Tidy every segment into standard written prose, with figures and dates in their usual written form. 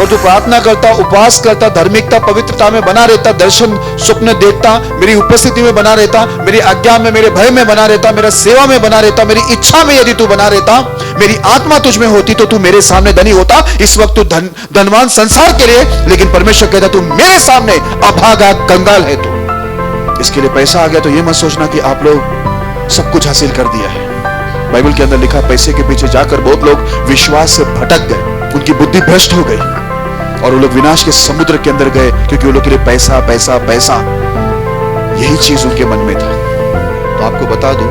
और जो प्रार्थना करता, उपवास करता, धार्मिकता पवित्रता में बना रहता, दर्शन स्वप्न देखता, मेरी उपस्थिति में बना रहता, मेरी आज्ञा में, मेरे भय में बना रहता, मेरा सेवा में बना रहता, मेरी इच्छा में यदि तू बना रहता, मेरी आत्मा तुझ में होती तो तू मेरे सामने धनी होता। इस वक्त तू धनवान संसार के लिए, लेकिन परमेश्वर कहता तू मेरे सामने अभागा कंगाल है। तू इसके लिए पैसा आ गया तो ये मत सोचना कि आप लोग सब कुछ हासिल कर दिया है। बाइबल के अंदर लिखा, पैसे के पीछे जाकर बहुत लोग विश्वास से भटक गए, उनकी बुद्धि भ्रष्ट हो गई और वो लोग विनाश के समुद्र के अंदर गए, क्योंकि वो लोग के लिए पैसा पैसा पैसा यही चीज उनके मन में था। तो आपको बता दूं,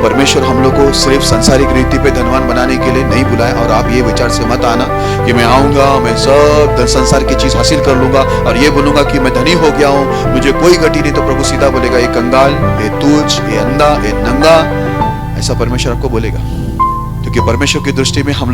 परमेश्वर हम लोग को सिर्फ सांसारिक रीति पे धनवान बनाने के लिए नहीं बुलाया। और आप ये विचार से मत आना कि मैं आऊंगा, मैं सब संसार की चीज हासिल कर लूंगा और ये बोलूंगा कि मैं धनी हो गया हूं, मुझे कोई गति नहीं। तो प्रभु सीधा बोलेगा, ये कंगाल, ये तुझ, ये अंधा, ये नंगा, ऐसा परमेश्वर आपको बोलेगा। क्योंकि परमेश्वर की दृष्टि में हम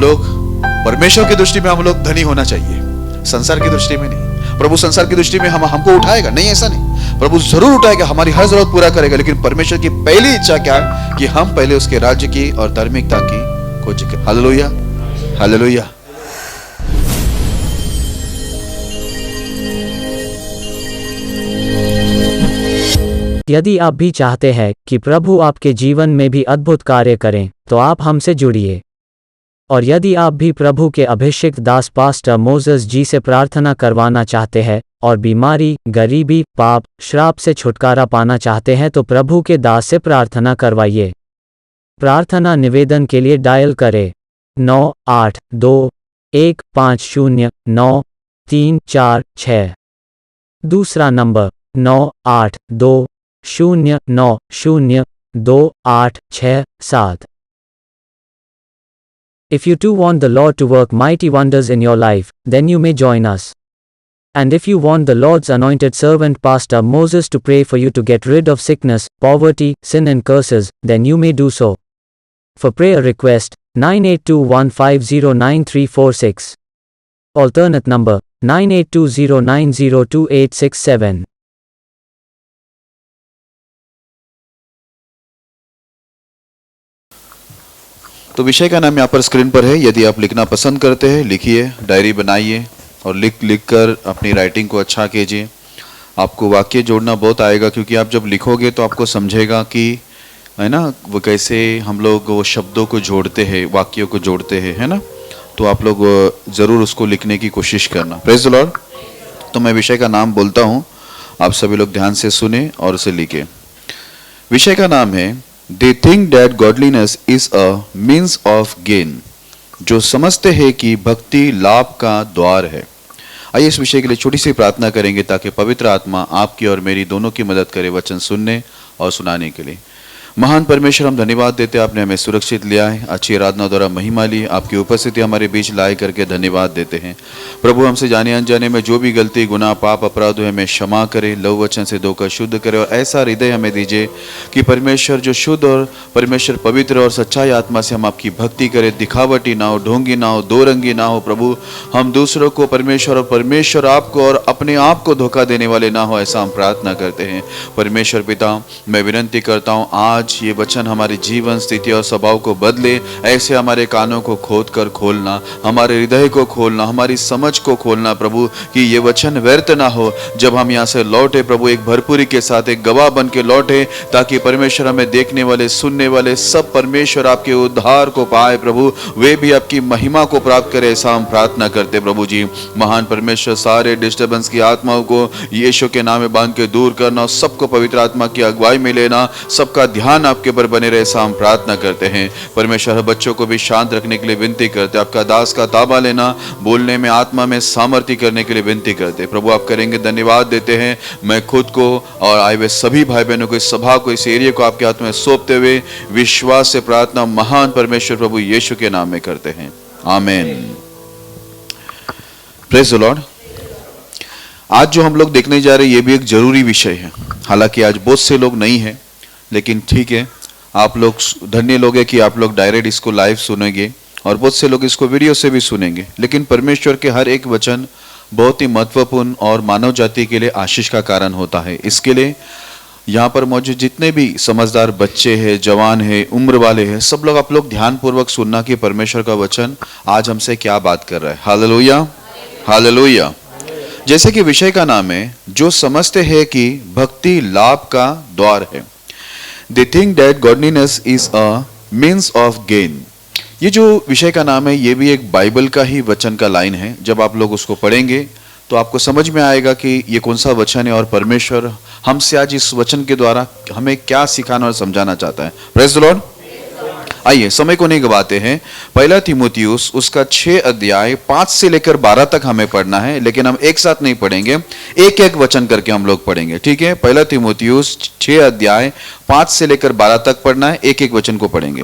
लोग धनी होना चाहिए, संसार की दृष्टि में नहीं। प्रभु संसार की दृष्टि में हमको उठाएगा नहीं, ऐसा नहीं। प्रभु जरूर उठाएगा, हमारी हर जरूरत पूरा करेगा, लेकिन परमेश्वर की पहली इच्छा क्या है कि हम पहले उसके राज्य की और धार्मिकता की खोज करें। Hallelujah, hallelujah. यदि आप भी चाहते हैं कि प्रभु आपके जीवन में भी अद्भुत कार्य करें, तो आप हमसे जुड़िए। और यदि आप भी प्रभु के अभिषिक्त दास पास्टर मोसेस जी से प्रार्थना करवाना चाहते हैं और बीमारी, गरीबी, पाप, श्राप से छुटकारा पाना चाहते हैं, तो प्रभु के दास से प्रार्थना करवाइए। प्रार्थना निवेदन के लिए डायल करें 9821509346। दूसरा number 9820902867। If you too want the Lord to work mighty wonders in your life, then you may join us. And if you want the Lord's anointed servant Pastor Moses to pray for you to get rid of sickness, poverty, sin and curses, then you may do so. For prayer request, 9821509346. Alternate number, 9820902867. तो विषय का नाम यहाँ पर screen पर है। यदि आप लिखना पसंद करते हैं, लिखिए, डायरी बनाइए और लिख कर अपनी राइटिंग को अच्छा कीजिए। आपको वाक्य जोड़ना बहुत आएगा, क्योंकि आप जब लिखोगे तो आपको समझेगा कि है ना, वो कैसे हम लोग वो शब्दों को जोड़ते हैं, वाक्यों को जोड़ते हैं, है ना। तो आप लोग ज़रूर उसको लिखने की कोशिश करना। Praise the Lord. तो मैं विषय का नाम बोलता हूँ, आप सभी लोग ध्यान से सुने और उसे लिखें। विषय का नाम है They think that godliness is a means of gain। जो समझते हैं कि भक्ति लाभ का द्वार है। आइए इस विषय के लिए छोटी सी प्रार्थना करेंगे, ताकि पवित्र आत्मा आपकी और मेरी दोनों की मदद करे वचन सुनने और सुनाने के लिए। महान परमेश्वर, हम धन्यवाद देते हैं, आपने हमें सुरक्षित लिया है, अच्छी आराधना द्वारा महिमा ली, आपकी उपस्थिति हमारे बीच लाए करके धन्यवाद देते हैं। प्रभु, हमसे जाने अनजाने में जो भी गलती, गुनाह, पाप, अपराध हुए हमें क्षमा करे, लव वचन से धोकर शुद्ध करे और ऐसा हृदय हमें दीजिए कि परमेश्वर जो शुद्ध और परमेश्वर पवित्र और सच्चाई आत्मा से हम आपकी भक्ति करें, दिखावटी ना हो, ढोंगी ना हो, दो रंगी ना हो। प्रभु, हम दूसरों को परमेश्वर और परमेश्वर आपको और अपने आप को धोखा देने वाले ना हो, ऐसा हम प्रार्थना करते हैं। परमेश्वर पिता, मैं विनंती करता हूँ, आज ये वचन हमारे जीवन, स्थिति और स्वभाव को बदले। ऐसे हमारे कानों को खोद कर खोलना, हमारे हृदय को खोलना, हमारी समझ को खोलना प्रभु, कि ये वचन व्यर्थ ना हो। जब हम यहाँ से लौटे प्रभु, एक भरपूरी के साथ एक गवाह बन के लौटे, ताकि परमेश्वर हमें देखने वाले, सुनने वाले सब परमेश्वर आपके उद्धार को पाए प्रभु, वे भी आपकी महिमा को प्राप्त करे, ऐसा हम प्रार्थना करते प्रभु जी। महान परमेश्वर, सारे डिस्टर्बेंस की आत्माओं को यीशु के नाम में बांध के दूर करना, सबको पवित्र आत्मा की अगुवाई में लेना, सबका ध्यान आपके पर बने रहे, ऐसा हम प्रार्थना करते हैं। परमेश्वर, बच्चों को भी शांत रखने के लिए विनती करते, आपका दास का ताबा लेना, बोलने में, आत्मा में सामर्थ्य करने के लिए विनती करते प्रभु। आप करेंगे, धन्यवाद देते हैं। मैं खुद को और आए हुए सभी भाई बहनों को, इस सभा को, इस एरिया को आपके हाथ में सौंपते हुए विश्वास से प्रार्थना महान परमेश्वर प्रभु यीशु के नाम में करते हैं, आमीन। Praise the Lord. आज जो हम लोग देखने जा रहे हैं, ये भी एक जरूरी विषय है। हालांकि आज बहुत से लोग नहीं है, लेकिन ठीक है, आप लोग धन्य लोग हैं कि आप लोग डायरेक्ट इसको लाइव सुनेंगे और बहुत से लोग इसको वीडियो से भी सुनेंगे। लेकिन परमेश्वर के हर एक वचन बहुत ही महत्वपूर्ण और मानव जाति के लिए आशीष का कारण होता है। इसके लिए यहाँ पर मौजूद जितने भी समझदार बच्चे हैं, जवान हैं, उम्र वाले हैं, सब लोग, आप लोग ध्यान पूर्वक सुनना कि परमेश्वर का वचन आज हमसे क्या बात कर रहा है। हालेलुया। हालेलुया। जैसे कि विषय का नाम है, जो समझते हैं कि भक्ति लाभ का द्वार है। They think that godliness is a means of gain. ये जो विषय का नाम है, ये भी एक बाइबल का ही वचन का लाइन है। जब आप लोग उसको पढ़ेंगे तो आपको समझ में आएगा कि ये कौन सा वचन है और परमेश्वर हमसे आज इस वचन के द्वारा हमें क्या सिखाना और समझाना चाहता है। Praise the Lord. आइए समय को नहीं गवाते हैं, पहला तीमुथियुस उसका 6 अध्याय 5 से लेकर 12 तक हमें पढ़ना है, लेकिन हम एक साथ नहीं पढ़ेंगे, एक एक वचन करके हम लोग पढ़ेंगे, ठीक है। पहला तीमुथियुस 6 अध्याय 5 से लेकर 12 तक पढ़ना है, एक एक वचन को पढ़ेंगे।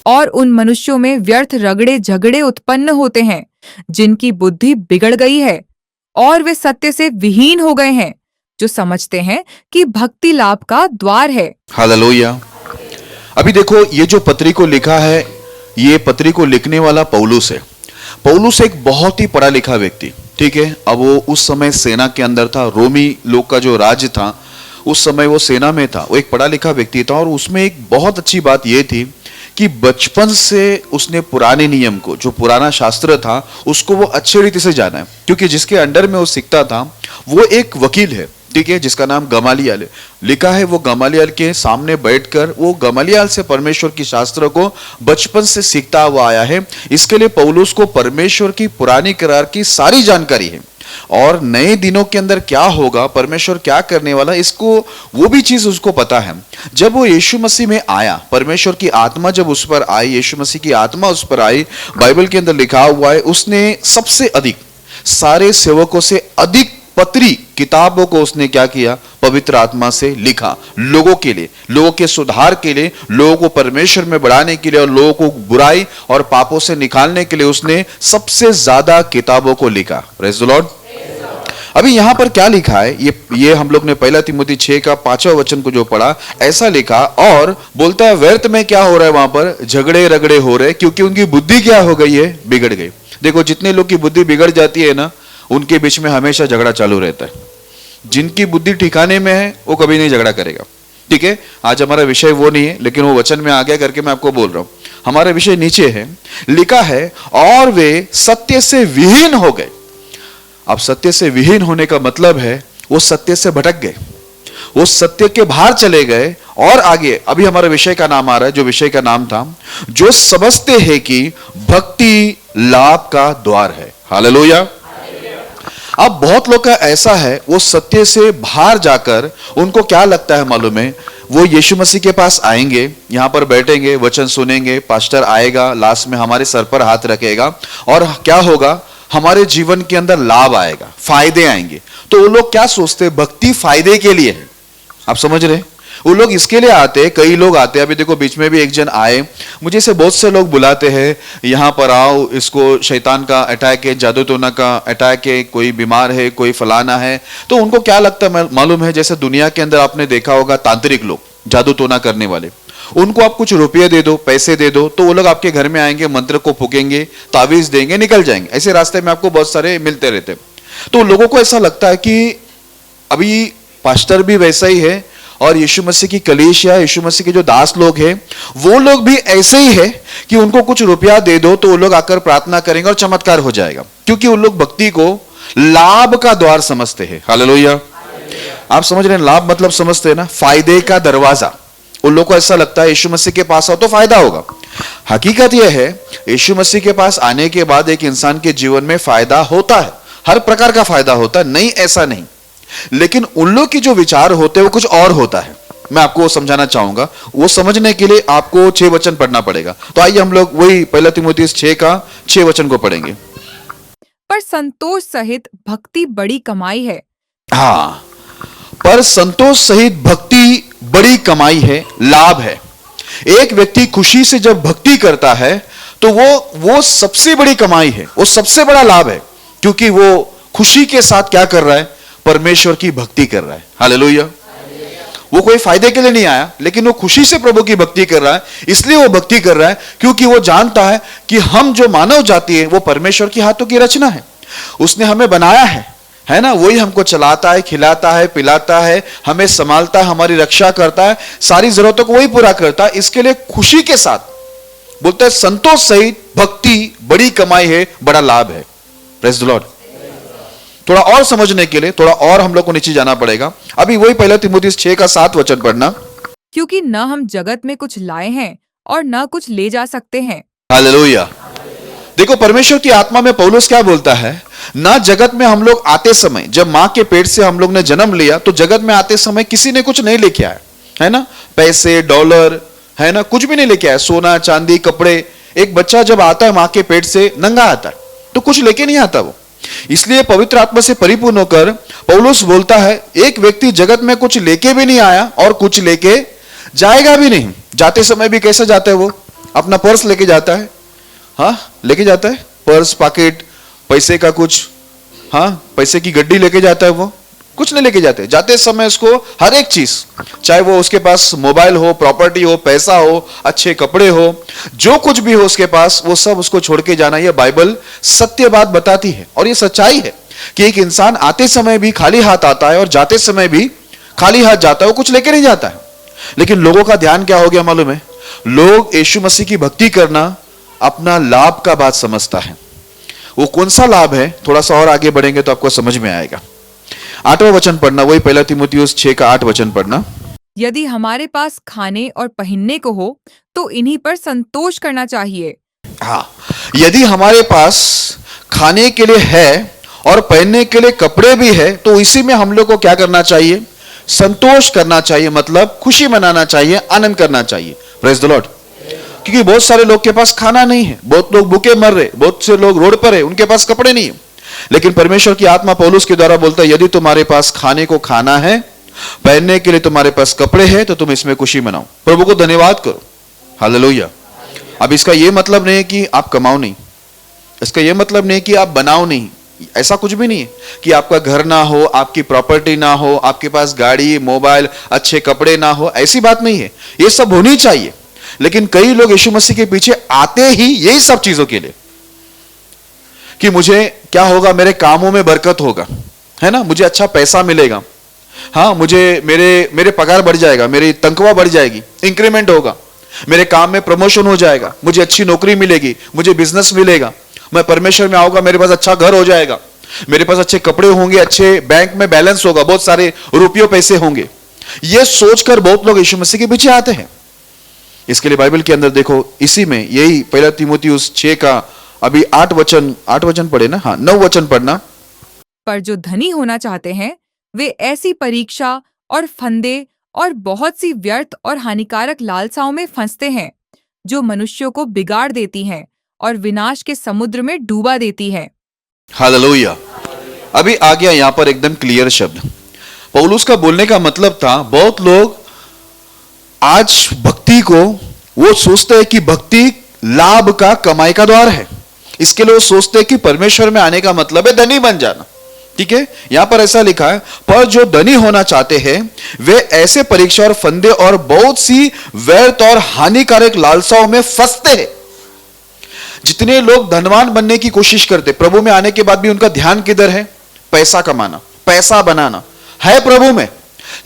और उन मनुष्यों में व्यर्थ रगड़े झगड़े उत्पन्न होते हैं, जिनकी बुद्धि बिगड़ गई है और वे सत्य से विहीन हो गए हैं, जो समझते हैं कि भक्ति लाभ का द्वार है। हालेलुया। अभी देखो, ये जो पत्री को लिखा है, ये पत्री को लिखने वाला पौलुस है। पौलुस एक बहुत ही पढ़ा लिखा व्यक्ति, ठीक है। अब वो उस समय सेना के अंदर था, रोमी लोग का जो राज्य था उस समय वो सेना में था। वो एक पढ़ा लिखा व्यक्ति था और उसमें एक बहुत अच्छी बात ये थी कि बचपन से उसने पुराने नियम को, जो पुराना शास्त्र था, उसको वो अच्छे रीति से जाना है, क्योंकि जिसके अंडर में वो सीखता था वो एक वकील है, ठीक है, जिसका नाम गमालियल है। लिखा है वो गमालियल के सामने बैठकर वो गमालियल से परमेश्वर की शास्त्र को बचपन से सीखता हुआ आया है। इसके लिए पौलुस को परमेश्वर की पुरानी करार की सारी जानकारी है और नए दिनों के अंदर क्या होगा, परमेश्वर क्या करने वाला, इसको वो भी चीज उसको पता है। जब वो यीशु मसीह में आया, परमेश्वर की आत्मा जब उस पर आई, यीशु मसीह की आत्मा उस पर आई, बाइबल के अंदर लिखा हुआ है उसने सबसे अधिक, सारे सेवकों से अधिक पत्री किताबों को उसने क्या किया, पवित्र आत्मा से लिखा, लोगों के लिए, लोगों के सुधार के लिए, लोगों को परमेश्वर में बढ़ाने के लिए और लोगों को बुराई और पापों से निकालने के लिए उसने सबसे ज्यादा किताबों को लिखा। Praise the Lord. अभी यहां पर क्या लिखा है, ये हम लोग ने पहला तीमुथी 6 का 5वां वचन को जो पढ़ा, ऐसा लिखा और बोलता है व्यर्थ में क्या हो रहा है, वहां पर झगड़े रगड़े हो रहे, क्योंकि उनकी बुद्धि क्या हो गई है, बिगड़ गई। देखो, जितने लोग की बुद्धि बिगड़ जाती है ना, उनके बीच में हमेशा झगड़ा चालू रहता है। जिनकी बुद्धि ठिकाने में है वो कभी नहीं झगड़ा करेगा, ठीक है। आज हमारा विषय वो नहीं है, लेकिन वो वचन में आ गया करके मैं आपको बोल रहा हूं। हमारा विषय नीचे है, लिखा है और वे सत्य से विहीन हो गए। अब सत्य से विहीन होने का मतलब है वो सत्य से भटक गए, वो सत्य के बाहर चले गए। और आगे अभी हमारे विषय का नाम आ रहा है, जो विषय का नाम था, जो समझते हैं कि भक्ति लाभ का द्वार है। हालेलुया। अब बहुत लोग का ऐसा है, वो सत्य से बाहर जाकर उनको क्या लगता है मालूम है, वो यीशु मसीह के पास आएंगे, यहां पर बैठेंगे, वचन सुनेंगे, पास्टर आएगा, लास्ट में हमारे सर पर हाथ रखेगा और क्या होगा, हमारे जीवन के अंदर लाभ आएगा, फायदे आएंगे। तो वो लोग क्या सोचते हैं, भक्ति फायदे के लिए है। आप समझ रहे, वो लोग इसके लिए आते हैं, कई लोग आते हैं। अभी देखो, बीच में भी एक जन आए, मुझे से बहुत से लोग बुलाते हैं, यहां पर आओ, इसको शैतान का अटैक है, जादू टोना का अटैक है, कोई बीमार है, कोई फलाना है। तो उनको क्या लगता है मालूम है, जैसे दुनिया के अंदर आपने देखा होगा तांत्रिक लोग, जादू टोना करने वाले, उनको आप कुछ रुपये दे दो, पैसे दे दो, तो वो लोग आपके घर में आएंगे, मंत्र को फूकेंगे, तावीज देंगे, निकल जाएंगे। ऐसे रास्ते में आपको बहुत सारे मिलते रहते। तो लोगों को ऐसा लगता है कि अभी पास्टर भी वैसा ही है और यीशु मसीह की कलीसिया, यीशु मसीह के जो दास लोग हैं, वो लोग भी ऐसे ही है कि उनको कुछ रुपया दे दो तो वो लोग आकर प्रार्थना करेंगे और चमत्कार हो जाएगा, क्योंकि उन लोग भक्ति को लाभ का द्वार समझते हैं। हालेलुया। आप समझ रहे हैं, लाभ मतलब समझते हैं ना, फायदे का दरवाजा। उन लोगों को ऐसा लगता है यीशु मसीह के पास आओ तो फायदा होगा। हकीकत यह है, यीशु मसीह के पास आने के बाद एक इंसान के जीवन में फायदा होता है, हर प्रकार का फायदा होता है, नहीं ऐसा नहीं, लेकिन उन लोग की जो विचार होते हैं वो कुछ और होता है। मैं आपको समझाना चाहूंगा, वो समझने के लिए आपको 6 वचन पढ़ना पड़ेगा। तो आइए हम लोग वही पहला तीमुथियुस 6 का 6 वचन को पढ़ेंगे। पर संतोष सहित भक्ति बड़ी कमाई है। हाँ, पर संतोष सहित भक्ति बड़ी कमाई है, लाभ है। एक व्यक्ति खुशी से जब भक्ति करता है तो वो सबसे बड़ी कमाई है, वो सबसे बड़ा लाभ है, क्योंकि वो खुशी के साथ क्या कर रहा है, परमेश्वर की भक्ति कर रहा है। हालेलुया। वो कोई फायदे के लिए नहीं आया, लेकिन वो खुशी से प्रभु की भक्ति कर रहा है। इसलिए वो भक्ति कर रहा है क्योंकि वो जानता है कि हम जो मानव जाति है वो परमेश्वर के हाथों की रचना है, उसने हमें बनाया है ना। वही हमको चलाता है, खिलाता है, पिलाता है, हमें संभालता है, हमारी रक्षा करता है, सारी जरूरतों को वही पूरा करता है। इसके लिए खुशी के साथ बोलते हैं संतोष सहित भक्ति बड़ी कमाई है, बड़ा लाभ है। Praise the Lord. थोड़ा और समझने के लिए थोड़ा और हम लोग को नीचे जाना पड़ेगा। अभी वही पहला तीमुथियुस 6:7 वचन पढ़ना। क्योंकि न हम जगत में कुछ लाए हैं और न कुछ ले जा सकते हैं। हालेलुया। देखो परमेश्वर की आत्मा में पौलुस क्या बोलता है, ना जगत में हम लोग आते समय, जब मां के पेट से हम लोग ने जन्म लिया तो जगत में आते समय किसी ने कुछ नहीं लेके आया, है ना, पैसे डॉलर, है ना, कुछ भी नहीं लेके आया, सोना चांदी कपड़े। एक बच्चा जब आता है मां के पेट से नंगा आता है तो कुछ लेके नहीं आता वो। इसलिए पवित्र आत्मा से परिपूर्ण होकर पौलुस बोलता है एक व्यक्ति जगत में कुछ लेके भी नहीं आया और कुछ लेके जाएगा भी नहीं। जाते समय भी कैसे जाता है वो, अपना पर्स लेके जाता है, हाँ लेके जाता है पर्स पॉकेट, पैसे का कुछ, हाँ पैसे की गड्डी लेके जाता है, वो कुछ नहीं लेके जाते। जाते समय उसको हर एक चीज, चाहे वो उसके पास मोबाइल हो, प्रॉपर्टी हो, पैसा हो, अच्छे कपड़े हो, जो कुछ भी हो उसके पास, वो सब उसको छोड़ के जाना। यह बाइबल सत्य बात बताती है और ये सच्चाई है कि एक इंसान आते समय भी खाली हाथ आता है और जाते समय भी खाली हाथ जाता है, वो कुछ लेके नहीं जाता है। लेकिन लोगों का ध्यान क्या हो गया मालूम है, लोग यीशु मसीह की भक्ति करना अपना लाभ का बात समझता है। वो कौन सा लाभ है, थोड़ा सा और आगे बढ़ेंगे तो आपको समझ में आएगा। 8वां वचन पढ़ना, वही पहला तीमुथियुस 6:8 वचन पढ़ना। यदि हमारे पास खाने और पहनने को हो तो इन्हीं पर संतोष करना चाहिए। हाँ, यदि हमारे पास खाने के लिए है और पहनने के लिए कपड़े भी है तो इसी में हम लोग को क्या करना चाहिए, संतोष करना चाहिए, मतलब खुशी मनाना चाहिए, आनंद करना चाहिए। Praise the Lord. क्योंकि बहुत सारे लोग के पास खाना नहीं है, बहुत लोग भूखे मर रहे, बहुत से लोग रोड पर है, उनके पास कपड़े नहीं है। लेकिन परमेश्वर की आत्मा पौलुस के द्वारा बोलता है यदि तुम्हारे पास खाने को खाना है, पहनने के लिए तुम्हारे पास कपड़े हैं, तो तुम इसमें खुशी मनाओ, प्रभु को धन्यवाद करो। हालेलुया। अब इसका यह मतलब नहीं है कि आप कमाओ नहीं, इसका यह मतलब नहीं कि आप बनाओ नहीं, ऐसा कुछ भी नहीं है कि आपका घर ना हो, आपकी प्रॉपर्टी ना हो, आपके पास गाड़ी मोबाइल अच्छे कपड़े ना हो, ऐसी बात नहीं है। ये सब होनी चाहिए। लेकिन कई लोग यीशु मसीह के पीछे आते ही यही सब चीजों के लिए कि मुझे क्या होगा, मेरे कामों में बरकत होगा, है ना, मुझे अच्छा पैसा मिलेगा, हाँ मुझे मेरे पगार बढ़ जाएगा, मेरी तनख्वाह बढ़ जाएगी, इंक्रीमेंट होगा, मेरे काम में प्रमोशन हो जाएगा, मुझे अच्छी नौकरी मिलेगी, मुझे बिजनेस मिलेगा, मैं परमेश्वर में आऊंगा, मेरे पास अच्छा घर हो जाएगा, मेरे पास अच्छे कपड़े होंगे, अच्छे बैंक में बैलेंस होगा, बहुत सारे रुपयों पैसे होंगे। यह सोचकर बहुत लोग यीशु मसीह के पीछे आते हैं। इसके लिए बाइबल के अंदर देखो, इसी में यही पहला तीमुथियुस 6 का अभी 8 वचन पढ़े ना, हाँ 9 वचन पढ़ना। पर जो धनी होना चाहते हैं वे ऐसी परीक्षा और फंदे और बहुत सी व्यर्थ और हानिकारक लालसाओं में फंसते हैं जो मनुष्यों को बिगाड़ देती हैं और विनाश के समुद्र में डूबा देती है। हालेलुया। अभी आ गया यहां पर एकदम क्लियर शब्द। पौलुस का बोलने का मतलब था, बहुत लोग आज भक्ति को वो सोचते हैं कि भक्ति लाभ का कमाई का द्वार है, इसके लिए वो सोचते हैं कि परमेश्वर में आने का मतलब है धनी बन जाना। ठीक है, यहां पर ऐसा लिखा है, पर जो धनी होना चाहते हैं वे ऐसे परीक्षा और फंदे और बहुत सी व्यर्थ और हानिकारक लालसाओं में फंसते हैं। जितने लोग धनवान बनने की कोशिश करते, प्रभु में आने के बाद भी उनका ध्यान किधर है, पैसा कमाना, पैसा बनाना है प्रभु में,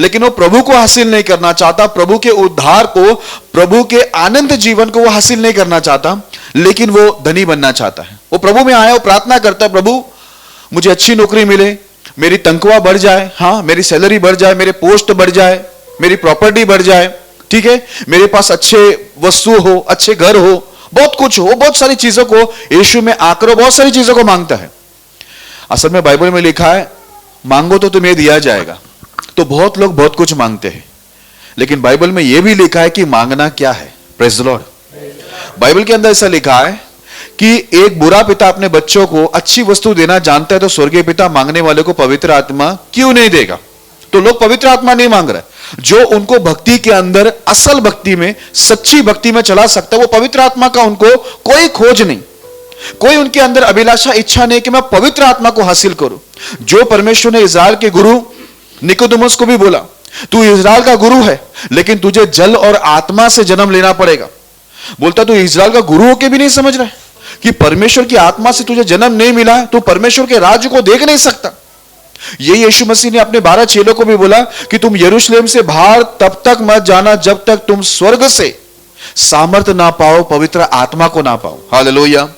लेकिन वो प्रभु को हासिल नहीं करना चाहता, प्रभु के उद्धार को, प्रभु के आनंद जीवन को वो हासिल नहीं करना चाहता, लेकिन वो धनी बनना चाहता है। वो प्रभु में आया, वो प्रार्थना करता है, प्रभु मुझे अच्छी नौकरी मिले, मेरी तनख्वाह बढ़ जाए, हाँ मेरी सैलरी बढ़ जाए, मेरे पोस्ट बढ़ जाए, मेरी प्रॉपर्टी बढ़ जाए, ठीक है, मेरे पास अच्छे वस्तु हो, अच्छे घर हो, बहुत कुछ हो, बहुत सारी चीजों को यीशु में आकर बहुत सारी चीजों को मांगता है। असल में बाइबल में लिखा है मांगो तो तुम्हें दिया जाएगा। तो बहुत लोग बहुत कुछ मांगते हैं, लेकिन बाइबल में यह भी लिखा है कि मांगना क्या है। Praise the Lord. बाइबल के अंदर ऐसा लिखा है कि एक बुरा पिता अपने बच्चों को अच्छी वस्तु देना जानता है तो स्वर्गीय पिता मांगने वाले को पवित्र आत्मा क्यों नहीं देगा। तो लोग पवित्र आत्मा नहीं मांग रहे, जो उनको भक्ति के अंदर असल भक्ति में, सच्ची भक्ति में चला सकता है, वो पवित्र आत्मा का उनको कोई खोज नहीं, कोई उनके अंदर अभिलाषा इच्छा नहीं कि मैं पवित्र आत्मा को हासिल करूं। जो परमेश्वर ने इस्राएल के गुरु निकोदेमुस को भी बोला, तू इस्राएल का गुरु है लेकिन तुझे जल और आत्मा से जन्म लेना पड़ेगा। बोलता तू इस्राएल का गुरु होके भी नहीं समझ रहा है कि परमेश्वर की आत्मा से तुझे जन्म नहीं मिला है, तो परमेश्वर के राज्य को देख नहीं सकता। ये यीशु मसीह ने अपने 12 चेलों को भी बोला कि तुम यरूशलेम से बाहर तब तक मत जाना जब तक तुम स्वर्ग से सामर्थ ना पाओ, पवित्र आत्मा को ना पाओ। हालेलुया।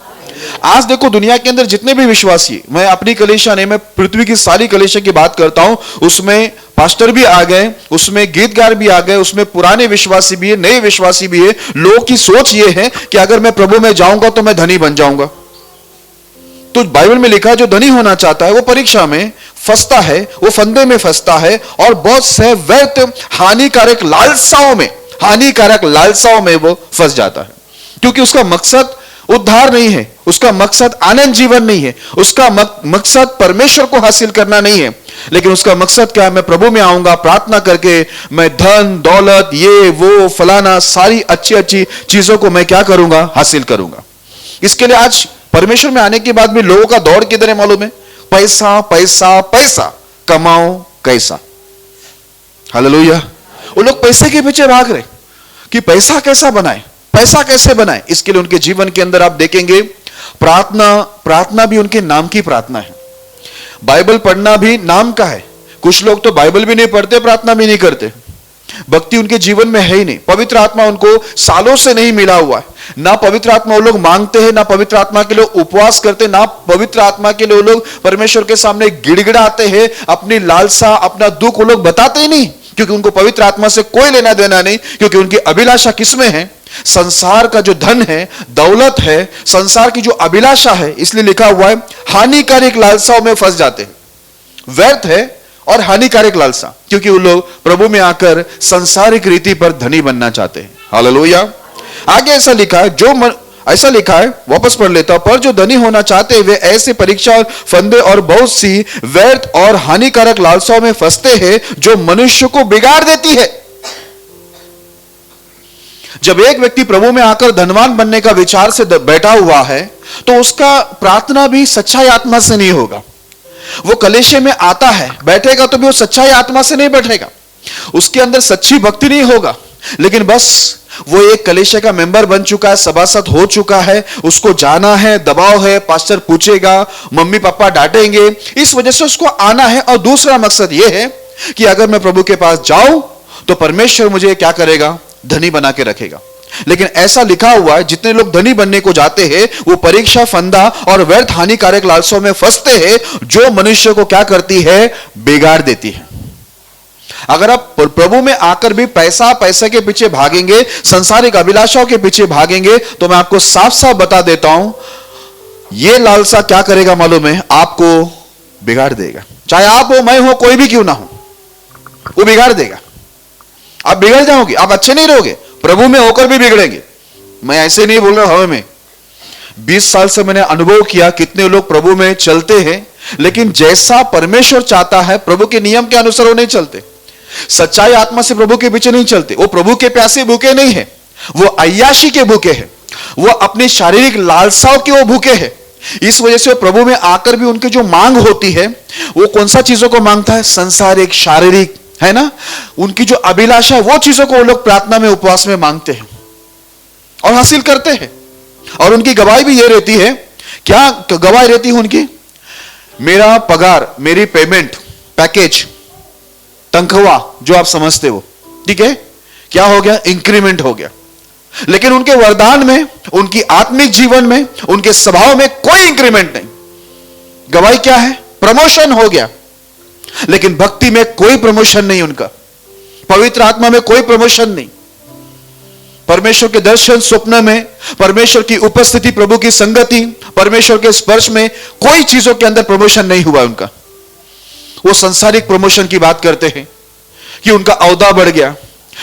आज देखो दुनिया के अंदर जितने भी विश्वासी, मैं अपनी कलीसिया नहीं, मैं पृथ्वी की सारी कलीसिया की बात करता हूं, उसमें पास्टर भी आ गए, उसमें गीतकार भी आ गए, उसमें पुराने विश्वासी भी है, नए विश्वासी भी है। लोगों की सोच यह है कि अगर मैं प्रभु में जाऊंगा तो मैं धनी बन जाऊंगा। तो बाइबल में लिखा है जो धनी होना चाहता है वो परीक्षा में फंसता है, वो फंदे में फंसता है और बहुत से व्यर्थ हानिकारक लालसाओं में वो फंस जाता है, क्योंकि उसका मकसद उद्धार नहीं है, उसका मकसद आनंद जीवन नहीं है, उसका मकसद परमेश्वर को हासिल करना नहीं है, लेकिन उसका मकसद क्या है? मैं प्रभु में आऊंगा, प्रार्थना करके मैं धन दौलत ये वो फलाना सारी अच्छी अच्छी चीजों को मैं क्या करूंगा? हासिल करूंगा। इसके लिए आज परमेश्वर में आने के बाद भी लोगों का दौड़ किधर है मालूम है? पैसा पैसा पैसा, कमाओ कैसा। हालेलुया। वो लोग पैसे के पीछे भाग रहे कि पैसा कैसा बनाए, पैसा कैसे बनाए। इसके लिए उनके जीवन के अंदर आप देखेंगे प्रार्थना भी उनके नाम की प्रार्थना है, बाइबल पढ़ना भी नाम का है। कुछ लोग तो बाइबल भी नहीं पढ़ते, प्रार्थना भी नहीं करते, भक्ति उनके जीवन में है ही नहीं। पवित्र आत्मा उनको सालों से नहीं मिला हुआ है, ना पवित्र आत्मा वो लोग मांगते हैं, ना पवित्र आत्मा के लिए उपवास करते, ना पवित्र आत्मा के लिए वो लोग परमेश्वर के सामने गिड़गिड़ाते हैं, अपनी लालसा अपना दुख वो लोग बताते ही नहीं, क्योंकि उनको पवित्र आत्मा से कोई लेना देना नहीं। क्योंकि उनकी अभिलाषा किसमें है? संसार का जो धन है, दौलत है, संसार की जो अभिलाषा है। इसलिए लिखा हुआ है हानिकारक लालसाओं में फंस जाते हैं। व्यर्थ है और हानिकारक लालसा, क्योंकि वो लोग प्रभु में आकर संसारिक रीति पर धनी बनना चाहते हैं। हालेलुया। आगे ऐसा लिखा है, वापस पढ़ लेता हूं, पर जो धनी होना चाहते हैं वे ऐसे परीक्षा और फंदे और बहुत सी व्यर्थ और हानिकारक लालसाओं में फंसते हैं जो मनुष्य को बिगाड़ देती है। जब एक व्यक्ति प्रभु में आकर धनवान बनने का विचार से बैठा हुआ है तो उसका प्रार्थना भी सच्चाई आत्मा से नहीं होगा। वो कलीसिया में आता है, बैठेगा तो भी वो सच्चाई आत्मा से नहीं बैठेगा, उसके अंदर सच्ची भक्ति नहीं होगा, लेकिन बस वो एक कलीसिया का मेंबर बन चुका है, सभासद हो चुका है, उसको जाना है, दबाव है, पास्टर पूछेगा, मम्मी पापा डांटेंगे, इस वजह से उसको आना है। और दूसरा मकसद यह है कि अगर मैं प्रभु के पास जाऊं तो परमेश्वर मुझे क्या करेगा? धनी बना के रखेगा। लेकिन ऐसा लिखा हुआ है जितने लोग धनी बनने को जाते हैं वो परीक्षा, फंदा और व्यर्थ हानिकारक लालसाओं में फंसते हैं जो मनुष्य को क्या करती है? बिगाड़ देती है। अगर आप प्रभु में आकर भी पैसे के पीछे भागेंगे, संसारिक अभिलाषाओं के पीछे भागेंगे, तो मैं आपको साफ साफ बता देता हूं, यह लालसा क्या करेगा मालूम है? आपको बिगाड़ देगा। चाहे आप हो, मैं हो, कोई भी क्यों ना हो, वो बिगाड़ देगा। आप बिगड़ जाओगे, आप अच्छे नहीं रहोगे, प्रभु में होकर भी बिगड़ेंगे। मैं ऐसे नहीं बोल रहा हूं, में 20 साल से मैंने अनुभव किया कितने लोग प्रभु में चलते हैं, लेकिन जैसा परमेश्वर चाहता है प्रभु के नियम के अनुसार वो नहीं चलते, सच्चाई आत्मा से प्रभु के पीछे नहीं चलते। वो प्रभु के प्यासे भूखे नहीं है, वो अय्याशी के भूखे हैं, वो अपनी शारीरिक लालसाओं के वो भूखे हैं। इस वजह से प्रभु में आकर भी उनकी जो मांग होती है वो कौन सा चीजों को मांगता है? संसारिक, शारीरिक, है ना, उनकी जो अभिलाषा है वो चीजों को वो लोग प्रार्थना में, उपवास में मांगते हैं और हासिल करते हैं। और उनकी गवाही भी ये रहती है, क्या गवाही रहती है उनकी? मेरा पगार, मेरी पेमेंट, पैकेज, तनख्वाह जो आप समझते हो, ठीक है, क्या हो गया? इंक्रीमेंट हो गया। लेकिन उनके वरदान में, उनकी आत्मिक जीवन में, उनके स्वभाव में कोई इंक्रीमेंट नहीं। गवाही क्या है? प्रमोशन हो गया, लेकिन भक्ति में कोई प्रमोशन नहीं उनका, पवित्र आत्मा में कोई प्रमोशन नहीं, परमेश्वर के दर्शन, स्वप्न में, परमेश्वर की उपस्थिति, प्रभु की संगति, परमेश्वर के स्पर्श में कोई चीजों के अंदर प्रमोशन नहीं हुआ उनका। वो संसारिक प्रमोशन की बात करते हैं कि उनका औदा बढ़ गया,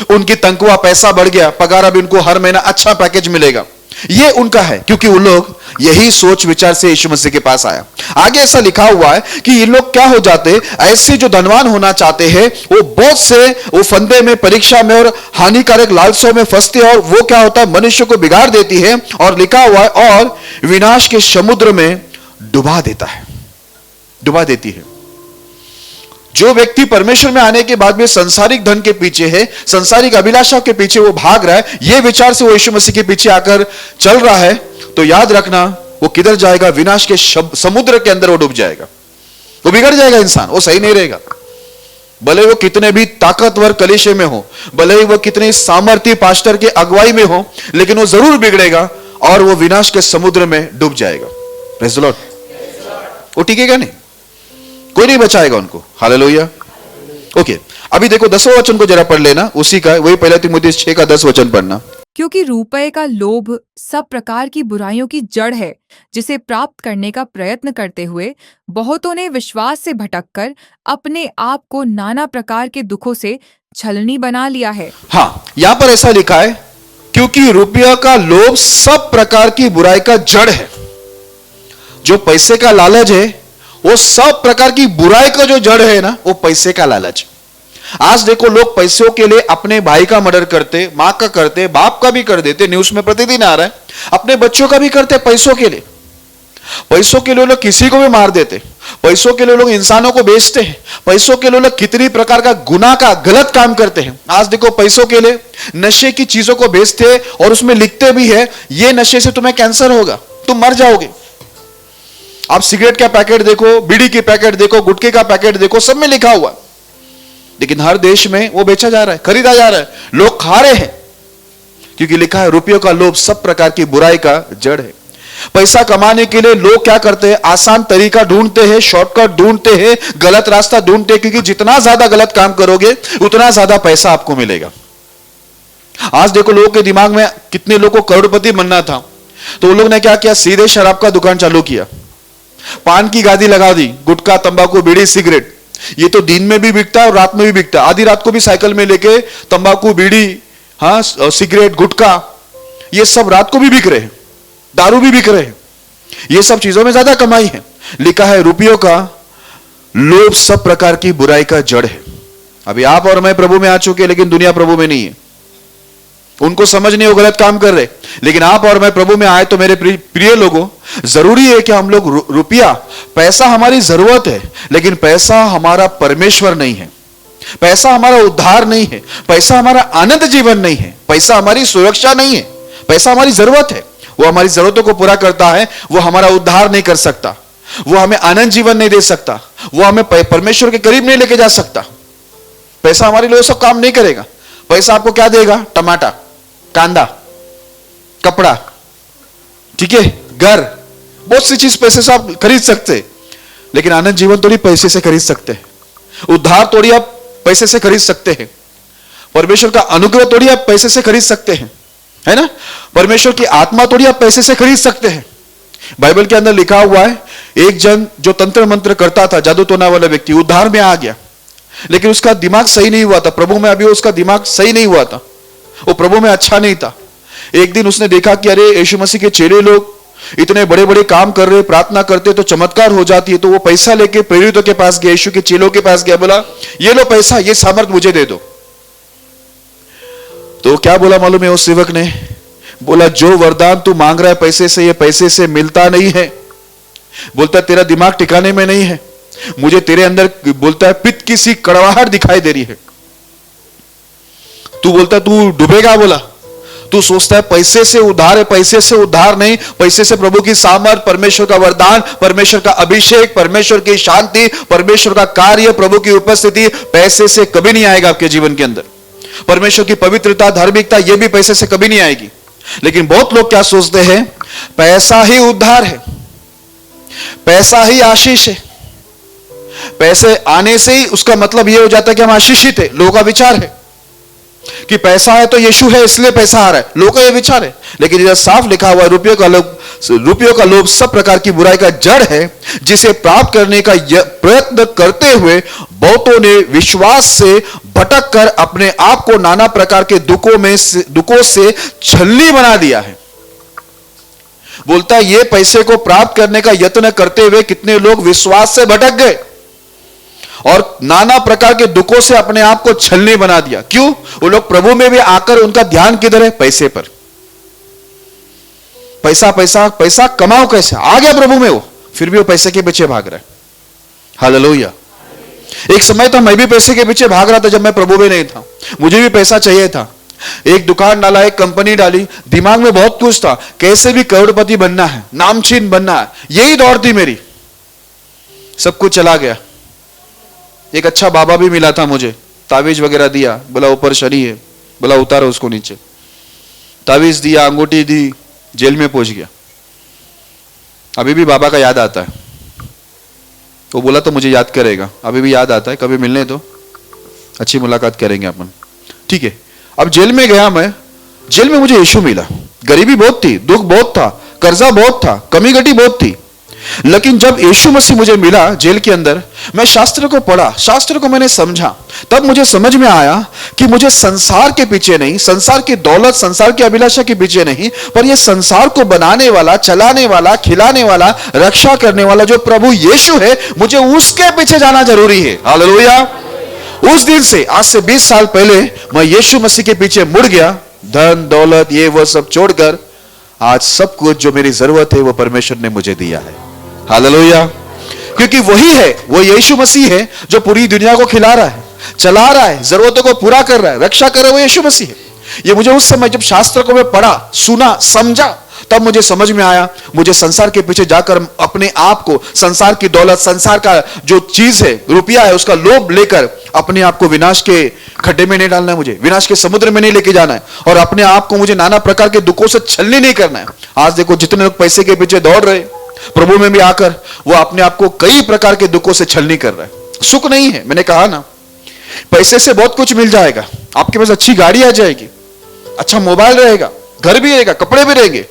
उनकी तनख्वाह, पैसा बढ़ गया, पगार अब इनको हर महीना अच्छा पैकेज मिलेगा, ये उनका है, क्योंकि वो लोग यही सोच विचार से यीशु मसीह के पास आया। आगे ऐसा लिखा हुआ है कि ये लोग क्या हो जाते, ऐसे जो धनवान होना चाहते हैं वो बहुत से वो फंदे में, परीक्षा में और हानिकारक लालसाओं में फंसते हैं, और वो क्या होता है? मनुष्य को बिगाड़ देती है। और लिखा हुआ है और विनाश के समुद्र में डुबा देता है, डुबा देती है। जो व्यक्ति परमेश्वर में आने के बाद भी संसारिक धन के पीछे है, संसारिक अभिलाषा के पीछे वो भाग रहा है, ये विचार से वो यीशु मसीह के पीछे आकर चल रहा है, तो याद रखना वो किधर जाएगा? विनाश के समुद्र के अंदर वो डूब जाएगा, वो बिगड़ जाएगा इंसान, वो सही नहीं रहेगा। भले वो कितने भी ताकतवर कलीसिया में हो, भले ही वो कितने सामर्थ्य पास्टर के अगुवाई में हो, लेकिन वो जरूर बिगड़ेगा और वो विनाश के समुद्र में डूब जाएगा। Praise the Lord. वो टिकेगा नहीं, कोई नहीं बचाएगा उनको। हालेलुया। ओके, अभी देखो 10वां वचन को जरा पढ़ लेना, उसी का वही पहला तीमुथियुस 6 का 10 वचन पढ़ना। क्योंकि रुपये का लोभ सब प्रकार की बुराइयों की जड़ है, जिसे प्राप्त करने का प्रयत्न करते हुए बहुतों ने विश्वास से भटककर अपने आप को नाना प्रकार के दुखों से छलनी बना लिया है। हाँ, यहां पर ऐसा लिखा है, क्योंकि रुपया का लोभ सब प्रकार की बुराई का जड़ है। जो पैसे का लालच है, वो सब प्रकार की बुराई का जो जड़ है ना, वो पैसे का लालच। आज देखो, लोग पैसों के लिए अपने भाई का मर्डर करते, मां का करते, बाप का भी कर देते, न्यूज में प्रतिदिन आ रहा है। अपने बच्चों का भी करते पैसों के लिए। पैसों के लिए लोग किसी को भी मार देते, पैसों के लिए लोग इंसानों को बेचते हैं, पैसों के लिए लोग कितनी प्रकार का गुनाह का गलत काम करते हैं। आज देखो, पैसों के लिए नशे की चीजों को बेचते हैं और उसमें लिखते भी है, ये नशे से तुम्हें कैंसर होगा, तुम मर जाओगे। आप सिगरेट का पैकेट देखो, बीड़ी की पैकेट देखो, गुटखे का पैकेट देखो, सब में लिखा हुआ, लेकिन हर देश में वो बेचा जा रहा है, खरीदा जा रहा है, लोग खा रहे हैं, क्योंकि लिखा है रुपयों का लोभ सब प्रकार की बुराई का जड़ है। पैसा कमाने के लिए लोग क्या करते हैं? आसान तरीका ढूंढते हैं, शॉर्टकट ढूंढते हैं, गलत रास्ता ढूंढते हैं, क्योंकि जितना ज्यादा गलत काम करोगे उतना ज्यादा पैसा आपको मिलेगा। आज देखो, लोगों के दिमाग में कितने लोगों को करोड़पति बनना था, तो उन लोग ने क्या किया? सीधे शराब का दुकान चालू किया, पान की गादी लगा दी, गुटखा, तंबाकू, बीड़ी, सिगरेट। ये तो दिन में भी बिकता है और रात में भी बिकता है। आधी रात को भी साइकिल में लेके तंबाकू, बीड़ी, हाँ, सिगरेट, गुटखा, ये सब रात को भी बिक रहे हैं, दारू भी बिक रहे हैं। ये सब चीजों में ज्यादा कमाई है। लिखा है रुपयों का लोभ सब प्रकार की बुराई का जड़ है। अभी आप और मैं प्रभु में आ चुके, लेकिन दुनिया प्रभु में नहीं है। उनको समझ नहीं, वो गलत काम कर रहे, लेकिन आप और मैं प्रभु में आए तो मेरे प्रिय लोगों, जरूरी है कि हम लोग रुपया, पैसा हमारी जरूरत है, लेकिन पैसा हमारा परमेश्वर नहीं है, पैसा हमारा उद्धार नहीं है, पैसा हमारा आनंद जीवन नहीं है, पैसा हमारी सुरक्षा नहीं है। पैसा हमारी जरूरत है, वो हमारी जरूरतों को पूरा करता है, वो हमारा उद्धार नहीं कर सकता, वो हमें आनंद जीवन नहीं दे सकता, वो हमें परमेश्वर के करीब नहीं लेके जा सकता। पैसा हमारे लिए सब काम नहीं करेगा। पैसा आपको क्या देगा? टमाटर, कांदा, कपड़ा, ठीक है, घर, बहुत सी चीज पैसे से आप खरीद सकते हैं, लेकिन आनंद जीवन थोड़ी पैसे से खरीद सकते हैं, उद्धार थोड़ी आप पैसे से खरीद सकते हैं, परमेश्वर का अनुग्रह थोड़ी आप पैसे से खरीद सकते हैं, है ना? परमेश्वर की आत्मा थोड़ी आप पैसे से खरीद सकते हैं। बाइबल के अंदर लिखा हुआ है, एक जन जो तंत्र मंत्र करता था, जादू टोना वाला व्यक्ति, उद्धार में आ गया, लेकिन उसका दिमाग सही नहीं हुआ था। प्रभु में अभी उसका दिमाग सही नहीं हुआ था, वो प्रभु में अच्छा नहीं था। एक दिन उसने देखा कि अरे, यीशु मसीह के चेले लोग इतने बड़े बड़े काम कर रहे, प्रार्थना करते तो चमत्कार हो जाती है। तो वो पैसा लेके प्रेरितों के पास गया, यीशु के चेलों के पास गया, बोला ये लो पैसा, ये सामर्थ मुझे दे दो। तो क्या बोला मालूम है? उस सेवक ने बोला, जो वरदान तू मांग रहा है पैसे से, ये पैसे से मिलता नहीं है। बोलता तेरा दिमाग ठिकाने में नहीं है, मुझे तेरे अंदर, बोलता है, पित्त की सी कड़वाहट दिखाई दे रही है। तू बोलता तू डूबेगा। बोला तू सोचता है पैसे से उद्धार है, पैसे से उद्धार नहीं, पैसे से प्रभु की सामर्थ, परमेश्वर का वरदान, परमेश्वर का अभिषेक, परमेश्वर की शांति, परमेश्वर का कार्य, प्रभु की उपस्थिति पैसे से कभी नहीं आएगा आपके जीवन के अंदर। परमेश्वर की पवित्रता, धार्मिकता, यह भी पैसे से कभी नहीं आएगी। लेकिन बहुत लोग क्या सोचते हैं? पैसा ही उद्धार है, पैसा ही आशीष है, पैसे आने से ही उसका मतलब यह हो जाता है कि हम आशीषित है। लोगों का विचार है कि पैसा है तो यीशु है इसलिए पैसा आ रहा है, लोगों का यह विचार है। लेकिन इधर साफ लिखा हुआ है, रुपयों का लोभ सब प्रकार की बुराई का जड़ है, जिसे प्राप्त करने का प्रयत्न करते हुए बहुतों ने विश्वास से भटक कर अपने आप को नाना प्रकार के दुखों से छलनी बना दिया है। बोलता है ये पैसे को प्राप्त करने का यत्न करते हुए कितने लोग विश्वास से भटक गए और नाना प्रकार के दुखों से अपने आप को छलनी बना दिया। क्यों? वो लोग प्रभु में भी आकर उनका ध्यान किधर है? पैसे पर। पैसा पैसा पैसा कमाओ कैसे? आ गया प्रभु में वो, फिर भी वो पैसे के पीछे भाग रहा है। हालेलुया। एक समय था मैं भी पैसे के पीछे भाग रहा था, जब मैं प्रभु में नहीं था, मुझे भी पैसा चाहिए था। एक दुकान डाला, एक कंपनी डाली, दिमाग में बहुत कुछ था, कैसे भी करोड़पति बनना है, नामचीन बनना है, यही दौड़ थी मेरी। सब कुछ चला गया। एक अच्छा बाबा भी मिला था मुझे, तावीज वगैरह दिया, बोला ऊपर शनि है, बोला उतारो उसको नीचे। तावीज दिया, अंगूठी दी, जेल में पहुंच गया, अभी भी बाबा का याद आता है। वो बोला तो मुझे याद करेगा, अभी भी याद आता है, कभी मिलने दो, अच्छी मुलाकात करेंगे अपन, ठीक है। अब जेल में गया मैं, जेल में मुझे यीशु मिला। गरीबी बहुत थी, दुख बहुत था, कर्जा बहुत था, कमी घटी बहुत थी, लेकिन जब यीशु मसीह मुझे मिला जेल के अंदर, मैं शास्त्र को पढ़ा, शास्त्र को मैंने समझा, तब मुझे समझ में आया कि मुझे संसार के पीछे नहीं, संसार की दौलत, संसार की अभिलाषा के पीछे नहीं, पर यह संसार को बनाने वाला, चलाने वाला, खिलाने वाला, रक्षा करने वाला जो प्रभु यीशु है, मुझे उसके पीछे जाना जरूरी है। हालेलुया। उस दिन से, आज से 20 साल पहले, मैं यीशु मसीह के पीछे मुड़ गया। धन दौलत ये वो सब छोड़कर आज सब कुछ जो मेरी जरूरत है वो परमेश्वर ने मुझे दिया है। हालेलुया। क्योंकि वही है, वो यीशु मसीह है जो पूरी दुनिया को खिला रहा है, चला रहा है, जरूरतों को पूरा कर रहा है, रक्षा कर रहा है, वो यीशु मसीह है। ये मुझे उस समय जब शास्त्र को मैं पढ़ा, सुना, समझा, तब मुझे समझ में आया, मुझे संसार के पीछे जाकर अपने आप को, संसार की दौलत, संसार का जो चीज है, रुपया है, उसका लोभ लेकर अपने आप को विनाश के खड्डे में नहीं डालना है, मुझे विनाश के समुद्र में नहीं लेके जाना है, और अपने आप को मुझे नाना प्रकार के दुखों से छलनी नहीं करना है। आज देखो जितने लोग पैसे के पीछे दौड़ रहे, प्रभु में भी आकर वो अपने आप को कई प्रकार के दुखों से छलनी कर रहा है। सुख नहीं है। मैंने कहा ना, पैसे से बहुत कुछ मिल जाएगा, आपके पास अच्छी गाड़ी आ जाएगी, अच्छा मोबाइल रहेगा, घर भी रहेगा, कपड़े भी रहेंगे,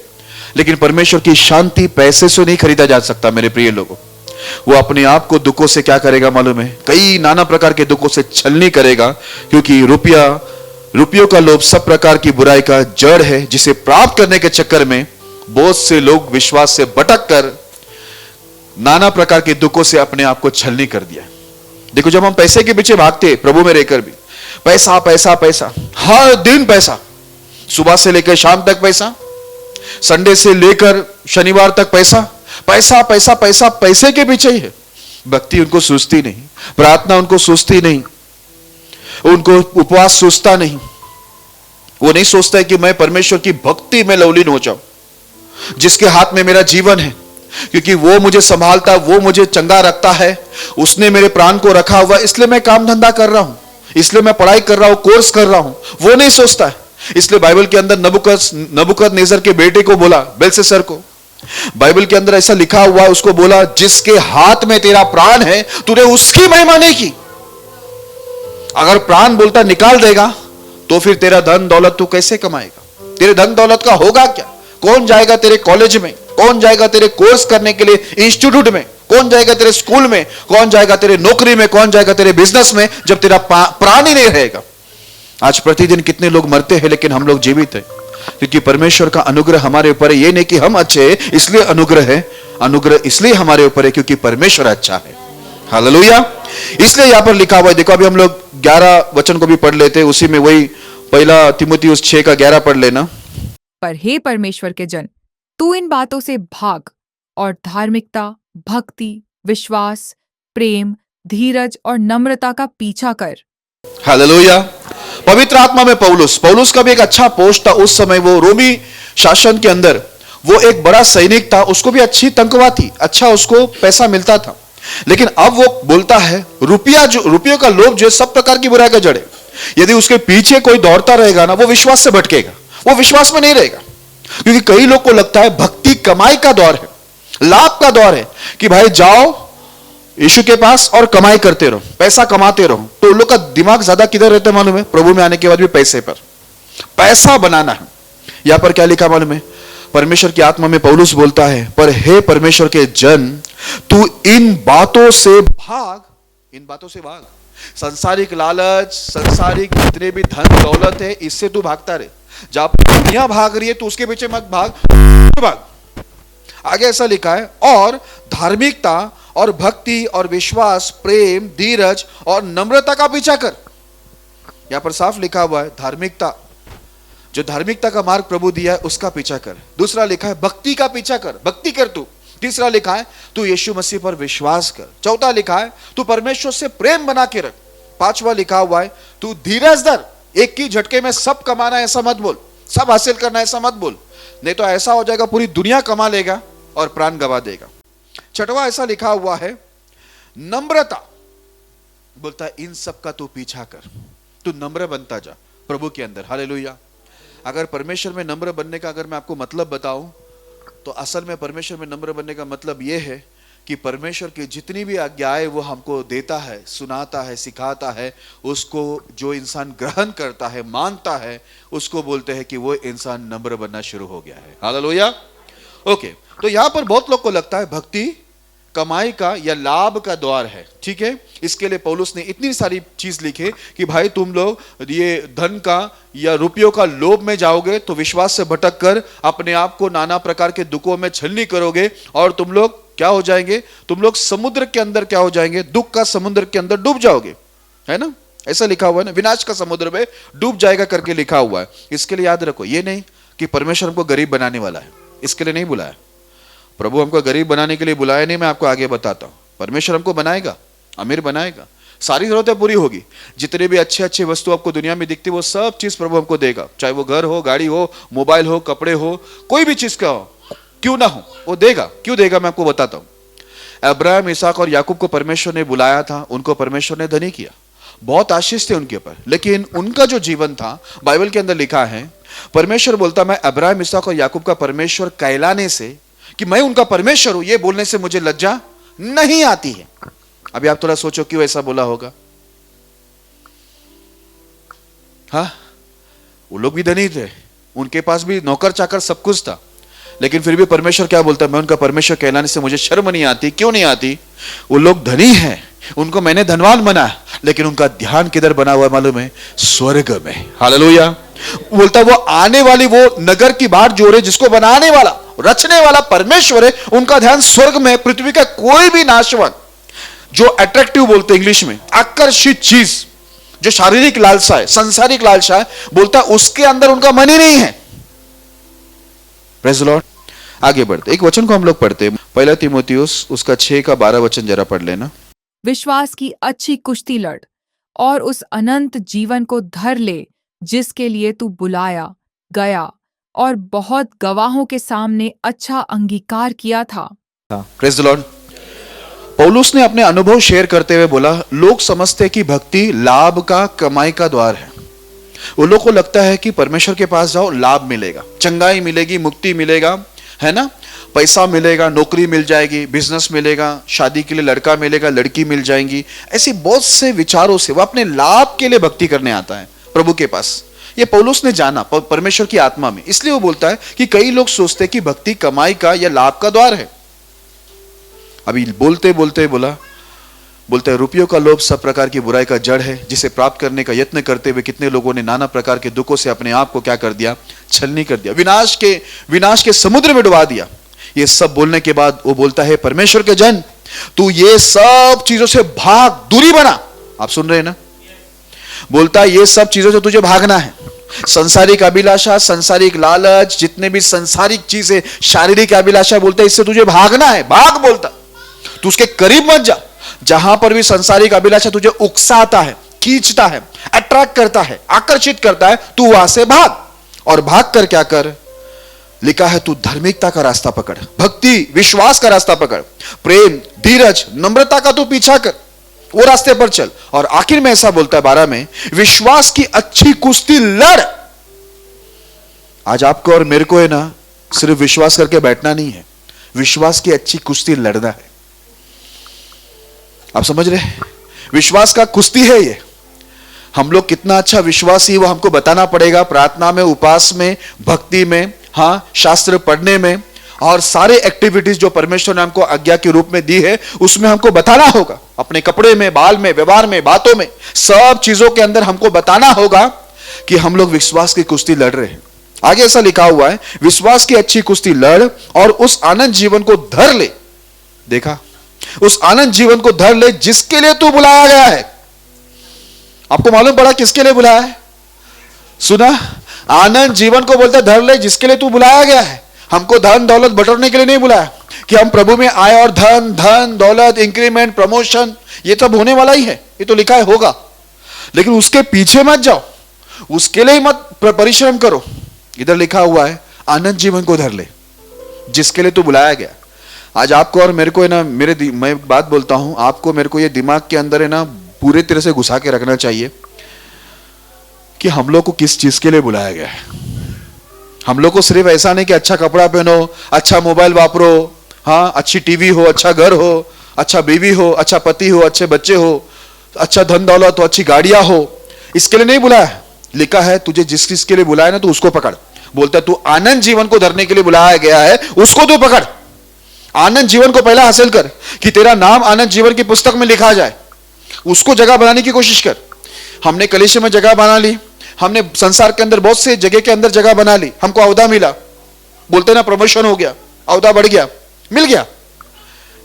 लेकिन परमेश्वर की शांति पैसे से नहीं खरीदा जा सकता। मेरे प्रिय लोगों, वो अपने आप को दुखों से क्या करेगा मालूम है? कई नाना प्रकार के दुखों से छलनी करेगा, क्योंकि रुपयों का लोभ सब प्रकार की बुराई का जड़ है, जिसे प्राप्त करने के चक्कर में बहुत से लोग विश्वास से भटक कर नाना प्रकार के दुखों से अपने आप को छलनी कर दिया। देखो, जब हम पैसे के पीछे भागते, प्रभु में रहकर भी पैसा पैसा पैसा, हर दिन पैसा, सुबह से लेकर शाम तक पैसा, संडे से लेकर शनिवार तक पैसा, पैसा पैसा पैसा, पैसे के पीछे ही है। भक्ति उनको सूझती नहीं, प्रार्थना उनको सूझती नहीं, उनको उपवास सूझता नहीं। वो नहीं सोचता है कि मैं परमेश्वर की भक्ति में लवलीन हो जाऊं, जिसके हाथ में मेरा जीवन है, क्योंकि वो मुझे संभालता, वो मुझे चंगा रखता है, उसने मेरे प्राण को रखा हुआ, इसलिए मैं काम धंधा कर रहा हूं, इसलिए मैं पढ़ाई कर रहा हूं, कोर्स कर रहा हूं। वो नहीं सोचता है। इसलिए बाइबल के अंदर नबूकदनेस्सर के बेटे को बोला, बेलशस्सर को, बाइबल के अंदर ऐसा लिखा हुआ है, उसको बोला, जिसके हाथ में तेरा प्राण है, तूने उसकी महिमा नहीं की। अगर प्राण बोलता निकाल देगा, तो फिर तेरा धन दौलत तू कैसे कमाएगा? तेरे धन दौलत का होगा क्या? कौन जाएगा तेरे कॉलेज में? कौन जाएगा तेरे कोर्स करने के लिए इंस्टीट्यूट में? कौन जाएगा तेरे स्कूल में? कौन जाएगा तेरे नौकरी में? कौन जाएगा तेरे बिजनेस में, जब तेरा प्राण ही नहीं रहेगा? आज प्रतिदिन कितने लोग मरते हैं, लेकिन हम लोग जीवित हैं, क्योंकि परमेश्वर का अनुग्रह हमारे ऊपर है। ये नहीं कि हम अच्छे हैं इसलिए अनुग्रह है, अनुग्रह इसलिए हमारे ऊपर है क्योंकि परमेश्वर अच्छा है। हालेलुया। इसलिए यहां पर लिखा हुआ है, देखो, अभी हम लोग 11 वचन को भी पढ़ लेते हैं, उसी में वही 1 तीमुथियुस 6 का 11 पढ़ लेना। पर हे परमेश्वर के जन, तू इन बातों से भाग और धार्मिकता, भक्ति, विश्वास, प्रेम, धीरज और नम्रता का पीछा कर। हालेलुया। पवित्र आत्मा में पौलुस का भी एक अच्छा पोस्ट था उस समय। वो रोमी शासन के अंदर वो एक बड़ा सैनिक था, उसको भी अच्छी तनख्वाह थी, अच्छा उसको पैसा मिलता था, लेकिन अब वो बोलता है, रुपयों का लोभ जो है सब प्रकार की बुराई का जड़ है। यदि उसके पीछे कोई दौड़ता रहेगा ना, वो विश्वास से भटकेगा, वो विश्वास में नहीं रहेगा। क्योंकि कई लोग को लगता है भक्ति कमाई का दौर है, लाभ का दौर है, कि भाई जाओ यीशु के पास और कमाई करते रहो, पैसा कमाते रहो। तो उन लोग का दिमाग ज्यादा किधर रहता है मालूम है? प्रभु में आने के बाद भी पैसे पर, पैसा बनाना है। यहां पर क्या लिखा मालूम है? परमेश्वर की आत्मा में पौलुस बोलता है, पर हे परमेश्वर के जन, तू इन बातों से भाग, इन बातों से भाग। संसारिक लालच, संसारिक जितने भी धन दौलत है, इससे तू भागता रहे। जब दुनिया भाग रही है तो उसके पीछे मत भाग। आगे ऐसा लिखा है, और धार्मिकता और भक्ति और विश्वास, प्रेम, धीरज और नम्रता का पीछा कर। यहां पर साफ लिखा हुआ है धार्मिकता, जो धार्मिकता का मार्ग प्रभु दिया है उसका पीछा कर। दूसरा लिखा है भक्ति का पीछा कर, भक्ति कर तू। तीसरा लिखा है तू यीशु मसीह पर विश्वास कर। चौथा लिखा है तू परमेश्वर से प्रेम बना के रख। पांचवा लिखा हुआ है तू धीरज धर। एक ही झटके में सब कमाना है ऐसा मत बोल, सब हासिल करना है ऐसा मत बोल, नहीं तो ऐसा हो जाएगा पूरी दुनिया कमा लेगा और प्राण गवा देगा। छठवां ऐसा लिखा हुआ है नम्रता, बोलता है इन सब का तू पीछा कर, तू नम्र बनता जा प्रभु के अंदर। हालेलुया। अगर परमेश्वर में नम्र बनने का अगर मैं आपको मतलब बताऊं, तो असल में परमेश्वर में नम्र बनने का मतलब यह है कि परमेश्वर की जितनी भी आज्ञाएं वो हमको देता है, सुनाता है, सिखाता है, उसको जो इंसान ग्रहण करता है, मानता है, उसको बोलते हैं कि वो इंसान नम्र बनना शुरू हो गया है। हालेलुया। ओके, तो यहां पर बहुत लोग को लगता है भक्ति कमाई का या लाभ का द्वार है। ठीक है, इसके लिए पौलुस ने इतनी सारी चीज लिखे कि भाई तुम लोग ये धन का या रुपयों का लोभ में जाओगे तो विश्वास से भटक कर अपने आप को नाना प्रकार के दुखों में छलनी करोगे और तुम लोग क्या हो जाएंगे, तुम लोग समुद्र के अंदर क्या हो जाएंगे, दुख का समुद्र के अंदर डूब जाओगे, है ना। ऐसा लिखा हुआ है ना, विनाश का समुद्र में डूब जाएगा करके लिखा हुआ है। इसके लिए याद रखो, ये नहीं कि परमेश्वर हमको गरीब बनाने वाला है, इसके लिए नहीं बुलाया। प्रभु हमको गरीब बनाने के लिए बुलाया नहीं, मैं आपको आगे बताता हूं। परमेश्वर हमको बनाएगा, अमीर बनाएगा, सारी जरूरतें पूरी होगी। जितने भी अच्छे अच्छे वस्तु आपको दुनिया में दिखती वो सब चीज प्रभु हमको देगा, चाहे वो घर हो, गाड़ी हो, मोबाइल हो, कपड़े हो, कोई भी चीज का हो, क्यों ना हो, वो देगा। क्यों देगा मैं आपको बताता हूं। अब्राहम, इसहाक और याकूब को परमेश्वर ने बुलाया था, उनको परमेश्वर ने धनी किया, बहुत आशीष थे उनके ऊपर, लेकिन उनका जो जीवन था, बाइबल के अंदर लिखा है, परमेश्वर बोलता मैं अब्राहम, इसहाक और याकूब का परमेश्वर कहलाने से, कि मैं उनका परमेश्वर हूं, ये बोलने से मुझे लज्जा नहीं आती है। अभी आप थोड़ा सोचो क्यों ऐसा बोला होगा। हाँ, वो लोग भी धनी थे, उनके पास भी नौकर चाकर सब कुछ था, लेकिन फिर भी परमेश्वर क्या बोलता है, मैं उनका परमेश्वर कहलाने से मुझे शर्म नहीं आती। क्यों नहीं आती? वो लोग धनी हैं, उनको मैंने धनवान बना, लेकिन उनका ध्यान किधर बना हुआ मालूम है? स्वर्ग में। हालेलुया। बोलता वो आने वाली वो नगर की बाट जो है, जिसको बनाने वाला, रचने वाला परमेश्वर है, उनका ध्यान स्वर्ग में। पृथ्वी का कोई भी नाशवान, जो अट्रैक्टिव बोलते इंग्लिश में, आकर्षित चीज, जो शारीरिक लालसा है, सांसारिक लालसा है, बोलता उसके अंदर उनका मन ही नहीं है। Praise the Lord. आगे बढ़ते, एक वचन को हम लोग पढ़ते हैं, पहला तीमुथियुस उसका 6 का 12 वचन जरा पढ़ लेना। विश्वास की अच्छी कुश्ती लड़ और उस अनंत जीवन को धर ले जिसके लिए तू बुलाया गया और बहुत गवाहों के सामने अच्छा अंगीकार किया था। Praise the Lord. पौलुस ने अपने अनुभव शेयर करते हुए बोला, लोग समझते हैं कि भक्ति लाभ का, कमाई का द्वार है। वो लोग को लगता है कि परमेश्वर के पास जाओ लाभ मिलेगा, चंगाई मिलेगी, मुक्ति मिलेगा, है ना, पैसा मिलेगा, नौकरी मिल जाएगी, बिजनेस मिलेगा, शादी के लिए लड़का मिलेगा, लड़की मिल जाएंगी। ऐसी बहुत से विचारों से वो अपने लाभ के लिए भक्ति करने आता है प्रभु के पास। ये पौलुस ने जाना परमेश्वर की आत्मा में, इसलिए वो बोलता है कि कई लोग सोचते हैं कि भक्ति कमाई का या लाभ का द्वार है। अभी बोलते बोलते बोलते हैं रुपयों का लोभ सब प्रकार की बुराई का जड़ है, जिसे प्राप्त करने का यत्न करते हुए कितने लोगों ने नाना प्रकार के दुखों से अपने आप को क्या कर दिया? छलनी कर दिया, विनाश के समुद्र में डुबा दिया। ये सब बोलने के बाद वो बोलता है, परमेश्वर के जन, तू ये सब चीजों से भाग, दूरी बना। आप सुन रहे हैं ना? बोलता है ये सब चीजों से तुझे भागना है। संसारिक अभिलाषा, संसारिक लालच, जितने भी संसारिक चीजें, शारीरिक अभिलाषा, बोलता है इससे तुझे भागना है। भाग बोलता, तू उसके करीब मत जा। जहां पर भी संसारिक अभिलाषा तुझे उकसाता है, खींचता है, अट्रैक्ट करता है, आकर्षित करता है, तू वहां से भाग। और भाग कर क्या कर? लिखा है तू धार्मिकता का रास्ता पकड़, भक्ति विश्वास का रास्ता पकड़, प्रेम, धीरज, नम्रता का तू पीछा कर, वो रास्ते पर चल। और आखिर में ऐसा बोलता है 12 में, विश्वास की अच्छी कुश्ती लड़। आज आपको और मेरे को है ना, सिर्फ विश्वास करके बैठना नहीं है, विश्वास की अच्छी कुश्ती लड़ना है। आप समझ रहे हैं? विश्वास का कुश्ती है ये। हम लोग कितना अच्छा विश्वासी वो हमको बताना पड़ेगा, प्रार्थना में, उपास में, भक्ति में, हाँ, शास्त्र पढ़ने में, और सारे एक्टिविटीज जो परमेश्वर ने हमको आज्ञा के रूप में दी है, उसमें हमको बताना होगा। अपने कपड़े में, बाल में, व्यवहार में, बातों में, सब चीजों के अंदर हमको बताना होगा कि हम लोग विश्वास की कुश्ती लड़ रहे हैं। आगे ऐसा लिखा हुआ है, विश्वास की अच्छी कुश्ती लड़ और उस आनंद जीवन को धर ले। देखा, उस आनंद जीवन को धर ले जिसके लिए तू बुलाया गया है। आपको मालूम पड़ा किसके लिए बुलाया है? सुना? आनंद जीवन को बोलता धर ले जिसके लिए तू बुलाया गया है। हमको धन दौलत बटोरने के लिए नहीं बुलाया कि हम प्रभु में आए और धन दौलत, इंक्रीमेंट, प्रमोशन, ये सब होने वाला ही है, ये तो लिखा है होगा, लेकिन उसके पीछे मत जाओ, उसके लिए मत परिश्रम करो। इधर लिखा हुआ है आनंद जीवन को धर ले जिसके लिए तू बुलाया गया। आज आपको और मेरे को है ना, मैं एक बात बोलता हूं, आपको मेरे को ये दिमाग के अंदर है ना पूरे तरह से घुसा के रखना चाहिए कि हम लोग को किस चीज के लिए बुलाया गया है। हम लोग को सिर्फ ऐसा नहीं कि अच्छा कपड़ा पहनो, अच्छा मोबाइल वापरो, हाँ अच्छी टीवी हो, अच्छा घर हो, अच्छा बीवी हो, अच्छा पति हो, अच्छे बच्चे हो, अच्छा धन दौलत हो, अच्छी गाड़ियां हो, इसके लिए नहीं बुलाया। लिखा है तुझे जिस चीज के लिए बुलाया ना तू उसको पकड़। बोलता है तू आनंद जीवन को धरने के लिए बुलाया गया है, उसको तू पकड़। आनंद जीवन को पहला हासिल कर कि तेरा नाम आनंद जीवन की पुस्तक में लिखा जाए, उसको जगह बनाने की कोशिश कर। हमने कलीसिया में जगह बना ली, हमने संसार के अंदर बहुत से जगह के अंदर जगह बना ली, हमको अहदा मिला, बोलते ना प्रमोशन हो गया, अहदा बढ़ गया, मिल गया,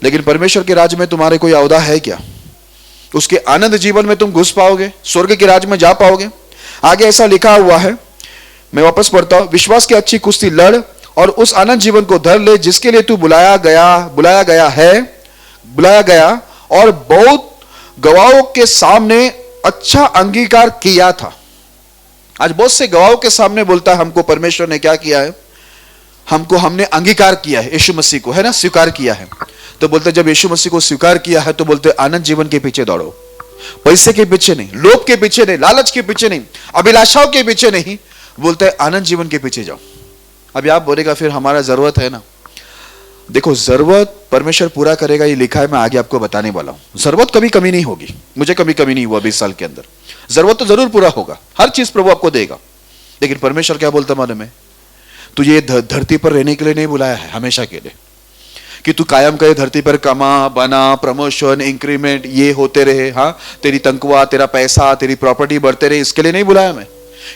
लेकिन परमेश्वर के राज्य में तुम्हारे कोई अहदा है क्या? उसके आनंद जीवन में तुम घुस पाओगे, स्वर्ग के राज्य में जा पाओगे? आगे ऐसा लिखा हुआ है, मैं वापस पढ़ता हूं, विश्वास की अच्छी कुश्ती लड़ और उस आनंद जीवन को धर ले जिसके लिए तू बुलाया गया और बहुत गवाहों के सामने अच्छा अंगीकार किया था। आज बहुत से गवाहों के सामने बोलता है हमको परमेश्वर ने क्या किया है, हमने अंगीकार किया है, यीशु मसीह को, है ना, स्वीकार किया है। तो बोलते जब यीशु मसीह को स्वीकार किया है तो बोलते आनंद जीवन के पीछे दौड़ो, पैसे के पीछे नहीं, लोभ के पीछे नहीं, लालच के पीछे नहीं, अभिलाषाओं के पीछे नहीं, बोलते हैं आनंद जीवन के पीछे जाओ। अभी आप बोलेगा फिर हमारा जरूरत है ना, देखो जरूरत परमेश्वर पूरा करेगा, ये लिखा है, मैं आगे आपको बताने वाला हूं। जरूरत कभी कमी नहीं होगी, मुझे कभी कमी नहीं हुआ 20 साल के अंदर, जरूरत तो जरूर पूरा होगा, हर चीज प्रभु आपको देगा। लेकिन परमेश्वर क्या बोलता मालूम है, तुझे धरती पर रहने के लिए नहीं बुलाया है हमेशा के लिए, कि तू कायम करे धरती पर, कमा बना, प्रमोशन इंक्रीमेंट ये होते रहे, हाँ तेरी तनख्वाह, तेरा पैसा, तेरी प्रॉपर्टी बढ़ते रहे, इसके लिए नहीं बुलाया मैं।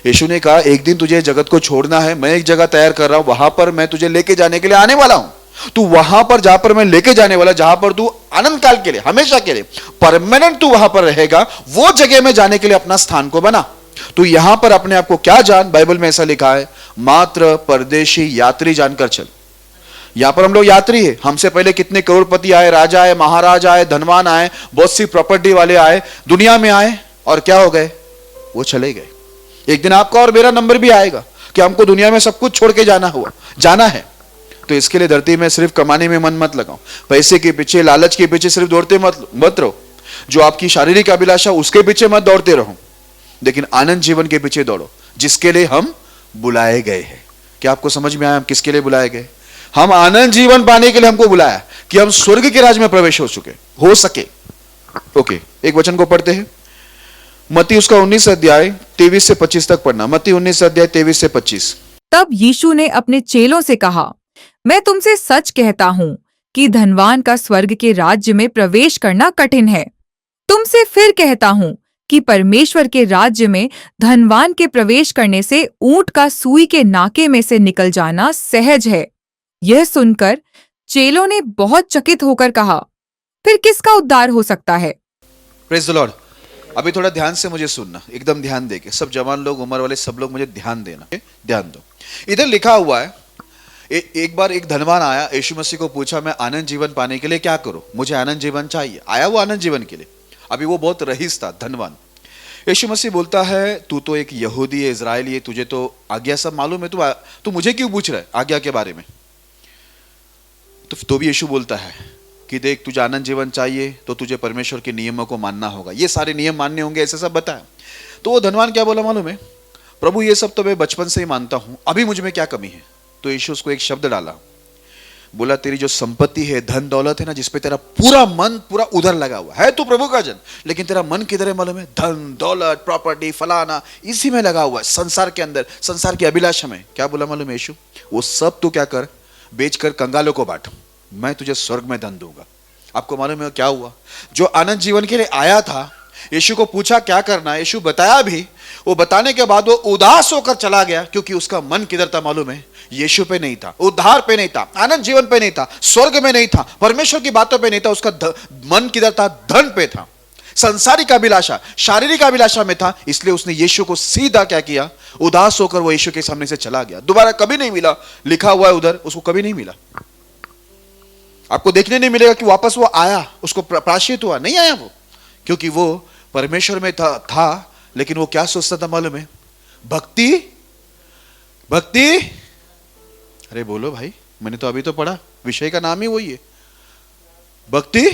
यीशु ने कहा एक दिन तुझे जगत को छोड़ना है, मैं एक जगह तैयार कर रहा हूं, वहां पर मैं तुझे लेके जाने के लिए आने वाला हूं। तू वहां पर जहां पर मैं लेके जाने वाला, जहां पर तू आनंद काल के लिए, हमेशा के लिए परमानेंट तू वहां पर रहेगा, वो जगह में जाने के लिए अपना स्थान को बना। तू यहां पर अपने आप को क्या जान, बाइबल में ऐसा लिखा है, मात्र परदेशी यात्री जानकर चल। यहां पर हम लोग यात्री है, हमसे पहले कितने करोड़पति आए, राजा आए, महाराजा आए, धनवान आए, बहुत सी प्रॉपर्टी वाले आए, दुनिया में आए, और क्या हो गए, वो चले गए। एक दिन आपका और मेरा नंबर भी आएगा कि हमको दुनिया में सब कुछ छोड़ के जाना है। तो इसके लिए धरती में सिर्फ कमाने में मन मत लगाओ, पैसे के पीछे, लालच के पीछे सिर्फ दौड़ते मत रहो, जो आपकी शारीरिक अभिलाषा उसके पीछे मत दौड़ते रहो, लेकिन आनंद जीवन के पीछे दौड़ो जिसके लिए हम बुलाए गए हैं। क्या आपको समझ में आया हम किसके लिए बुलाए गए? हम आनंद जीवन पाने के लिए हमको बुलाया, कि हम स्वर्ग के राज्य में प्रवेश हो सके। ओके, एक वचन को पढ़ते हैं, मत्ती उसका 19 अध्याय 23 से 25 तक पढ़ना। मत्ती 19 अध्याय 23 से 25। तब यीशु ने अपने चेलों से कहा, मैं तुमसे सच कहता हूँ कि धनवान का स्वर्ग के राज्य में प्रवेश करना कठिन है। तुमसे फिर कहता हूँ कि परमेश्वर के राज्य में धनवान के प्रवेश करने से ऊंट का सुई के नाके में से निकल जाना सहज है। यह सुनकर चेलों ने बहुत चकित होकर कहा, फिर किसका उद्धार हो सकता है? Praise the Lord. अभी थोड़ा ध्यान से मुझे सुनना, एकदम ध्यान देके, सब जवान लोग, उम्र वाले सब लोग मुझे ध्यान देना, ध्यान दो। इधर लिखा हुआ है, एक बार एक धनवान आया, यीशु मसीह को पूछा मैं आनंद जीवन पाने के लिए क्या करूं, मुझे आनंद जीवन चाहिए। आया वो आनंद जीवन के लिए, अभी वो बहुत रईस था, धनवान। यीशु मसीह बोलता है तू तो एक यहूदी है, इजरायली है, तुझे तो आज्ञा सब मालूम है, तू मुझे क्यों पूछ रहा है आज्ञा के बारे में? तो भी यीशु बोलता है कि देख, तुझे आनंद जीवन चाहिए तो तुझे परमेश्वर के नियमों को मानना होगा, ये सारे नियम मानने होंगे, ऐसे सब बताया। तो वो धनवान क्या बोला मालूम है, प्रभु ये सब तो मैं बचपन से ही मानता हूं, अभी मुझ में क्या कमी है? तो यीशु उसको एक शब्द डाला, बोला तेरी जो संपत्ति है, धन दौलत है ना, जिसपे तेरा पूरा मन पूरा उधर लगा हुआ है, तू प्रभु का जन, लेकिन तेरा मन किधर है मालूम है? धन दौलत, प्रॉपर्टी, फलाना, इसी में लगा हुआ है, संसार के अंदर, संसार की अभिलाषा में। क्या बोला मालूम है यीशु? वो सब तू क्या कर, बेचकर कंगालों को बांट, मैं तुझे स्वर्ग में धन दूंगा। आपको मालूम है क्या हुआ? जो आनंद जीवन के लिए आया था, यीशु को पूछा क्या करना है, यीशु बताया भी, वो बताने के बाद वो उदास होकर चला गया, क्योंकि उसका मन किधर था मालूम है? यीशु पे नहीं था, उद्धार पे नहीं था, आनंद जीवन पे नहीं था, स्वर्ग में नहीं था, परमेश्वर की बातों पे नहीं था, उसका मन किधर था? धन पे था, संसारिक अभिलाषा, शारीरिक अभिलाषा में था। इसलिए उसने यीशु को सीधा क्या किया? उदास होकर वो यीशु के सामने से चला गया, दोबारा कभी नहीं मिला। लिखा हुआ है उधर, उसको कभी नहीं मिला। आपको देखने नहीं मिलेगा कि वापस वो आया, उसको प्रायश्चित हुआ, नहीं आया वो, क्योंकि वो परमेश्वर में था, लेकिन वो क्या सोचता था मालूम है? भक्ति, अरे बोलो भाई, मैंने तो अभी तो पढ़ा, विषय का नाम ही वही है, भक्ति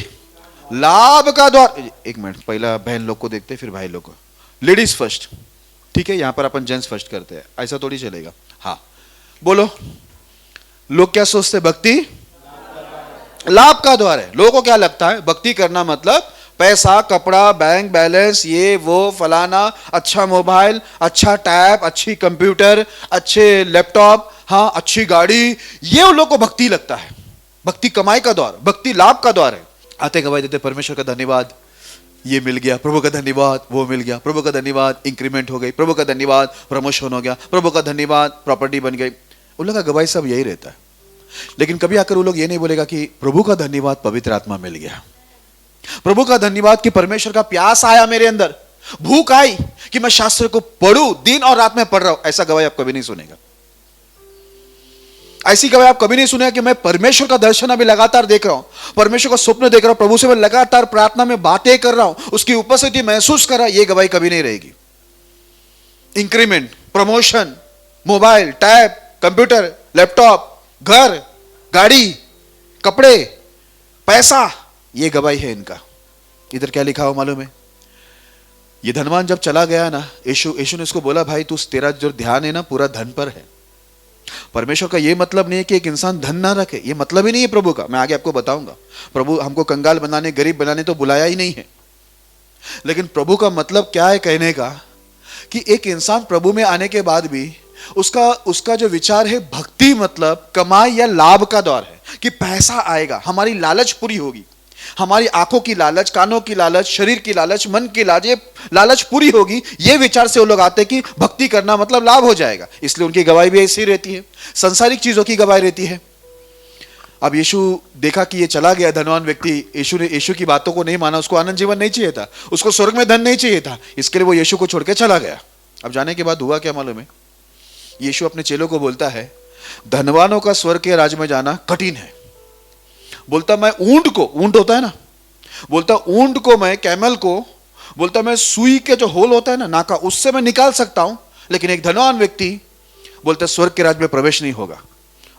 लाभ का द्वार। एक मिनट, पहला बहन लोग को देखते फिर भाई लोग को, लेडीज फर्स्ट, ठीक है? यहां पर अपन जेंट्स फर्स्ट करते हैं, ऐसा थोड़ी चलेगा। हाँ, बोलो, लोग क्या सोचते? भक्ति लाभ का द्वार है। लोगों को क्या लगता है? भक्ति करना मतलब पैसा, कपड़ा, बैंक बैलेंस, ये वो फलाना, अच्छा मोबाइल, अच्छा टैब, अच्छी कंप्यूटर, अच्छे लैपटॉप, हाँ अच्छी गाड़ी, ये उन लोगों को भक्ति लगता है। भक्ति कमाई का द्वार, भक्ति लाभ का द्वार है। आते गवाही देते, परमेश्वर का धन्यवाद, ये मिल गया, प्रभु का धन्यवाद, वो मिल गया, प्रभु का धन्यवाद, इंक्रीमेंट हो गई, प्रभु का धन्यवाद, प्रमोशन हो गया, प्रभु का धन्यवाद, प्रॉपर्टी बन गई। उन लोग का गवाही सब यही रहता है। लेकिन कभी आकर वो लोग ये नहीं बोलेगा कि प्रभु का धन्यवाद, पवित्र आत्मा मिल गया, प्रभु का धन्यवाद कि परमेश्वर का प्यास आया मेरे अंदर, भूख आई कि मैं शास्त्र को पढ़ूं, दिन और रात में पढ़ रहा हूं। ऐसा गवाही आप कभी नहीं सुनेगा। ऐसी गवाही आप कभी नहीं सुनेगा कि मैं परमेश्वर का दर्शन अभी लगातार देख रहा हूं, परमेश्वर का स्वप्न देख रहा हूं, प्रभु से मैं लगातार प्रार्थना में बातें कर रहा हूं, उसकी उपस्थिति महसूस कर रहा हूं। यह गवाही कभी नहीं रहेगी। Increment, promotion, mobile, tab, computer, laptop, घर, गाड़ी, कपड़े, पैसा, ये गवाही है इनका। इधर क्या लिखा हो मालूम है? ये धनवान जब चला गया ना, यीशु ने उसको बोला, भाई तू, तेरा जो ध्यान है ना पूरा धन पर है। परमेश्वर का ये मतलब नहीं है कि एक इंसान धन ना रखे, ये मतलब ही नहीं है प्रभु का। मैं आगे आपको बताऊंगा। प्रभु हमको कंगाल बनाने, गरीब बनाने तो बुलाया ही नहीं है। लेकिन प्रभु का मतलब क्या है कहने का, कि एक इंसान प्रभु में आने के बाद भी उसका जो विचार है, भक्ति मतलब कमाई या लाभ का द्वार है, कि पैसा आएगा, हमारी लालच पूरी होगी, हमारी आंखों की लालच, कानों की लालच, शरीर की लालच, मन की लालच पूरी होगी। ये विचार से वो लोग आते कि भक्ति करना मतलब लाभ हो जाएगा। इसलिए उनकी गवाही भी ऐसी रहती है, सांसारिक चीजों की गवाही रहती है। अब यीशु देखा कि ये चला गया धनवान व्यक्ति, यीशु की बातों को नहीं माना, उसको आनंद जीवन नहीं चाहिए था, उसको स्वर्ग में धन नहीं चाहिए था, इसके लिए वो यीशु को छोड़ के चला गया। अब जाने के बाद हुआ क्या मालूम है? यीशु अपने चेलों को बोलता है, धनवानों का स्वर्ग के राज्य में जाना कठिन है। बोलता मैं ऊंट होता है ना, बोलता ऊंट को मैं, कैमल को बोलता मैं सुई के जो होल होता है ना नाका, उससे मैं निकाल सकता हूं, लेकिन एक धनवान व्यक्ति बोलता स्वर्ग के राज्य में प्रवेश नहीं होगा।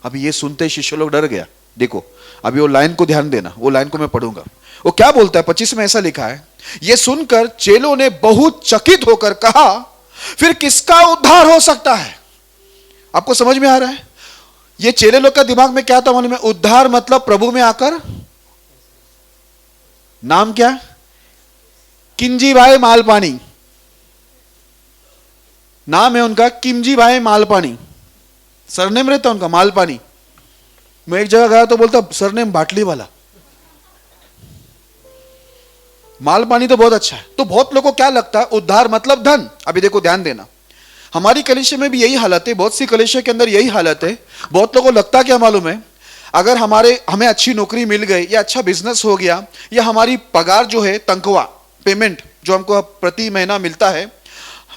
अभी ये सुनते ही शिष्य लोग डर गया। देखो अभी वो लाइन को ध्यान देना, वो लाइन को मैं पढ़ूंगा। वो क्या बोलता है? 25 में ऐसा लिखा है, ये सुनकर चेलों ने बहुत चकित होकर कहा, फिर किसका उद्धार हो सकता है? आपको समझ में आ रहा है? ये चेले लोग का दिमाग में क्या था मालूम है? उद्धार मतलब प्रभु में आकर, नाम क्या? किंजी भाई मालपानी, नाम है उनका किंजी भाई मालपानी, सरनेम रहता उनका मालपानी। मैं एक जगह गया तो बोलता सरनेम बाटली वाला, मालपानी तो बहुत अच्छा है। तो बहुत लोगों को क्या लगता है उद्धार मतलब धन। अभी देखो ध्यान देना, हमारी कलीसिया में भी यही हालत है, बहुत सी कलीसिया के अंदर यही हालत है। बहुत लोगों को लगता क्या मालूम है, अगर हमें अच्छी नौकरी मिल गई या अच्छा बिजनेस हो गया, या हमारी पगार जो है, तनख्वाह, पेमेंट जो हमको प्रति महीना मिलता है,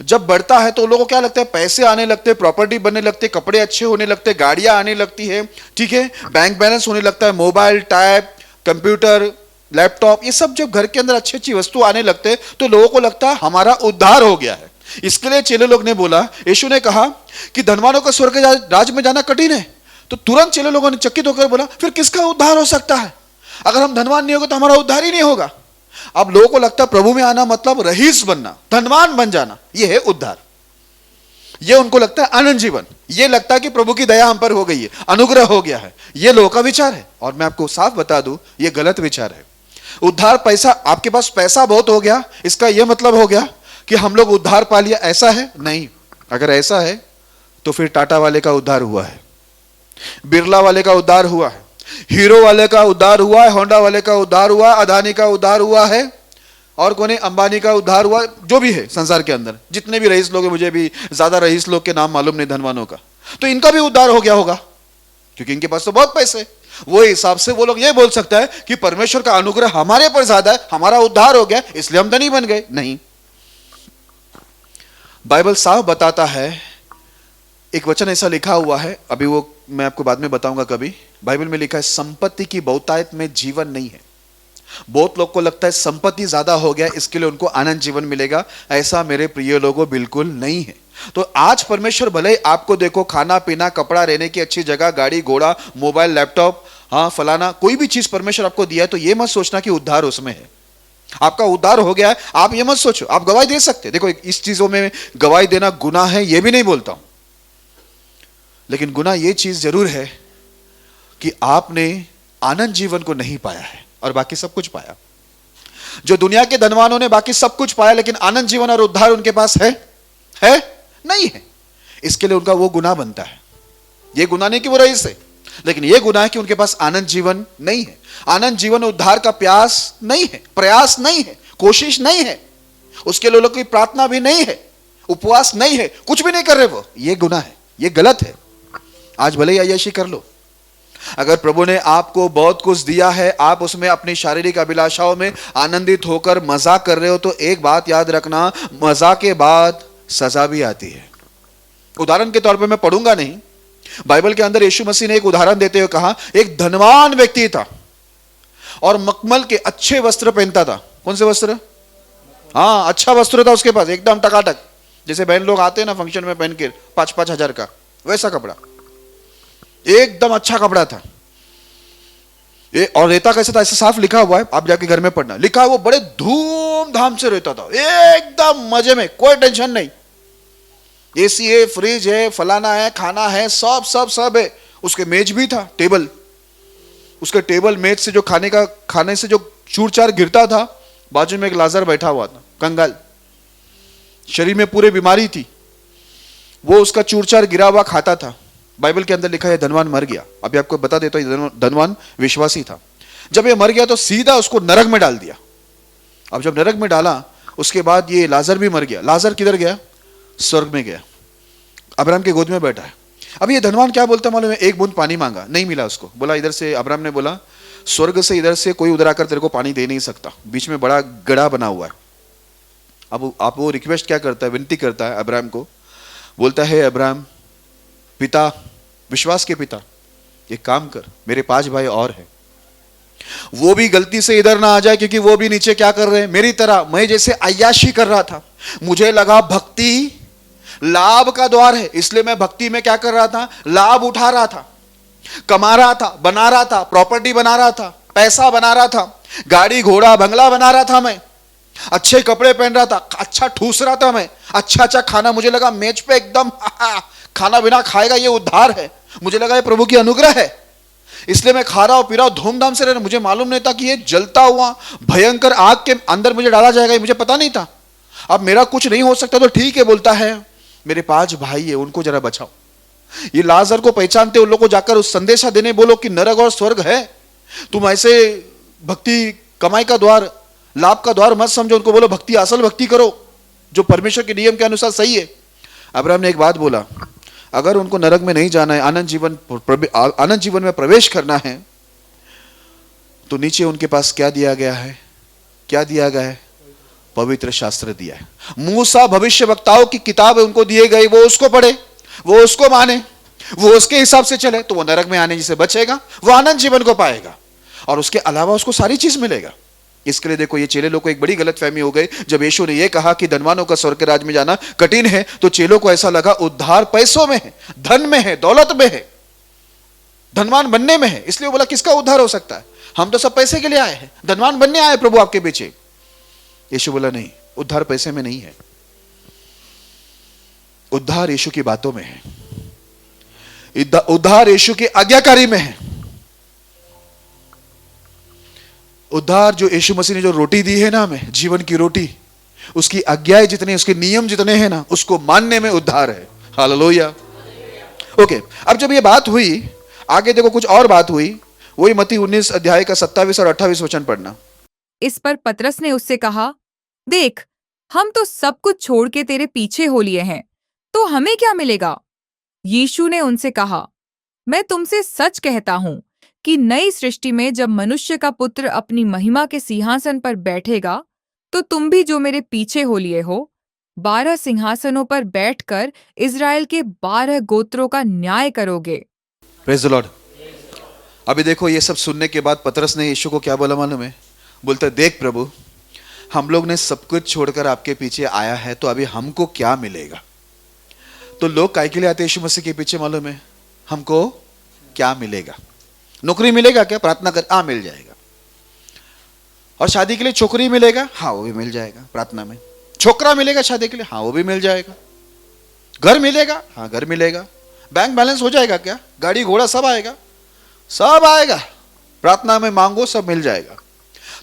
जब बढ़ता है तो लोगों को क्या लगता है, पैसे आने लगते, प्रॉपर्टी बनने लगते, कपड़े अच्छे होने लगते, गाड़ियां आने लगती है, ठीक है, बैंक बैलेंस होने लगता है, मोबाइल, टैब, कंप्यूटर, लैपटॉप, ये सब जब घर के अंदर अच्छी अच्छी वस्तु आने लगते तो लोगों को लगता है हमारा उद्धार हो गया है। इसके लिए चेले लोग ने बोला, यीशु ने कहा कि धनवानों का स्वर्ग राज्य में जाना कठिन है। तो तुरंत चेले लोगों ने चकित होकर बोला, फिर किसका उद्धार हो सकता है? अगर हम धनवान नहीं होगा तो हमारा उद्धार ही नहीं होगा। अब लोगों को लगता है प्रभु में आना मतलब रईस बनना, धनवान बन जाना, यह है उद्धार। यह उनको लगता है आनंद जीवन, यह लगता है कि प्रभु की दया हम पर हो गई है, अनुग्रह हो गया है। यह लोगों का विचार है, और मैं आपको साफ बता दूं यह गलत विचार है। उद्धार पैसा, आपके पास पैसा बहुत हो गया इसका यह मतलब हो गया कि हम लोग उद्धार पा लिया, ऐसा है नहीं। अगर ऐसा है तो फिर टाटा वाले का उद्धार हुआ है, बिरला वाले का उद्धार हुआ है, हीरो वाले का उद्धार हुआ है, होंडा वाले का उद्धार हुआ, अदानी का उद्धार हुआ है, और कोने अंबानी का उद्धार हुआ, जो भी है संसार के अंदर जितने भी रईस लोग हैं, मुझे भी ज्यादा रईस लोग के नाम मालूम नहीं धनवानों का, तो इनका भी उद्धार हो गया होगा क्योंकि इनके पास तो बहुत पैसे। वो हिसाब से वो लोग ये बोल सकता है कि परमेश्वर का अनुग्रह हमारे पर ज्यादा है, हमारा उद्धार हो गया इसलिए हम धनी बन गए। नहीं, बाइबल साफ बताता है, एक वचन ऐसा लिखा हुआ है, अभी वो मैं आपको बाद में बताऊंगा कभी। बाइबल में लिखा है, संपत्ति की बहुतायत में जीवन नहीं है। बहुत लोग को लगता है संपत्ति ज्यादा हो गया इसके लिए उनको आनंद जीवन मिलेगा, ऐसा मेरे प्रिय लोगों बिल्कुल नहीं है। तो आज परमेश्वर भले आपको देखो खाना पीना, कपड़ा, रहने की अच्छी जगह, गाड़ी घोड़ा, मोबाइल, लैपटॉप, हाँ फलाना, कोई भी चीज परमेश्वर आपको दिया है, तो ये मत सोचना कि उद्धार उसमें है, आपका उद्धार हो गया है। आप ये मत सोचो, आप गवाही दे सकते, देखो इस चीजों में गवाही देना गुनाह है ये भी नहीं बोलता हूं, लेकिन गुनाह ये चीज जरूर है कि आपने आनंद जीवन को नहीं पाया है और बाकी सब कुछ पाया। जो दुनिया के धनवानों ने बाकी सब कुछ पाया, लेकिन आनंद जीवन और उद्धार उनके पास है नहीं है। इसके लिए उनका वो गुनाह बनता है। ये गुनाह नहीं कि वो रईस है, लेकिन ये गुनाह है कि उनके पास आनंद जीवन नहीं है। आनंद जीवन उद्धार का प्यास नहीं है, प्रयास नहीं है, कोशिश नहीं है, उसके लिए कोई प्रार्थना भी नहीं है, उपवास नहीं है, कुछ भी नहीं कर रहे वो। ये गुनाह है, ये गलत है। आज भले ही अय्याशी कर लो, अगर प्रभु ने आपको बहुत कुछ दिया है, आप उसमें अपनी शारीरिक अभिलाषाओं में आनंदित होकर मजा कर रहे हो, तो एक बात याद रखना, मजा के बाद सजा भी आती है। उदाहरण के तौर पे मैं पढ़ूंगा नहीं, बाइबल के अंदर यीशु मसीह ने एक उदाहरण देते हुए कहा, एक धनवान व्यक्ति था और मखमल के अच्छे वस्त्र पहनता था। कौन से वस्त्र? हाँ, अच्छा वस्त्र था उसके पास, एकदम टकाटक, जैसे बहन लोग आते हैं ना फंक्शन में पहन के 5-5 हजार का, वैसा कपड़ा, एकदम अच्छा कपड़ा था। और रहता कैसे था? ऐसे साफ लिखा हुआ है, आप जाके घर में पढ़ना, लिखा है वो बड़े धूमधाम से रहता था, एकदम मजे में, कोई टेंशन नहीं। एसी है, फ्रिज है, फलाना है, खाना है, सब है। उसके मेज भी था, टेबल, उसके टेबल मेज से जो खाने से जो चूर-चार गिरता था, बाजू में एक लाजर बैठा हुआ था, कंगाल, शरीर में पूरे बीमारी थी, वो उसका चूर-चार गिरा हुआ खाता था। बाइबल के अंदर लिखा है धनवान मर गया। अभी आपको बता देता हूं, धनवान विश्वासी था। जब ये मर गया तो सीधा उसको नरक में डाल दिया। अब जब नरक में डाला, उसके बाद ये लाजर भी मर गया। लाजर किधर गया? स्वर्ग में गया, अब्राहम के गोद में बैठा है। अब ये धनवान क्या बोलता मालूम है? एक बूंद पानी मांगा, नहीं मिला उसको। बोला इधर से, अब्राहम ने बोला स्वर्ग से इधर से कोई उधर आकर तेरे को पानी दे नहीं सकता, बीच में बड़ा गड्ढा बना हुआ है। अब आप वो रिक्वेस्ट क्या करता है, विनती करता है अब्राहम को, बोलता है अब्राहम पिता, विश्वास के पिता, एक काम कर, मेरे 5 भाई और हैं, वो भी गलती से इधर ना आ जाए, क्योंकि वो भी नीचे क्या कर रहे हैं मेरी तरह, मैं जैसे अय्याशी कर रहा था। मुझे लगा भक्ति लाभ का द्वार है, इसलिए मैं भक्ति में क्या कर रहा था, लाभ उठा रहा था, कमा रहा था, बना रहा था, प्रॉपर्टी बना रहा था, पैसा बना रहा था, गाड़ी घोड़ा बंगला बना रहा था, मैं अच्छे कपड़े पहन रहा था, अच्छा ठूस रहा था, मैं अच्छा खाना, मुझे लगा मेज पे एकदम खाना बिना खाएगा, ये उद्धार है, मुझे लगा ये प्रभु की अनुग्रह है, इसलिए मैं खा रहा हूं, पी रहा हूं, धूमधाम से रह रहा। मुझे मालूम नहीं था कि ये जलता हुआ भयंकर आग के अंदर मुझे डाला जाएगा, ये मुझे पता नहीं था। अब मेरा कुछ नहीं हो सकता तो ठीक है, बोलता है मेरे 5 भाई है, उनको जरा बचाओ। ये लाजर को पहचानते, उन लोगों को जाकर उस संदेशा देने बोलो कि नरक और स्वर्ग है, तुम ऐसे भक्ति कमाई का द्वार, लाभ का द्वार मत समझो, उनको बोलो भक्ति, असल भक्ति करो जो परमेश्वर के नियम के अनुसार सही है। अब्राहम ने एक बात बोला, अगर उनको नरक में नहीं जाना है, आनंद जीवन में प्रवेश करना है, तो नीचे उनके पास क्या दिया गया है? क्या दिया गया है? पवित्र शास्त्र दिया है। मूसा भविष्य वक्ताओं की किताब है, उनको दिए गए, वो उसको पढ़े, वो उसको माने, वो उसके हिसाब से चले, तो वो नरक में आने से बचेगा, वो आनंद जीवन को पाएगा, और उसके अलावा उसको सारी चीज मिलेगा। इसके लिए देखो, ये चेले लोग को एक बड़ी गलतफहमी हो गई। जब यीशु ने यह कहा कि धनवानों का स्वर्ग के राज्य में जाना कठिन है, तो चेलों को ऐसा लगा उद्धार पैसों में है, धन में है, दौलत में है, धनवान बनने में है। इसलिए वो बोला किसका उद्धार हो सकता है, हम तो सब पैसे के लिए आए हैं, धनवान बनने आए प्रभु आपके पीछे। यीशु बोला नहीं, उद्धार पैसे में नहीं है, उद्धार यीशु की बातों में है, उद्धार यीशु की आज्ञाकारी में है। उद्धार जो यीशु मसीह ने जो रोटी दी है ना हमें, जीवन की रोटी, उसकी आज्ञाएं जितने, उसके नियम जितने हैं ना, उसको मानने में उद्धार है। हालेलुया। ओके, अब जब ये बात हुई, आगे देखो कुछ और बात हुई, वही मत्ती 19 अध्याय का 27 और 28 वचन पढ़ना। इस पर पतरस ने उससे कहा, देख, हम तो सब कुछ छोड़ के तेरे पीछे हो लिए हैं, तो हमें क्या मिलेगा? यीशु ने उनसे कहा, मैं तुमसे सच कहता हूं कि नई सृष्टि में जब मनुष्य का पुत्र अपनी महिमा के सिंहासन पर बैठेगा, तो तुम भी जो मेरे पीछे हो लिए हो, 12 सिंहासनों पर बैठकर इज़राइल के 12 गोत्रों का न्याय करोगे। Praise the Lord. अभी देखो, ये सब सुनने के बाद पतरस ने यीशु को क्या बोला मालूम है? बोलता, देख प्रभु, हम लोग ने सब कुछ छोड़कर आपके पीछे आया है, तो अभी हमको क्या मिलेगा? तो लोग काय के लिए आते यीशु मसीह के पीछे मालूम है? हमको क्या मिलेगा? नौकरी मिलेगा क्या? प्रार्थना कर, हाँ मिल जाएगा। और शादी के लिए छोकरी मिलेगा? हाँ वो भी मिल जाएगा प्रार्थना में। छोकरा मिलेगा शादी के लिए? हाँ वो भी मिल जाएगा। घर मिलेगा? हाँ घर मिलेगा। बैंक बैलेंस हो जाएगा क्या? गाड़ी घोड़ा सब आएगा, सब आएगा, प्रार्थना में मांगो सब मिल जाएगा।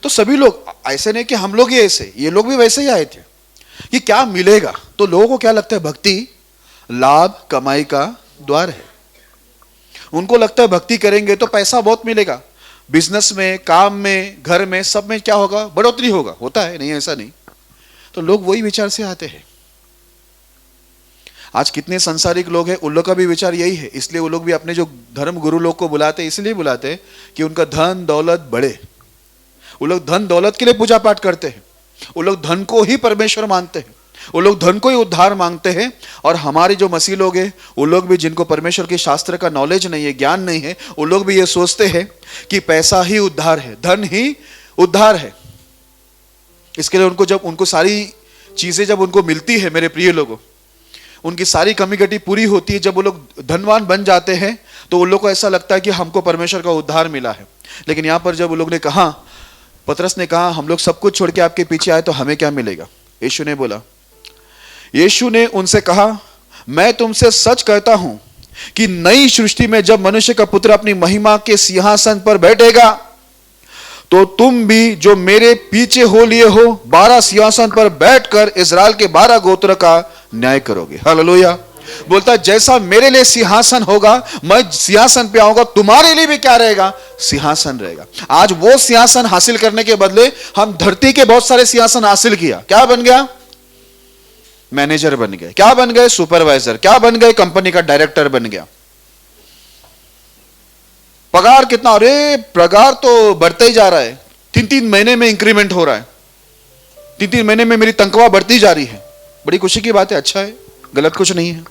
तो सभी लोग ऐसे नहीं कि हम लोग ही ऐसे, ये लोग भी वैसे ही आए थे कि क्या मिलेगा। तो लोगों को क्या लगता है भक्ति लाभ कमाई का द्वार है। उनको लगता है भक्ति करेंगे तो पैसा बहुत मिलेगा, बिजनेस में, काम में, घर में, सब में क्या होगा, बढ़ोतरी होगा। होता है नहीं, ऐसा नहीं। तो लोग वही विचार से आते हैं। आज कितने संसारिक लोग हैं, उन लोग का भी विचार यही है। इसलिए वो लोग भी अपने जो धर्म गुरु लोग को बुलाते हैं, इसलिए बुलाते हैं कि उनका धन दौलत बढ़े। वो लोग धन दौलत के लिए पूजा पाठ करते हैं, वो लोग धन को ही परमेश्वर मानते हैं, वो लोग धन को ही उद्धार मांगते हैं। और हमारे जो मसीह लोग हैं, वो लोग भी जिनको परमेश्वर के शास्त्र का नॉलेज नहीं है, ज्ञान नहीं है, वो लोग भी ये सोचते हैं कि पैसा ही उद्धार है, धन ही उद्धार है। इसके लिए उनको जब उनको सारी चीजें जब उनको मिलती है, मेरे प्रिय लोगों, उनकी सारी कमी घटी पूरी होती है, जब वो लोग धनवान बन जाते हैं तो उन लोग को ऐसा लगता है कि हमको परमेश्वर का उद्धार मिला है। लेकिन यहां पर जब वो लोग ने कहा, पतरस ने कहा हम लोग सब कुछ छोड़ के आपके पीछे आए तो हमें क्या मिलेगा? यीशु ने बोला, यीशु ने उनसे कहा, मैं तुमसे सच कहता हूं कि नई सृष्टि में जब मनुष्य का पुत्र अपनी महिमा के सिंहासन पर बैठेगा तो तुम भी जो मेरे पीछे हो लिए हो 12 सिंहासन पर बैठकर इजराइल के 12 गोत्र का न्याय करोगे। हालेलुया। बोलता है जैसा मेरे लिए सिंहासन होगा, मैं सिंहासन पे आऊंगा, तुम्हारे लिए भी क्या रहेगा? सिंहासन रहेगा। आज वो सिंहासन हासिल करने के बदले हम धरती के बहुत सारे सिंहासन हासिल किया। क्या बन गया? मैनेजर बन गए। क्या बन गए? सुपरवाइजर। क्या बन गए? कंपनी का डायरेक्टर बन गया। पगार कितना? अरे पगार तो बढ़ता ही जा रहा है, 3-3 महीने में इंक्रीमेंट हो रहा है, 3-3 महीने में मेरी तनख्वाह बढ़ती जा रही है। बड़ी खुशी की बात है, अच्छा है, गलत कुछ नहीं है।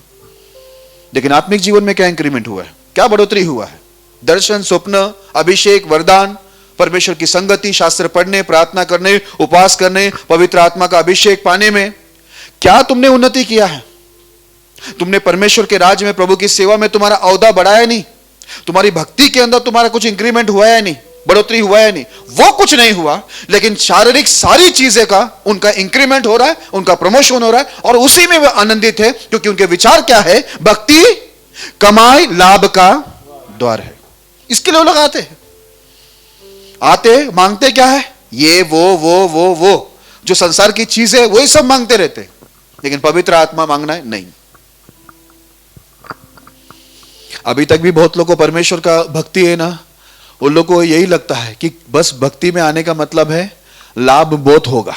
लेकिन आत्मिक जीवन में क्या इंक्रीमेंट हुआ है? क्या बढ़ोतरी हुआ है? दर्शन, स्वप्न, अभिषेक, वरदान, परमेश्वर की संगति, शास्त्र पढ़ने, प्रार्थना करने, उपवास करने, पवित्र आत्मा का अभिषेक पाने में क्या तुमने उन्नति किया है? तुमने परमेश्वर के राज में, प्रभु की सेवा में तुम्हारा औदा बढ़ाया नहीं? तुम्हारी भक्ति के अंदर तुम्हारा कुछ इंक्रीमेंट हुआ है नहीं? बढ़ोतरी हुआ है नहीं? वो कुछ नहीं हुआ, लेकिन शारीरिक सारी चीजें का उनका इंक्रीमेंट हो रहा है, उनका प्रमोशन हो रहा है, और उसी में वे आनंदित है, क्योंकि उनके विचार क्या है? भक्ति कमाई लाभ का द्वार है। इसके लिए लोग आते हैं, आते मांगते क्या है? ये वो जो संसार की चीजें वही सब मांगते रहते हैं, लेकिन पवित्र आत्मा मांगना है नहीं। अभी तक भी बहुत लोगों को परमेश्वर का भक्ति है ना, उन लोगों को यही लगता है कि बस भक्ति में आने का मतलब है लाभ बहुत होगा,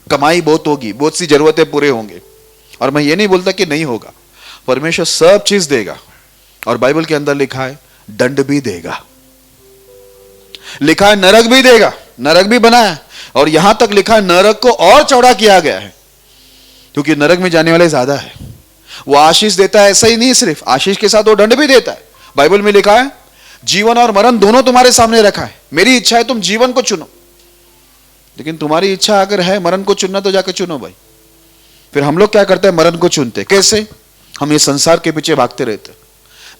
कमाई बहुत होगी, बहुत सी जरूरतें पूरे होंगे। और मैं ये नहीं बोलता कि नहीं होगा, परमेश्वर सब चीज देगा। और बाइबल के अंदर लिखा है दंड भी देगा, लिखा है नरक भी देगा, नरक भी बनाया, और यहां तक लिखा है नरक को और चौड़ा किया गया है, क्योंकि नरक में जाने वाले ज्यादा है। वो आशीष देता है, ऐसा ही नहीं, सिर्फ आशीष के साथ वो दंड भी देता है। बाइबल में लिखा है जीवन और मरण दोनों तुम्हारे सामने रखा है। मेरी इच्छा है तुम जीवन को चुनो, लेकिन तुम्हारी इच्छा अगर है मरण को चुनना तो जाकर चुनो भाई। फिर हम लोग क्या करते हैं? मरण को चुनते। कैसे? हम ये संसार के पीछे भागते रहते,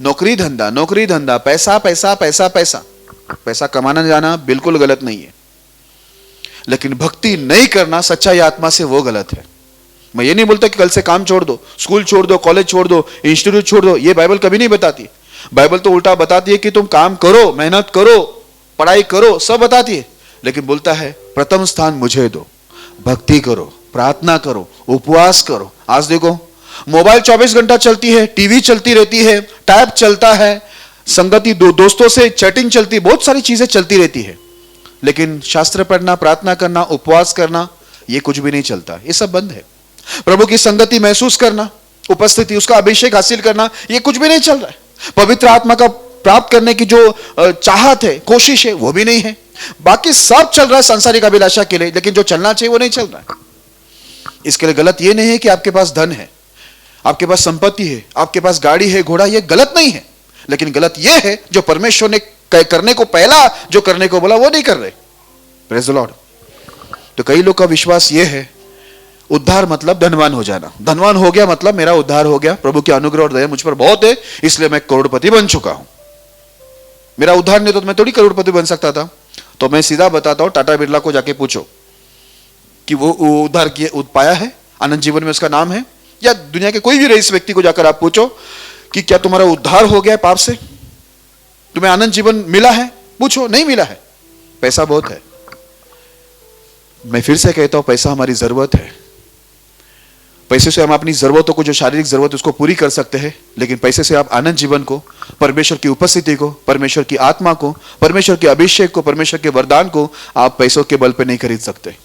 नौकरी धंधा, नौकरी धंधा, पैसा पैसा पैसा पैसा। पैसा कमाना जाना बिल्कुल गलत नहीं है, लेकिन भक्ति नहीं करना सच्चाई आत्मा से वो गलत है। मैं ये नहीं बोलता कि कल से काम छोड़ दो, स्कूल छोड़ दो, कॉलेज छोड़ दो, इंस्टीट्यूट छोड़ दो, ये बाइबल कभी नहीं बताती। बाइबल तो उल्टा बताती है कि तुम काम करो, मेहनत करो, पढ़ाई करो, सब बताती है, लेकिन बोलता है प्रथम स्थान मुझे दो, भक्ति करो, प्रार्थना करो, उपवास करो। आज देखो मोबाइल 24 घंटा चलती है, टीवी चलती रहती है, टैब चलता है, संगति दोस्तों से चैटिंग चलती, बहुत सारी चीजें चलती रहती है, लेकिन शास्त्र पढ़ना, प्रार्थना करना, उपवास करना, ये कुछ भी नहीं चलता, ये सब बंद है। प्रभु की संगति महसूस करना, उपस्थिति, उसका अभिषेक हासिल करना, ये कुछ भी नहीं चल रहा है। पवित्र आत्मा का प्राप्त करने की जो चाहत है, कोशिश है, वो भी नहीं है। बाकी सब चल रहा है संसारिक अभिलाषा के लिए, लेकिन जो चलना चाहिए वो नहीं चल रहा है। इसके लिए गलत ये नहीं है कि आपके पास धन है, आपके पास संपत्ति है, आपके पास गाड़ी है, घोड़ा, ये गलत नहीं है, लेकिन गलत ये है जो परमेश्वर ने करने को पहला जो करने को बोला वो नहीं कर रहे। Praise the Lord. तो कई लोग का विश्वास ये है उद्धार मतलब धनवान हो जाना, धनवान हो गया मतलब मेरा उद्धार हो गया, प्रभु की अनुग्रह और दया मुझ पर बहुत है, इसलिए मैं करोड़पति बन चुका हूं। मेरा उद्धार नहीं तो मैं थोड़ी करोड़पति बन सकता था। तो मैं सीधा बताता हूं, टाटा बिरला को जाके पूछो कि वो उद्धार किए पाया है, आनंद जीवन में उसका नाम है, या दुनिया के कोई भी रईस व्यक्ति को जाकर आप पूछो कि क्या तुम्हारा उद्धार हो गया है पाप से? तुम्हें आनंद जीवन मिला है? पूछो, नहीं मिला है। पैसा बहुत है। मैं फिर से कहता हूं, पैसा हमारी जरूरत है। पैसे से हम अपनी जरूरतों को, जो शारीरिक जरूरत उसको पूरी कर सकते हैं, लेकिन पैसे से आप आनंद जीवन को, परमेश्वर की उपस्थिति को, परमेश्वर की आत्मा को, परमेश्वर के अभिषेक को, परमेश्वर के वरदान को आप पैसों के बल पे नहीं खरीद सकते।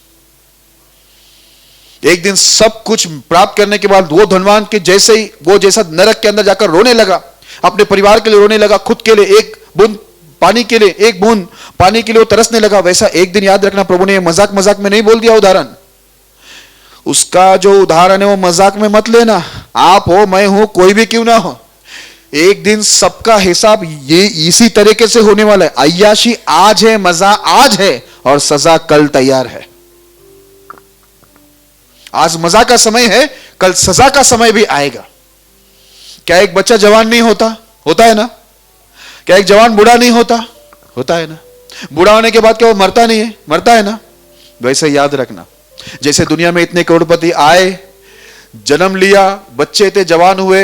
एक दिन सब कुछ प्राप्त करने के बाद वो धनवान के जैसे ही वो जैसा नरक के अंदर जाकर रोने लगा, अपने परिवार के लिए रोने लगा, खुद के लिए एक बूंद पानी के लिए, एक बूंद पानी के लिए वो तरसने लगा, वैसा एक दिन याद रखना, प्रभु ने मजाक मजाक में नहीं बोल दिया उदाहरण। उसका जो उदाहरण है वो मजाक में मत लेना। आप हो, मैं हूं, कोई भी क्यों ना हो, एक दिन सबका हिसाब ये इसी तरीके से होने वाला है। अय्याशी आज है, मजा आज है, और सजा कल तैयार है। आज मजा का समय है, कल सजा का समय भी आएगा। क्या एक बच्चा जवान नहीं होता? होता है ना। क्या एक जवान बूढ़ा नहीं होता? होता है ना। बूढ़ा होने के बाद क्या वो मरता नहीं है? मरता है ना। वैसे याद रखना, जैसे दुनिया में इतने करोड़पति आए, जन्म लिया, बच्चे थे, जवान हुए,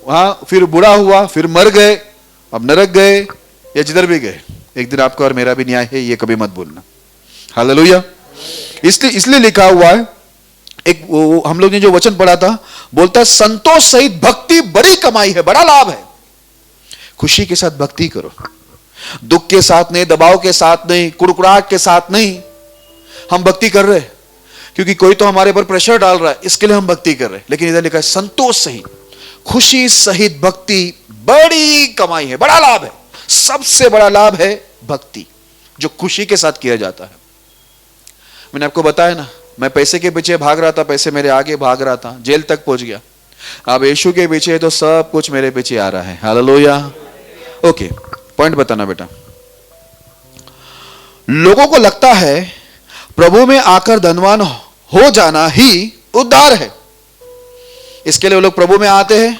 वहां फिर बूढ़ा हुआ, फिर मर गए, अब नरक गए या जिधर भी गए, एक दिन आपका और मेरा भी न्याय है, ये कभी मत भूलना। हालेलुया। इसलिए लिखा हुआ है, एक हम लोग ने जो वचन पढ़ा था, बोलता है संतोष सहित भक्ति बड़ी कमाई है, बड़ा लाभ है। खुशी के साथ भक्ति करो, दुख के साथ नहीं, दबाव के साथ नहीं, कुड़कुड़ाहट के साथ नहीं। हम भक्ति कर रहे हैं क्योंकि कोई तो हमारे पर प्रेशर डाल रहा है, इसके लिए हम भक्ति कर रहे हैं। लेकिन इधर लिखा है संतोष सहित, खुशी सहित भक्ति बड़ी कमाई है, बड़ा लाभ है। सबसे बड़ा लाभ है भक्ति, जो खुशी के साथ किया जाता है। मैंने आपको बताया ना, मैं पैसे के पीछे भाग रहा था, पैसे मेरे आगे भाग रहा था, जेल तक पहुंच गया। अब यीशु के पीछे तो सब कुछ मेरे पीछे आ रहा है। हालेलुया। ओके, पॉइंट बताना बेटा। लोगों को लगता है प्रभु में आकर धनवान हो जाना ही उद्धार है। इसके लिए वो लोग प्रभु में आते हैं,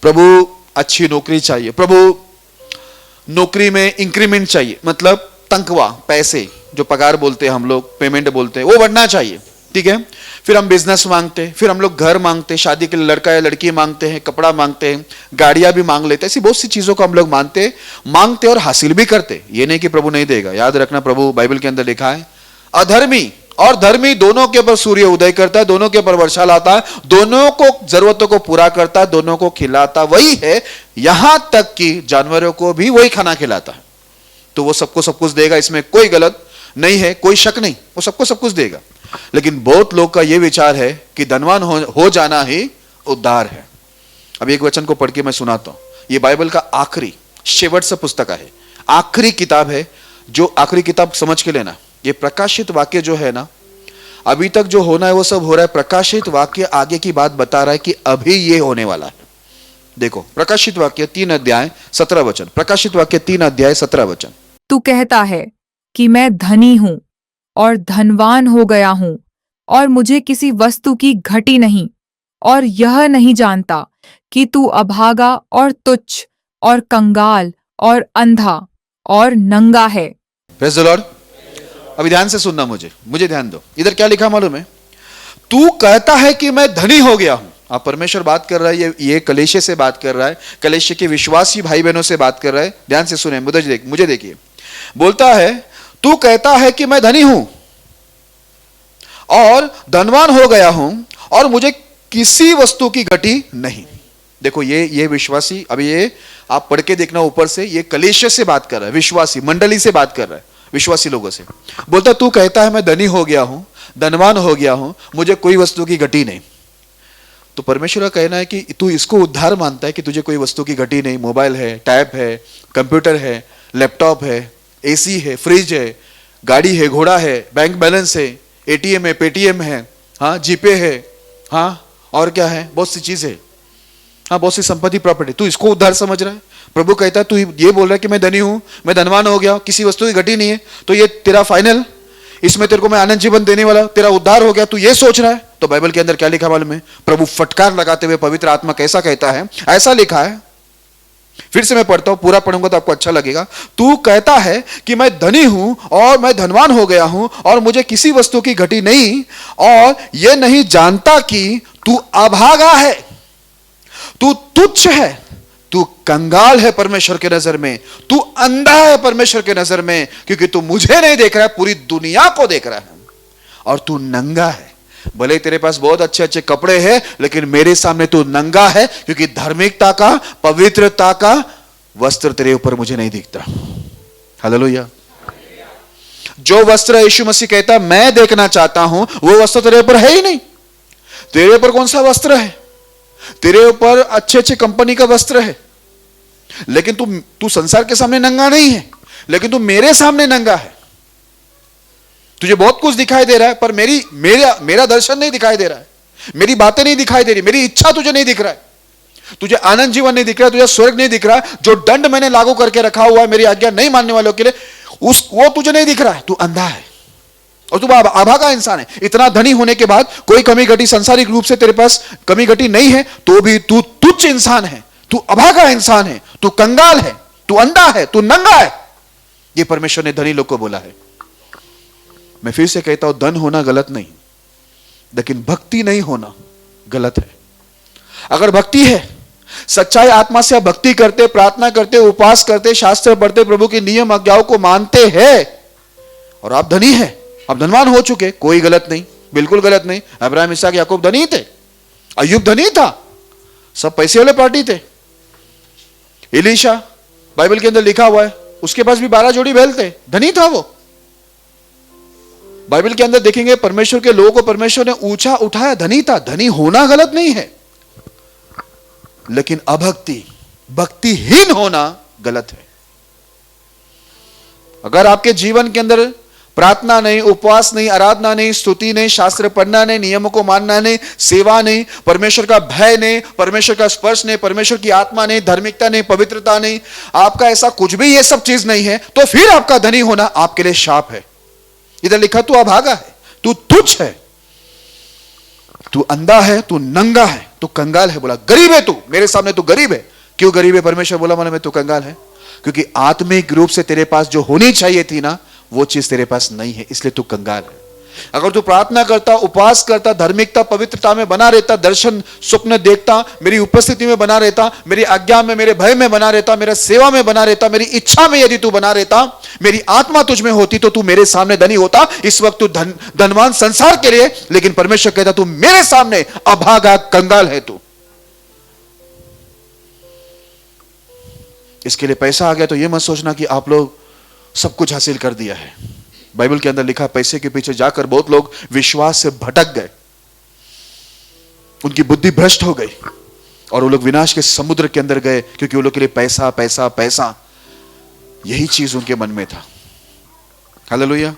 प्रभु अच्छी नौकरी चाहिए, प्रभु नौकरी में इंक्रीमेंट चाहिए, मतलब तनख्वाह, पैसे जो पगार बोलते हैं हम लोग, पेमेंट बोलते हैं, वो बढ़ना चाहिए। ठीक है। फिर हम बिजनेस मांगते हैं, फिर हम लोग घर मांगते हैं, शादी के लिए लड़का या लड़की मांगते हैं, कपड़ा मांगते हैं, गाड़ियां भी मांग लेते हैं। ऐसी बहुत सी चीजों को हम लोग मांगते और हासिल भी करते। ये नहीं कि प्रभु नहीं देगा। याद रखना, प्रभु बाइबल के अंदर लिखा है, अधर्मी और धर्मी दोनों के ऊपर सूर्य उदय करता है, दोनों के ऊपर वर्षा लाता है, दोनों को जरूरतों को पूरा करता है, दोनों को खिलाता वही है, यहां तक कि जानवरों को भी वही खाना खिलाता है। तो वो सबको सब कुछ देगा, इसमें कोई गलत नहीं है, कोई शक नहीं, वो सबको सब कुछ देगा। लेकिन बहुत लोग का यह विचार है कि धनवान हो जाना ही उद्धार है। अब एक वचन को पढ़ के मैं सुनाता हूं। ये बाइबल का आखिरी शेवट सा पुस्तक है, आखिरी किताब है। जो आखिरी किताब समझ के लेना, ये प्रकाशित वाक्य जो है ना, अभी तक जो होना है वो सब हो रहा है। प्रकाशित वाक्य आगे की बात बता रहा है कि अभी ये होने वाला है। देखो, प्रकाशित वाक्य 3 अध्याय 17 वचन। प्रकाशित वाक्य 3 अध्याय 17 वचन। तू कहता है कि मैं धनी हूं और धनवान हो गया हूं, और मुझे किसी वस्तु की घटी नहीं, और यह नहीं जानता कि तू अभागा और तुच्छ और कंगाल और अंधा और नंगा है। Praise the Lord. अभी ध्यान से सुनना, मुझे ध्यान दो। इधर क्या लिखा मालूम है? तू कहता है कि मैं धनी हो गया हूं। आप परमेश्वर बात कर रहा है, ये कलेशे से बात कर रहा है, कलेशे के विश्वासी भाई बहनों से बात कर रहा है। ध्यान से सुने, मुझे देखिए। बोलता है, तू कहता है कि मैं धनी हूं और धनवान हो गया हूं, और मुझे किसी वस्तु की घटी नहीं। देखो, ये विश्वासी, अभी ये आप पढ़ के देखना ऊपर से, ये कलेशे से बात कर रहा है, विश्वासी मंडली से बात कर रहा है, विश्वासी लोगों से। बोलता, तू कहता है मैं धनी हो गया हूं, धनवान हो गया हूं, मुझे कोई वस्तु की घटी नहीं। तो परमेश्वर का कहना है कि तू इसको उद्धार मानता है कि तुझे कोई वस्तु की घटी नहीं। मोबाइल है, टैब है, कंप्यूटर है, लैपटॉप है, एसी है, फ्रिज है, गाड़ी है, घोड़ा है, बैंक बैलेंस है, एटीएम है, पेटीएम है, हाँ, जीपे है, हाँ, और क्या है, बहुत सी चीजें, हाँ, बहुत सी संपत्ति, प्रॉपर्टी। तू इसको उद्धार समझ रहा है? प्रभु कहता है तू ये बोल रहा है कि मैं धनी हूं, मैं धनवान हो गया, किसी वस्तु की घटी नहीं है, तो ये तेरा फाइनल, इसमें तेरे को मैं आनंद जीवन देने वाला, तेरा उद्धार हो गया, तू ये सोच रहा है? तो बाइबल के अंदर क्या लिखा मालूम है? प्रभु फटकार लगाते हुए पवित्र आत्मा कैसा कहता है? ऐसा लिखा है, फिर से मैं पढ़ता हूं, पूरा पढ़ूंगा तो आपको अच्छा लगेगा। तू कहता है कि मैं धनी हूं और मैं धनवान हो गया हूं, और मुझे किसी वस्तु की घटी नहीं, और यह नहीं जानता कि तू अभागा है, तू तुच्छ है, तू कंगाल है परमेश्वर के नजर में, तू अंधा है परमेश्वर के नजर में, क्योंकि तू मुझे नहीं देख रहा है, पूरी दुनिया को देख रहा है। और तू नंगा है, भले तेरे पास बहुत अच्छे अच्छे कपड़े हैं, लेकिन मेरे सामने तू नंगा है, क्योंकि धार्मिकता का, पवित्रता का वस्त्र तेरे ऊपर मुझे नहीं दिखता। हालेलुया। जो वस्त्र यीशु मसीह कहता मैं देखना चाहता हूं, वो वस्त्र तेरे ऊपर है ही नहीं। तेरे ऊपर कौन सा वस्त्र है? तेरे ऊपर अच्छे अच्छे कंपनी का वस्त्र है, लेकिन तू संसार के सामने नंगा नहीं है, लेकिन तू मेरे सामने नंगा है। तुझे बहुत कुछ दिखाई दे रहा है, पर मेरा दर्शन नहीं दिखाई दे रहा है, मेरी बातें नहीं दिखाई दे रही, मेरी इच्छा तुझे नहीं दिख रहा है, तुझे आनंद जीवन नहीं दिख रहा है, तुझे स्वर्ग नहीं दिख रहा है। जो दंड मैंने लागू करके रखा हुआ है मेरी आज्ञा नहीं मानने वालों के लिए, वो तुझे नहीं दिख रहा है। तू अंधा है और तू अभागा इंसान है। इतना धनी होने के बाद कोई कमी घटी सांसारिक रूप से तेरे पास कमी घटी नहीं है, तो भी तू तुच्छ इंसान है, तू अभागा इंसान है, तू कंगाल है, तू अंधा है, तू नंगा है। ये परमेश्वर ने धनी लोग को बोला है। मैं फिर से कहता हूं, धन होना गलत नहीं, लेकिन भक्ति नहीं होना गलत है। अगर भक्ति है, सच्चाई आत्मा से आप भक्ति करते, प्रार्थना करते, उपवास करते, शास्त्र पढ़ते, प्रभु के नियम आज्ञाओं को मानते हैं, और आप धनी हैं, आप धनवान हो चुके, कोई गलत नहीं, बिल्कुल गलत नहीं। अब्राहम, इसहाक, याकूब धनी थे, अय्यूब धनी था, सब पैसे वाले पार्टी थे। एलीशा बाइबल के अंदर लिखा हुआ है, उसके पास भी 12 जोड़ी बैल थे, धनी था वो। बाइबल के अंदर देखेंगे परमेश्वर के लोगों को परमेश्वर ने ऊंचा उठाया, धनी था। धनी होना गलत नहीं है, लेकिन अभक्ति, भक्तिहीन होना गलत है। अगर आपके जीवन के अंदर प्रार्थना नहीं, उपवास नहीं, आराधना नहीं, स्तुति नहीं, शास्त्र पढ़ना नहीं, नियमों को मानना नहीं, सेवा नहीं, परमेश्वर का भय नहीं, परमेश्वर का स्पर्श नहीं, परमेश्वर की आत्मा नहीं, धार्मिकता नहीं, पवित्रता नहीं, आपका ऐसा कुछ भी ये सब चीज नहीं है, तो फिर आपका धनी होना आपके लिए शाप है। इधर लिखा तू अभागा है, तू तुच्छ है, तू अंधा है, तू नंगा है, तू कंगाल है। बोला गरीब है तू, मेरे सामने तू गरीब है। क्यों गरीब है? परमेश्वर बोला मन में तू कंगाल है, क्योंकि आत्मिक रूप से तेरे पास जो होनी चाहिए थी ना, वो चीज तेरे पास नहीं है, इसलिए तू कंगाल है। अगर तू प्रार्थना करता, उपवास करता, धार्मिकता पवित्रता में बना रहता, दर्शन स्वप्न देखता, मेरी उपस्थिति में बना रहता, मेरी आज्ञा में, मेरे भय में बना रहता, मेरा सेवा में बना रहता, मेरी इच्छा में यदि तू बना रहता, मेरी आत्मा तुझ में होती, तो तू मेरे सामने धनी होता। इस वक्त तू धनवान संसार के लिए, लेकिन परमेश्वर कहता तू मेरे सामने अभागा कंगाल है तू। इसके लिए पैसा आ गया तो यह मत सोचना कि आप लोग सब कुछ हासिल कर दिया है। बाइबल के अंदर लिखा, पैसे के पीछे जाकर बहुत लोग विश्वास से भटक गए, उनकी बुद्धि भ्रष्ट हो गई, और वो लोग विनाश के समुद्र के अंदर गए, क्योंकि वो लोग के लिए पैसा पैसा पैसा यही चीज उनके मन में था। हालेलुया।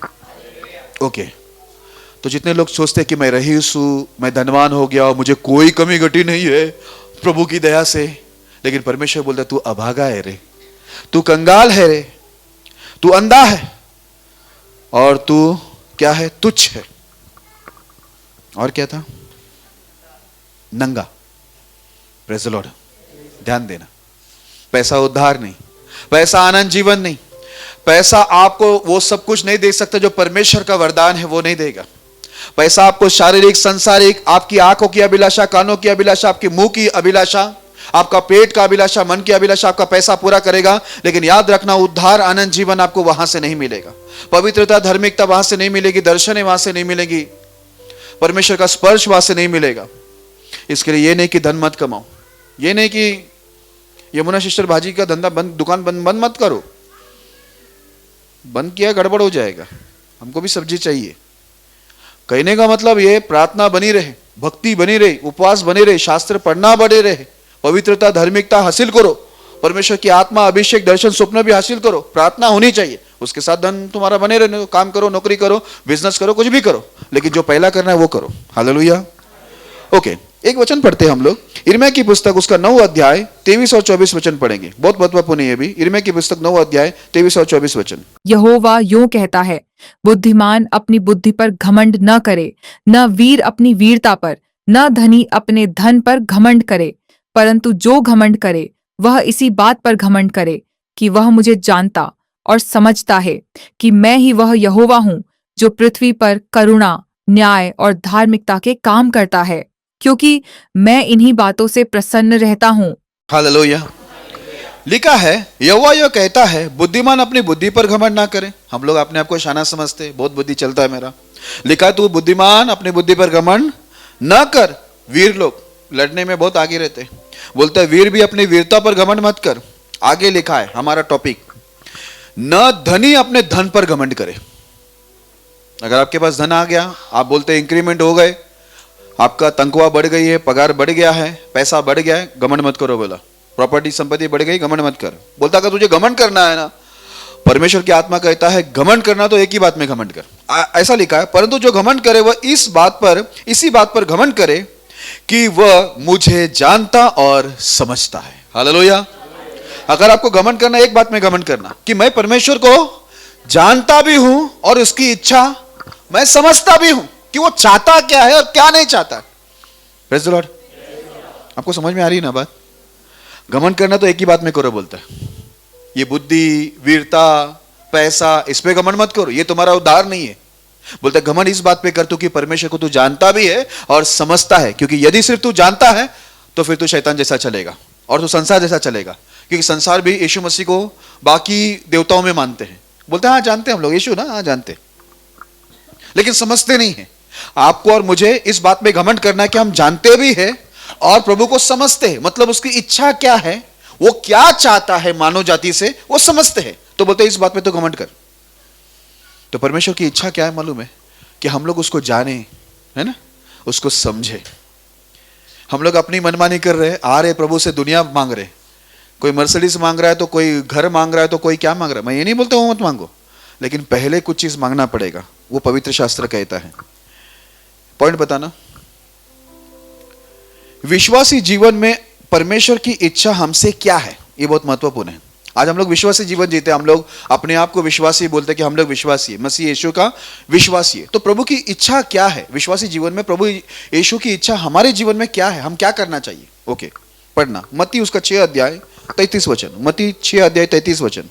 ओके, तो जितने लोग सोचते हैं कि मैं रईस हूं, मैं धनवान हो गया और मुझे कोई कमी घटी नहीं है प्रभु की दया से, लेकिन परमेश्वर बोलता तू अभागा है रे, तू कंगाल है रे, तू अंधा है, और तू क्या है? तुच्छ है। और क्या था? नंगा। Praise the Lord. ध्यान देना, पैसा उद्धार नहीं, पैसा आनंद जीवन नहीं, पैसा आपको वो सब कुछ नहीं दे सकता जो परमेश्वर का वरदान है, वो नहीं देगा। पैसा आपको शारीरिक, संसारिक, आपकी आंखों की अभिलाषा, कानों की अभिलाषा, आपके मुंह की अभिलाषा, आपका पेट का अभिलाषा, मन की अभिलाषा, आपका पैसा पूरा करेगा, लेकिन याद रखना उद्धार, आनंद जीवन आपको वहां से नहीं मिलेगा। पवित्रता, धार्मिकता वहां से नहीं मिलेगी, दर्शन वहां से नहीं मिलेगी, परमेश्वर का स्पर्श वहां से नहीं मिलेगा। इसके लिए ये नहीं कि धन मत कमाओ, ये नहीं कि यमुना सिस्टर भाजी का धंधा बंद, दुकान बंद मत करो, बंद किया गड़बड़ हो जाएगा, हमको भी सब्जी चाहिए। कहने का मतलब ये, प्रार्थना बनी रहे, भक्ति बनी रहे, उपवास बने रहे, शास्त्र पढ़ना बने रहे, पवित्रता, धार्मिकता हासिल करो, परमेश्वर की आत्मा, अभिषेक, दर्शन, स्वप्न भी हासिल करो, प्रार्थना होनी चाहिए, उसके साथ धन तुम्हारा बने रहने, काम करो, नौकरी करो, बिजनेस करो, कुछ भी करो, लेकिन जो पहला करना है वो करो। हालेलुया। ओके, एक वचन पढ़ते हैं हम लोग, यिर्मयाह की पुस्तक उसका 9 अध्याय 23 और 24 वचन पढ़ेंगे, बहुत महत्वपूर्ण है ये भी। यिर्मयाह की पुस्तक 9 अध्याय 23 और 24 वचन। यहोवा यूं कहता है, बुद्धिमान अपनी बुद्धि पर घमंड न करे, न वीर अपनी वीरता पर, न धनी अपने धन पर घमंड करे, परंतु जो घमंड करे वह इसी बात पर घमंड करे कि वह मुझे जानता और समझता है कि मैं ही वह यहोवा हूँ जो पृथ्वी पर करुणा, न्याय और धार्मिकता के काम करता है, क्योंकि मैं इन्हीं बातों से प्रसन्न रहता हूँ हालेलुया। लिखा है, यहोवा यह कहता है, बुद्धिमान अपनी बुद्धि पर घमंड ना करे। हम लोग अपने आप को शाना समझते हैं, बहुत बुद्धि चलता है मेरा। लिखा है, तू बुद्धिमान अपनी बुद्धि पर घमंड ना कर। वीर लोग लड़ने में बहुत आगे रहते हैं, बोलते हैं वीर भी अपनी वीरता पर घमंड मत कर। आगे लिखा है हमारा टॉपिक, न धनी अपने धन पर घमंड करे। अगर आपके पास धन आ गया, आप बोलते हैं इंक्रीमेंट हो गए, आपका तनख्वाह बढ़ गई है, पगार बढ़ गया है, पैसा बढ़ गया है, घमंड मत करो। बोला प्रॉपर्टी संपत्ति बढ़ गई, घमंड मत कर। बोलता अगर तुझे घमंड करना है ना, परमेश्वर की आत्मा कहता है घमंड करना तो एक ही बात में घमंड कर। ऐसा लिखा है, परंतु जो घमंड करे वह इसी बात पर घमंड करे कि वह मुझे जानता और समझता है। हालेलुया। अगर आपको घमंड करना, एक बात में घमंड करना कि मैं परमेश्वर को जानता भी हूं और उसकी इच्छा मैं समझता भी हूं कि वो चाहता क्या है और क्या नहीं चाहता। Praise the Lord. आपको समझ में आ रही है ना बात? घमंड करना तो एक ही बात में करो बोलता है, ये बुद्धि, वीरता, पैसा, इस पे घमंड मत करो, ये तुम्हारा उद्धार नहीं है। बोलते घमंड इस बात पे कर तू कि परमेश्वर को तू जानता भी है और समझता है, क्योंकि यदि सिर्फ तू जानता है तो फिर तू शैतान जैसा चलेगा और तू संसार जैसा चलेगा, क्योंकि संसार भी यीशु मसीह को बाकी देवताओं में मानते हैं। बोलते हैं हाँ जानते हैं हम लोग यीशु ना, हाँ जानते, लेकिन समझते नहीं है। आपको और मुझे इस बात में घमंड करना है कि हम जानते भी है और प्रभु को समझते हैं, मतलब उसकी इच्छा क्या है, वो क्या चाहता है मानव जाति से, वो समझते हैं। तो बोलते हैं इस बात पे तो घमंड कर। तो परमेश्वर की इच्छा क्या है मालूम है? कि हम लोग उसको जाने, है ना, उसको समझे। हम लोग अपनी मनमानी कर रहे हैं, आ रहे प्रभु से दुनिया मांग रहे, कोई मर्सिडीज मांग रहा है तो कोई घर मांग रहा है तो कोई क्या मांग रहा है। मैं ये नहीं बोलता हूं मत मांगो, लेकिन पहले कुछ चीज मांगना पड़ेगा, वो पवित्र शास्त्र कहता है। पॉइंट बताना, विश्वासी जीवन में परमेश्वर की इच्छा हमसे क्या है, ये बहुत महत्वपूर्ण है। आज हम लोग विश्वासी जीवन जीते, हम लोग अपने आप को विश्वासी बोलते हैं कि हम लोग विश्वासी है, मसीह यीशु का विश्वासी है। तो प्रभु की इच्छा क्या है विश्वासी जीवन में? प्रभु यीशु की इच्छा हमारे जीवन में क्या है, हम क्या करना चाहिए? ओके, पढ़ना मत्ती उसका 6 अध्याय 33 वचन, मत्ती 6 अध्याय 33 वचन।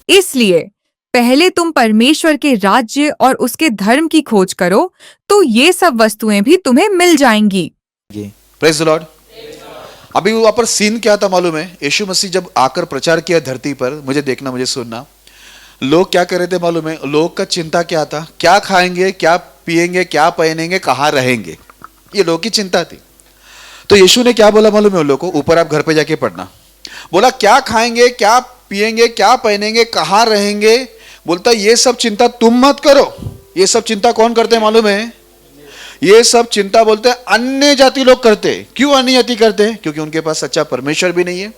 इसलिए पहले तुम परमेश्वर के राज्य और उसके धर्म की खोज करो, तो ये सब वस्तुएं भी तुम्हें मिल जाएंगी। Praise the Lord. अभी वहां पर सीन क्या था मालूम है? यीशु मसीह जब आकर प्रचार किया धरती पर, मुझे देखना, मुझे सुनना, लोग क्या कर रहे थे मालूम है? लोग का चिंता क्या था? क्या खाएंगे, क्या पिएंगे, क्या पहनेंगे, कहां रहेंगे, ये लोग की चिंता थी। तो यीशु ने क्या बोला मालूम है उन लोगों को? ऊपर आप घर पे जाके पढ़ना। बोला क्या खाएंगे, क्या पिएंगे, क्या पहनेंगे, कहां रहेंगे। बोलता ये सब चिंता तुम मत करो। ये सब चिंता कौन करते हैं मालूम है? ये सब चिंता बोलते हैं अन्य जाति लोग करते। क्यों अन्य जाति करते हैं? क्योंकि उनके पास सच्चा परमेश्वर भी नहीं है,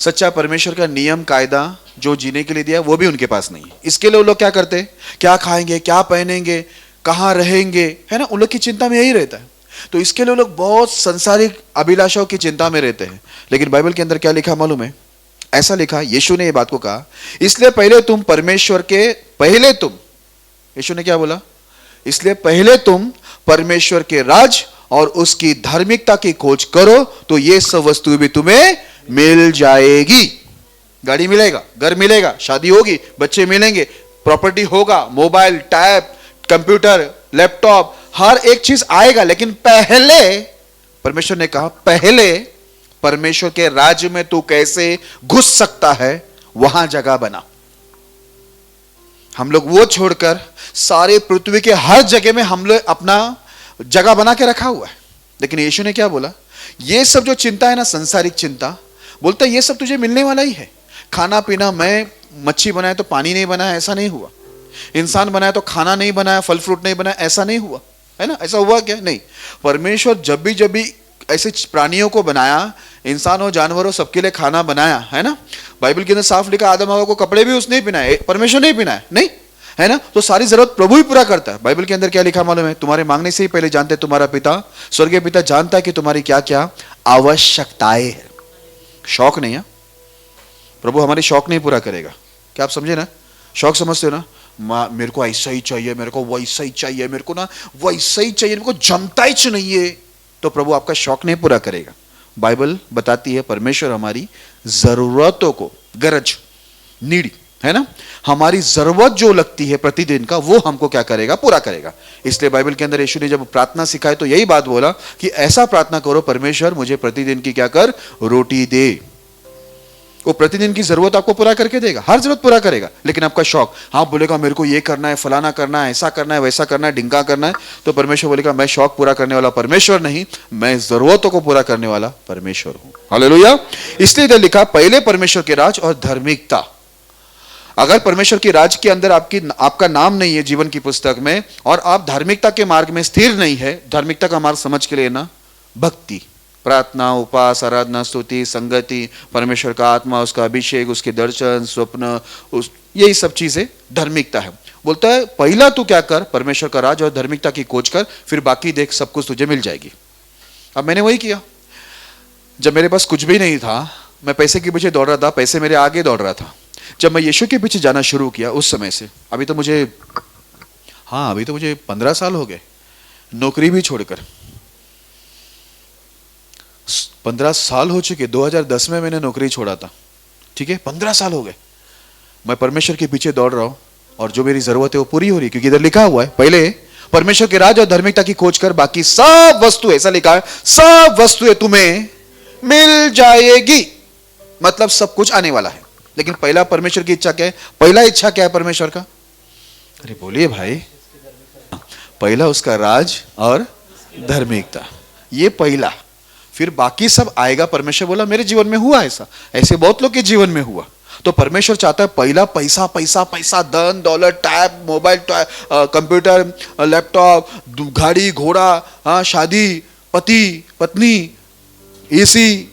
सच्चा परमेश्वर का नियम कायदा जो जीने के लिए दिया वो भी उनके पास नहीं है। इसके लिए वो लोग क्या करते हैं? क्या खाएंगे, क्या पहनेंगे, कहां रहेंगे, है ना, उन लोग की चिंता में यही रहता है। तो इसके लिए लोग बहुत संसारिक अभिलाषाओं की चिंता में रहते हैं। लेकिन बाइबल के अंदर क्या लिखा मालूम है? ऐसा लिखा, यीशु ने ये बात को कहा, इसलिए पहले तुम परमेश्वर के, पहले तुम, यीशु ने क्या बोला? इसलिए पहले तुम परमेश्वर के राज और उसकी धार्मिकता की खोज करो, तो ये सब वस्तुएं भी तुम्हें मिल जाएगी। गाड़ी मिलेगा, घर मिलेगा, शादी होगी, बच्चे मिलेंगे, प्रॉपर्टी होगा, मोबाइल, टैब, कंप्यूटर, लैपटॉप, हर एक चीज आएगा। लेकिन पहले परमेश्वर ने कहा, पहले परमेश्वर के राज्य में तू कैसे घुस सकता है, वहां जगह बना। हम लोग वो छोड़कर सारे पृथ्वी के हर जगह में हम लोग अपना जगह बना के रखा हुआ है। लेकिन यीशु ने क्या बोला? ये सब जो चिंता है ना, संसारिक चिंता, बोलता है ये सब तुझे मिलने वाला ही है। खाना पीना, मैं मच्छी बनाया तो पानी नहीं बनाया, ऐसा नहीं हुआ। इंसान बनाया तो खाना नहीं बनाया, फल फ्रूट नहीं बनाया, ऐसा नहीं हुआ, है ना। ऐसा हुआ क्या? नहीं। परमेश्वर जब भी ऐसे प्राणियों को बनाया, इंसान हो, जानवर हो, सबके लिए खाना बनाया, है ना। बाइबल के अंदर साफ लिखा, आदम हवा को कपड़े भी उसने ही पहनाए, परमेश्वर ने ही पहनाए, नहीं, है ना। तो सारी जरूरत प्रभु ही पूरा करता है। बाइबल के अंदर क्या लिखा मालूम है? तुम्हारे मांगने से ही पहले जानते हैं तुम्हारा पिता, स्वर्गीय पिता जानता है कि तुम्हारी क्या क्या आवश्यकताएं है। शौक नहीं है, प्रभु हमारी शौक नहीं पूरा करेगा। क्या आप समझे ना? शौक समझते हो ना? मेरे को ऐसा ही चाहिए, मेरे को वैसा ही चाहिए, मेरे को ना वैसा ही चाहिए, मेरे को जमता ही नहीं है, तो प्रभु आपका शौक नहीं पूरा करेगा। बाइबल बताती है परमेश्वर हमारी जरूरतों को, गरज, नीड, है ना। हमारी जरूरत जो लगती है प्रतिदिन का, वो हमको क्या करेगा, पूरा करेगा। इसलिए बाइबल के अंदर यीशु ने जब प्रार्थना सिखाई तो यही बात बोला कि ऐसा प्रार्थना करो, परमेश्वर मुझे प्रतिदिन की क्या कर, रोटी दे। वो प्रतिदिन की जरूरत आपको पूरा करके देगा, हर जरूरत पूरा करेगा। लेकिन आपका शौक, हाँ बोलेगा मेरे को ये करना है, फलाना करना है, ऐसा करना है, वैसा करना है, ढिंका करना है, तो परमेश्वर बोलेगा मैं शौक पूरा करने वाला परमेश्वर नहीं, मैं जरूरतों को पूरा करने वाला परमेश्वर हूं। हालेलुया। इसलिए इधर लिखा पहले परमेश्वर के राज और धार्मिकता। अगर परमेश्वर के राज के अंदर आपका नाम नहीं है जीवन की पुस्तक में, और आप धार्मिकता के मार्ग में स्थिर नहीं है, धार्मिकता का मार्ग समझ के लिए ना भक्ति, प्रार्थना, उपास, आराधना, स्तुति, संगति, परमेश्वर का आत्मा, उसका अभिषेक, उसके दर्शन, स्वप्न, यही सब चीजें धार्मिकता है। बोलता है पहला तू क्या कर, परमेश्वर का राज और धार्मिकता की खोज कर, फिर बाकी देख सब कुछ तुझे मिल जाएगी। अब मैंने वही किया। जब मेरे पास कुछ भी नहीं था, मैं पैसे के पीछे दौड़ रहा था, पैसे मेरे आगे दौड़ रहा था। जब मैं यीशु के पीछे जाना शुरू किया उस समय से, अभी तो मुझे 15 साल हो गए नौकरी भी छोड़कर। 15 साल हो चुके। 2010 में मैंने नौकरी छोड़ा था, ठीक है। 15 साल हो गए मैं परमेश्वर के पीछे दौड़ रहा हूं, और जो मेरी जरूरत है वो पूरी हो रही, क्योंकि इधर लिखा हुआ है पहले परमेश्वर के राज और धार्मिकता की खोज कर, बाकी सब वस्तु, ऐसा लिखा है, सब वस्तुएं तुम्हें मिल जाएगी। मतलब सब कुछ आने वाला है। लेकिन पहला परमेश्वर की इच्छा क्या है, पहला इच्छा क्या है परमेश्वर का? अरे बोलिए भाई, पहला उसका राज और धार्मिकता, ये पहला, फिर बाकी सब आएगा। परमेश्वर बोला मेरे जीवन में हुआ ऐसा, ऐसे बहुत लोग के जीवन में हुआ। तो परमेश्वर चाहता है पहला पैसा पैसा पैसा, धन दौलत, टैब, मोबाइल, कंप्यूटर, लैपटॉप, गाड़ी घोड़ा, हाँ शादी, पति पत्नी, एसी,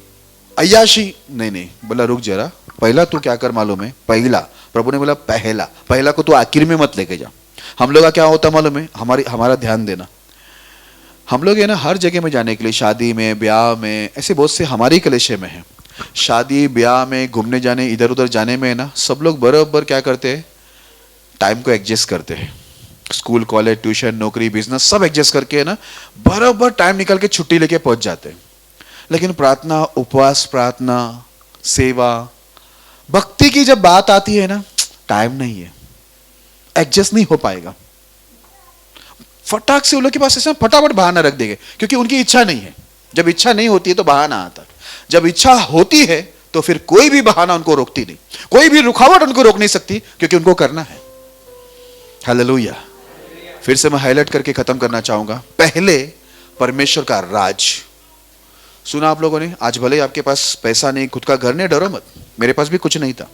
अय्याशी। नहीं, बोला रुक जरा, पहला तू क्या कर मालूम है? पहला, प्रभु ने बोला पहला को तू आखिर में मत लेके जा। हम लोग का क्या होता मालूम है, हमारा ध्यान देना। हम लोग है ना हर जगह में जाने के लिए, शादी में, ब्याह में, ऐसे बहुत से हमारे कलेशे में है। शादी ब्याह में, घूमने जाने, इधर उधर जाने में है ना, सब लोग बराबर क्या करते हैं, टाइम को एडजस्ट करते हैं। स्कूल, कॉलेज, ट्यूशन, नौकरी, बिजनेस सब एडजस्ट करके है ना बराबर टाइम निकाल के छुट्टी लेके पहुंच जाते हैं। लेकिन प्रार्थना, उपवास, प्रार्थना, सेवा, भक्ति की जब बात आती है ना, टाइम नहीं है, एडजस्ट नहीं हो पाएगा। फटाक से उन लोग के पास ऐसा फटाफट बहाना रख देंगे, क्योंकि उनकी इच्छा नहीं है। जब इच्छा नहीं होती है तो बहाना आता, जब इच्छा होती है तो फिर कोई भी बहाना उनको रोकती नहीं, कोई भी रुकावट उनको रोक नहीं सकती, क्योंकि उनको करना है। हालेलुया। फिर से मैं हाईलाइट करके खत्म करना चाहूंगा, पहले परमेश्वर का राज। सुना आप लोगों ने, आज भले आपके पास पैसा नहीं, खुद का घर नहीं, डरो मत, मेरे पास भी कुछ नहीं था,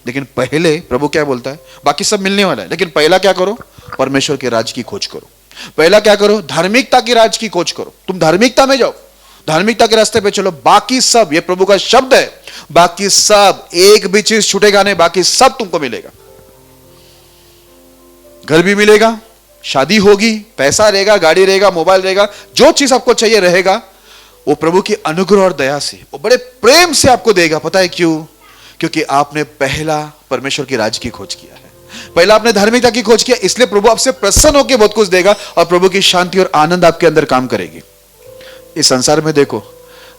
लेकिन पहले प्रभु क्या बोलता है, बाकी सब मिलने वाला है, लेकिन पहला क्या करो, परमेश्वर के राज की खोज करो। पहला क्या करो, धार्मिकता की राज की खोज करो। तुम धार्मिकता में जाओ, धार्मिकता के रास्ते पे चलो, बाकी सब, ये प्रभु का शब्द है, बाकी सब, एक भी चीज छूटेगा नहीं, बाकी सब तुमको मिलेगा। घर भी मिलेगा, शादी होगी, पैसा रहेगा, गाड़ी रहेगा, मोबाइल रहेगा, जो चीज आपको चाहिए रहेगा, वो प्रभु की अनुग्रह और दया से, वो बड़े प्रेम से आपको देगा। पता है क्यों? क्योंकि आपने पहला परमेश्वर की राज की खोज किया है, पहला आपने धार्मिकता की खोज किया, इसलिए प्रभु आपसे प्रसन्न होकर बहुत कुछ देगा, और प्रभु की शांति और आनंद आपके अंदर काम करेगी। इस संसार में देखो,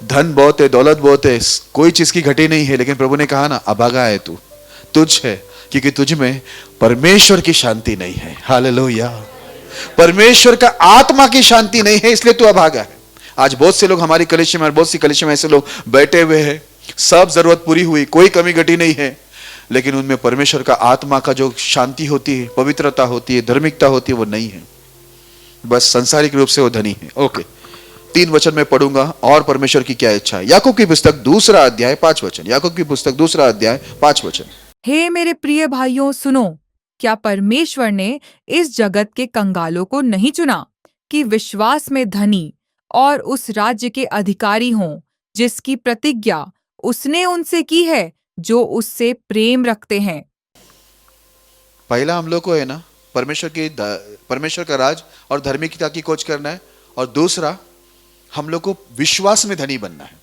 धन बहुत है, दौलत बहुत है, कोई चीज की घटी नहीं है, लेकिन प्रभु ने कहा ना, अभागा है तू, तुझ है, क्योंकि तुझ में परमेश्वर की शांति नहीं है। हालेलुया। परमेश्वर का आत्मा की शांति नहीं है, इसलिए तू अभागा है। आज बहुत से लोग हमारी कलीसिया में, बहुत सी कलीसिया में ऐसे लोग बैठे हुए हैं, सब जरूरत पूरी हुई, कोई कमी घटी नहीं है, लेकिन उनमें परमेश्वर का आत्मा का जो शांति होती है, पवित्रता होती है, धार्मिकता होती है, वो नहीं है। बस सांसारिक रूप से वो धनी है। ओके, 3 वचन में पढ़ूंगा, और परमेश्वर की क्या इच्छा है। याकूब की पुस्तक 2 अध्याय 5 वचन। याकूब की पुस्तक 2 अध्याय 5 वचन। हे मेरे प्रिय भाइयों सुनो, क्या परमेश्वर ने इस जगत के कंगालों को नहीं चुना कि विश्वास में धनी और उस राज्य के अधिकारी हों जिसकी प्रतिज्ञा उसने उनसे की है जो उससे प्रेम रखते हैं। पहला हम लोग को है ना परमेश्वर का राज और धार्मिकता की खोज करना है, और दूसरा हम लोग को विश्वास में धनी बनना है,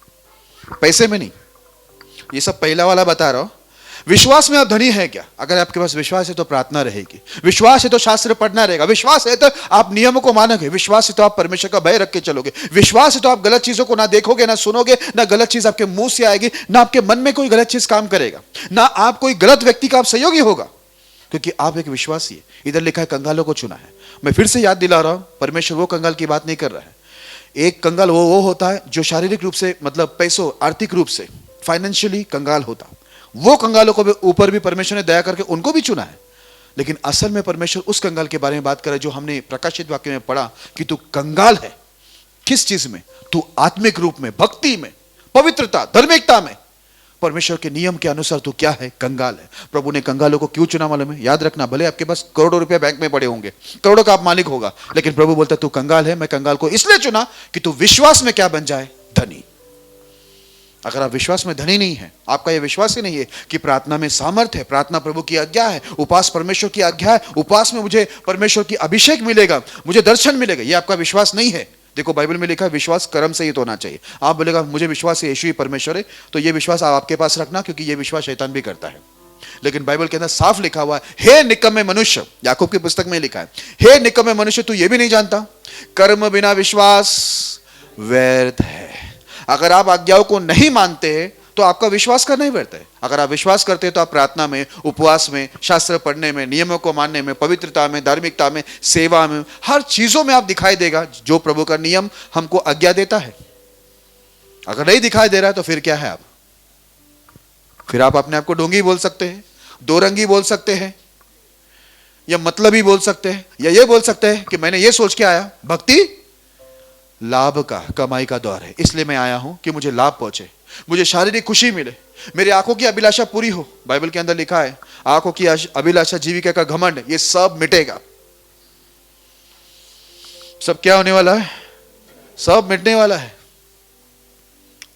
पैसे में नहीं। ये सब पहला वाला बता रहा हूं, विश्वास में आप धनी है क्या? अगर आपके पास विश्वास है तो प्रार्थना रहेगी, विश्वास है तो शास्त्र पढ़ना रहेगा, विश्वास है तो आप नियमों को मानोगे, विश्वास है तो आप परमेश्वर का भय रख के चलोगे, विश्वास है तो आप गलत चीजों को ना देखोगे, ना सुनोगे, ना गलत चीज आपके मुंह से आएगी, ना आपके मन में कोई गलत चीज काम करेगा, ना आप कोई गलत व्यक्ति का आप सहयोगी होगा, क्योंकि आप एक विश्वासी है। इधर लिखा है कंगालों को चुना है। मैं फिर से याद दिला रहा हूं, परमेश्वर वो कंगाल की बात नहीं कर रहा है। एक कंगाल वो होता है जो शारीरिक रूप से, मतलब पैसों, आर्थिक रूप से, फाइनेंशियली कंगाल होता, वो कंगालों को ऊपर भी परमेश्वर ने दया करके उनको भी चुना है। लेकिन असल में परमेश्वर उस कंगाल के बारे में बात करे जो हमने प्रकाशित वाक्य में पढ़ा कि तू कंगाल है। किस चीज में? तू आत्मिक रूप में, भक्ति में, पवित्रता, धार्मिकता में, परमेश्वर के नियम के अनुसार तू क्या है? कंगाल है। प्रभु ने कंगालों को क्यों चुना मालूम है? याद रखना, भले आपके पास करोड़ों रुपए बैंक में पड़े होंगे, करोड़ों का आप मालिक होगा, लेकिन प्रभु बोलता है तू कंगाल है। मैं कंगाल को इसलिए चुना कि तू विश्वास में क्या बन जाए? धनी। अगर आप विश्वास में धनी नहीं है, आपका यह विश्वास ही नहीं है कि प्रार्थना में सामर्थ्य है, प्रार्थना प्रभु की आज्ञा है, उपवास परमेश्वर की आज्ञा है, उपवास में मुझे परमेश्वर की अभिषेक मिलेगा, मुझे दर्शन मिलेगा, यह आपका विश्वास नहीं है। देखो बाइबल में लिखा है विश्वास कर्म से ही तो होना चाहिए। आप बोलेगा मुझे विश्वास है यीशु ही परमेश्वर है, तो यह विश्वास आप आपके पास रखना, क्योंकि यह विश्वास शैतान भी करता है। लेकिन बाइबल के अंदर साफ लिखा हुआ है, हे निकम्मे मनुष्य, याकूब की पुस्तक में लिखा है, हे निकम्मे मनुष्य, तू ये भी नहीं जानता कर्म बिना विश्वास व्यर्थ है। अगर आप आज्ञाओं को नहीं मानते तो आपका विश्वास करना ही व्यर्थ है। अगर आप विश्वास करते हैं तो आप प्रार्थना में, उपवास में, शास्त्र पढ़ने में, नियमों को मानने में, पवित्रता में, धार्मिकता में, सेवा में, हर चीजों में आप दिखाई देगा जो प्रभु का नियम हमको आज्ञा देता है। अगर नहीं दिखाई दे रहा है तो फिर क्या है? आप फिर आप अपने आप को ढोंगी बोल सकते हैं, दो रंगी बोल सकते हैं, या मतलबी बोल सकते हैं, या ये बोल सकते हैं कि मैंने ये सोच के आया भक्ति लाभ का, कमाई का द्वार है, इसलिए मैं आया हूं कि मुझे लाभ पहुंचे, मुझे शारीरिक खुशी मिले, मेरी आंखों की अभिलाषा पूरी हो। बाइबल के अंदर लिखा है आंखों की अभिलाषा, जीविका का घमंड, ये सब मिटेगा। सब क्या होने वाला है? सब मिटने वाला है।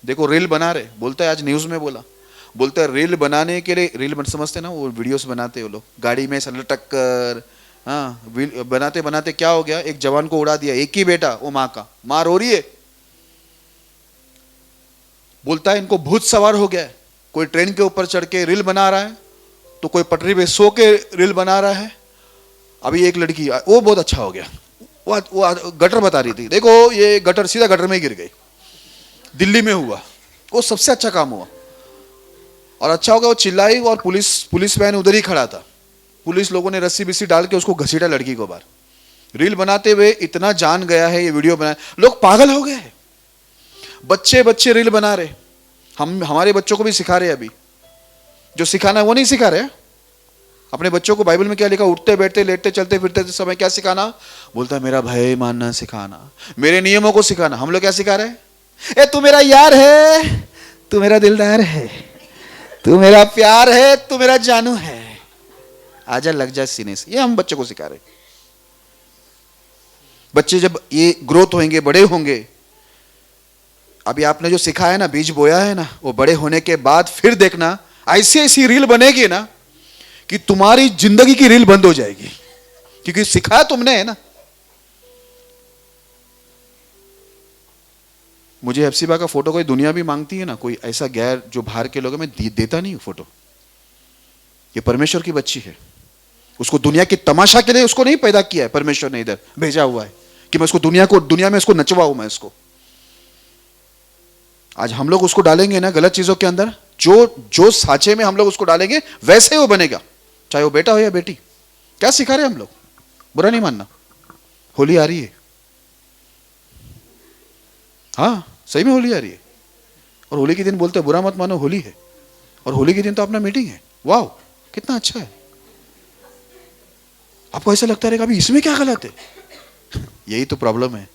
देखो रील बना रहे, बोलता है, आज न्यूज में बोलता है रील बनाने के लिए, रील समझते ना, वो वीडियोस बनाते हैं वो लोग, गाड़ी में लटक कर, हाँ, बनाते बनाते क्या हो गया, एक जवान को उड़ा दिया, एक ही बेटा, वो माँ का, मां रो रही है, बोलता है इनको भूत सवार हो गया है। कोई ट्रेन के ऊपर चढ़ के रील बना रहा है, तो कोई पटरी पे सो के रील बना रहा है। अभी एक लड़की, वो बहुत अच्छा हो गया, वो गटर बता रही थी, देखो ये गटर, सीधा गटर में गिर गई, दिल्ली में हुआ, वो सबसे अच्छा काम हुआ। और अच्छा हो गया, वो चिल्लाई और पुलिस वैन उधर ही खड़ा था, पुलिस लोगों ने रस्सी बिस्सी डाल के उसको घसीटा लड़की को बाहर। रील बनाते हुए इतना जान गया है, ये वीडियो बना, लोग पागल हो गए। बच्चे रील बना रहे, हम हमारे बच्चों को भी सिखा रहे हैं। अभी जो सिखाना है वो नहीं सिखा रहे। अपने बच्चों को बाइबल में क्या लिखा, उठते बैठते लेटते चलते फिरते समय क्या सिखाना? बोलता है मेरा भय मानना सिखाना, मेरे नियमों को सिखाना। हम लोग क्या सिखा रहे हैं? ए तू मेरा यार है, तू मेरा दिलदार है, तू मेरा प्यार है, तू मेरा जानू है, आजा लग जा सीने से। ये हम बच्चों को सिखा रहे। बच्चे जब ये ग्रोथ होंगे, बड़े होंगे, अभी आपने जो सिखाया है ना, बीज बोया है ना, वो बड़े होने के बाद फिर देखना ऐसी ऐसी रील बनेगी ना कि तुम्हारी जिंदगी की रील बंद हो जाएगी, क्योंकि सिखाया तुमने है ना। मुझे हफ्सीबा का फोटो कोई दुनिया भी मांगती है ना, कोई ऐसा गैर जो बाहर के लोग, मैं देता नहीं हूं फोटो। ये परमेश्वर की बच्ची है, उसको दुनिया के तमाशा के लिए उसको नहीं पैदा किया है परमेश्वर ने, इधर भेजा हुआ है कि मैं उसको दुनिया में उसको नचवाऊं मैं इसको। आज हम लोग उसको डालेंगे ना गलत चीजों के अंदर, जो साँचे में हम लोग उसको डालेंगे वैसे ही वो बनेगा, चाहे वो बेटा हो या बेटी। क्या सिखा रहे हम लोग? बुरा नहीं मानना, होली आ रही है, हाँ सही में होली आ रही है, और होली के दिन बोलते हैं बुरा मत मानो होली है, और होली के दिन तो अपना मीटिंग है। वाह कितना अच्छा है। आपको ऐसा लगता रहेगा अभी इसमें क्या गलत है? यही तो प्रॉब्लम है।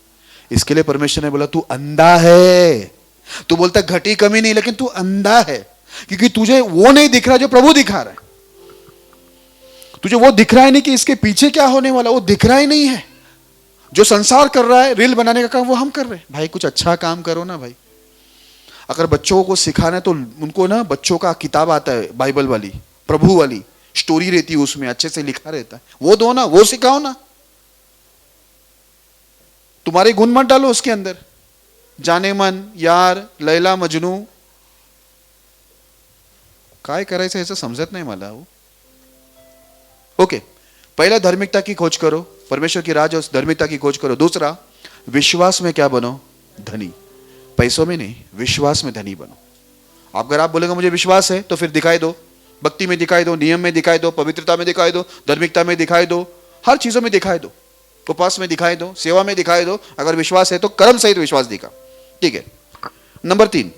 इसके लिए परमेश्वर ने बोला तू अंधा है। तू बोलता घटी कमी नहीं, लेकिन तू अंधा है, क्योंकि तुझे वो नहीं दिख रहा जो प्रभु दिखा रहा है। तुझे वो दिख रहा है नहीं कि इसके पीछे क्या होने वाला, वो दिख रहा ही नहीं है। जो संसार कर रहा है, रील बनाने का काम, वो हम कर रहे हैं। भाई कुछ अच्छा काम करो ना भाई। अगर बच्चों को सिखाना है तो उनको ना, बच्चों का किताब आता है बाइबल वाली, प्रभु वाली स्टोरी रहती है, उसमें अच्छे से लिखा रहता है, वो दो ना, वो सिखाओ ना। तुम्हारे गुण मत डालो उसके अंदर, जाने मन, यार, लैला मजनू, काय करायचं ह्याचं समजत नाही मला हो. ओके, पहला धार्मिकता की खोज करो, परमेश्वर की राज और धार्मिकता की खोज करो. दूसरा, विश्वास में क्या बनो? धनी. पैसों में नहीं, विश्वास में धनी बनो. अगर आप बोलेंगे मुझे विश्वास है, तो फिर दिखाई दो, भक्ति में दिखाई दो, नियम में दिखाई दो, पवित्रता में दिखाई दो, धार्मिकता में दिखाई दो, हर चीजों में दिखाई दो, उपवास में दिखाई दो, सेवा में दिखाई दो. अगर विश्वास है तो कर्म सहित विश्वास दिखा. ठीक है. नंबर 3,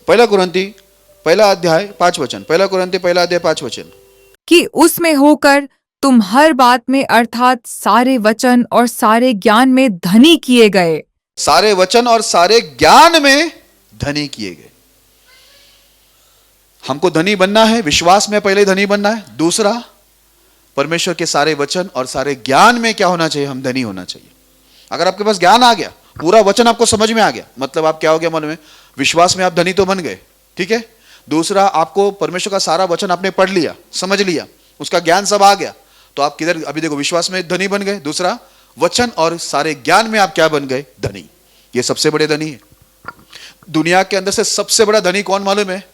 पहला कुरिन्ती पहला अध्याय 5 वचन. पहला कुरिन्ती पहला अध्याय 5 वचन. कि उसमें होकर तुम हर बात में अर्थात सारे वचन और सारे ज्ञान में धनी किए गए. सारे वचन और सारे ज्ञान में धनी किए गए. हमको धनी बनना है, विश्वास में पहले धनी बनना है. दूसरा, परमेश्वर के सारे वचन और सारे ज्ञान में क्या होना चाहिए? हम धनी होना चाहिए. अगर आपके पास ज्ञान आ गया, पूरा वचन आपको समझ में आ गया, मतलब आप क्या हो गया मन में? विश्वास में आप धनी तो बन गए. ठीक है. दूसरा, आपको परमेश्वर का सारा वचन आपने पढ़ लिया, समझ लिया, उसका ज्ञान सब आ गया, तो आप किधर? अभी देखो, विश्वास में धनी बन गए. दूसरा, वचन और सारे ज्ञान में आप क्या बन गए? धनी. ये सबसे बड़े धनी है. दुनिया के अंदर से सबसे बड़ा धनी कौन मालूम है?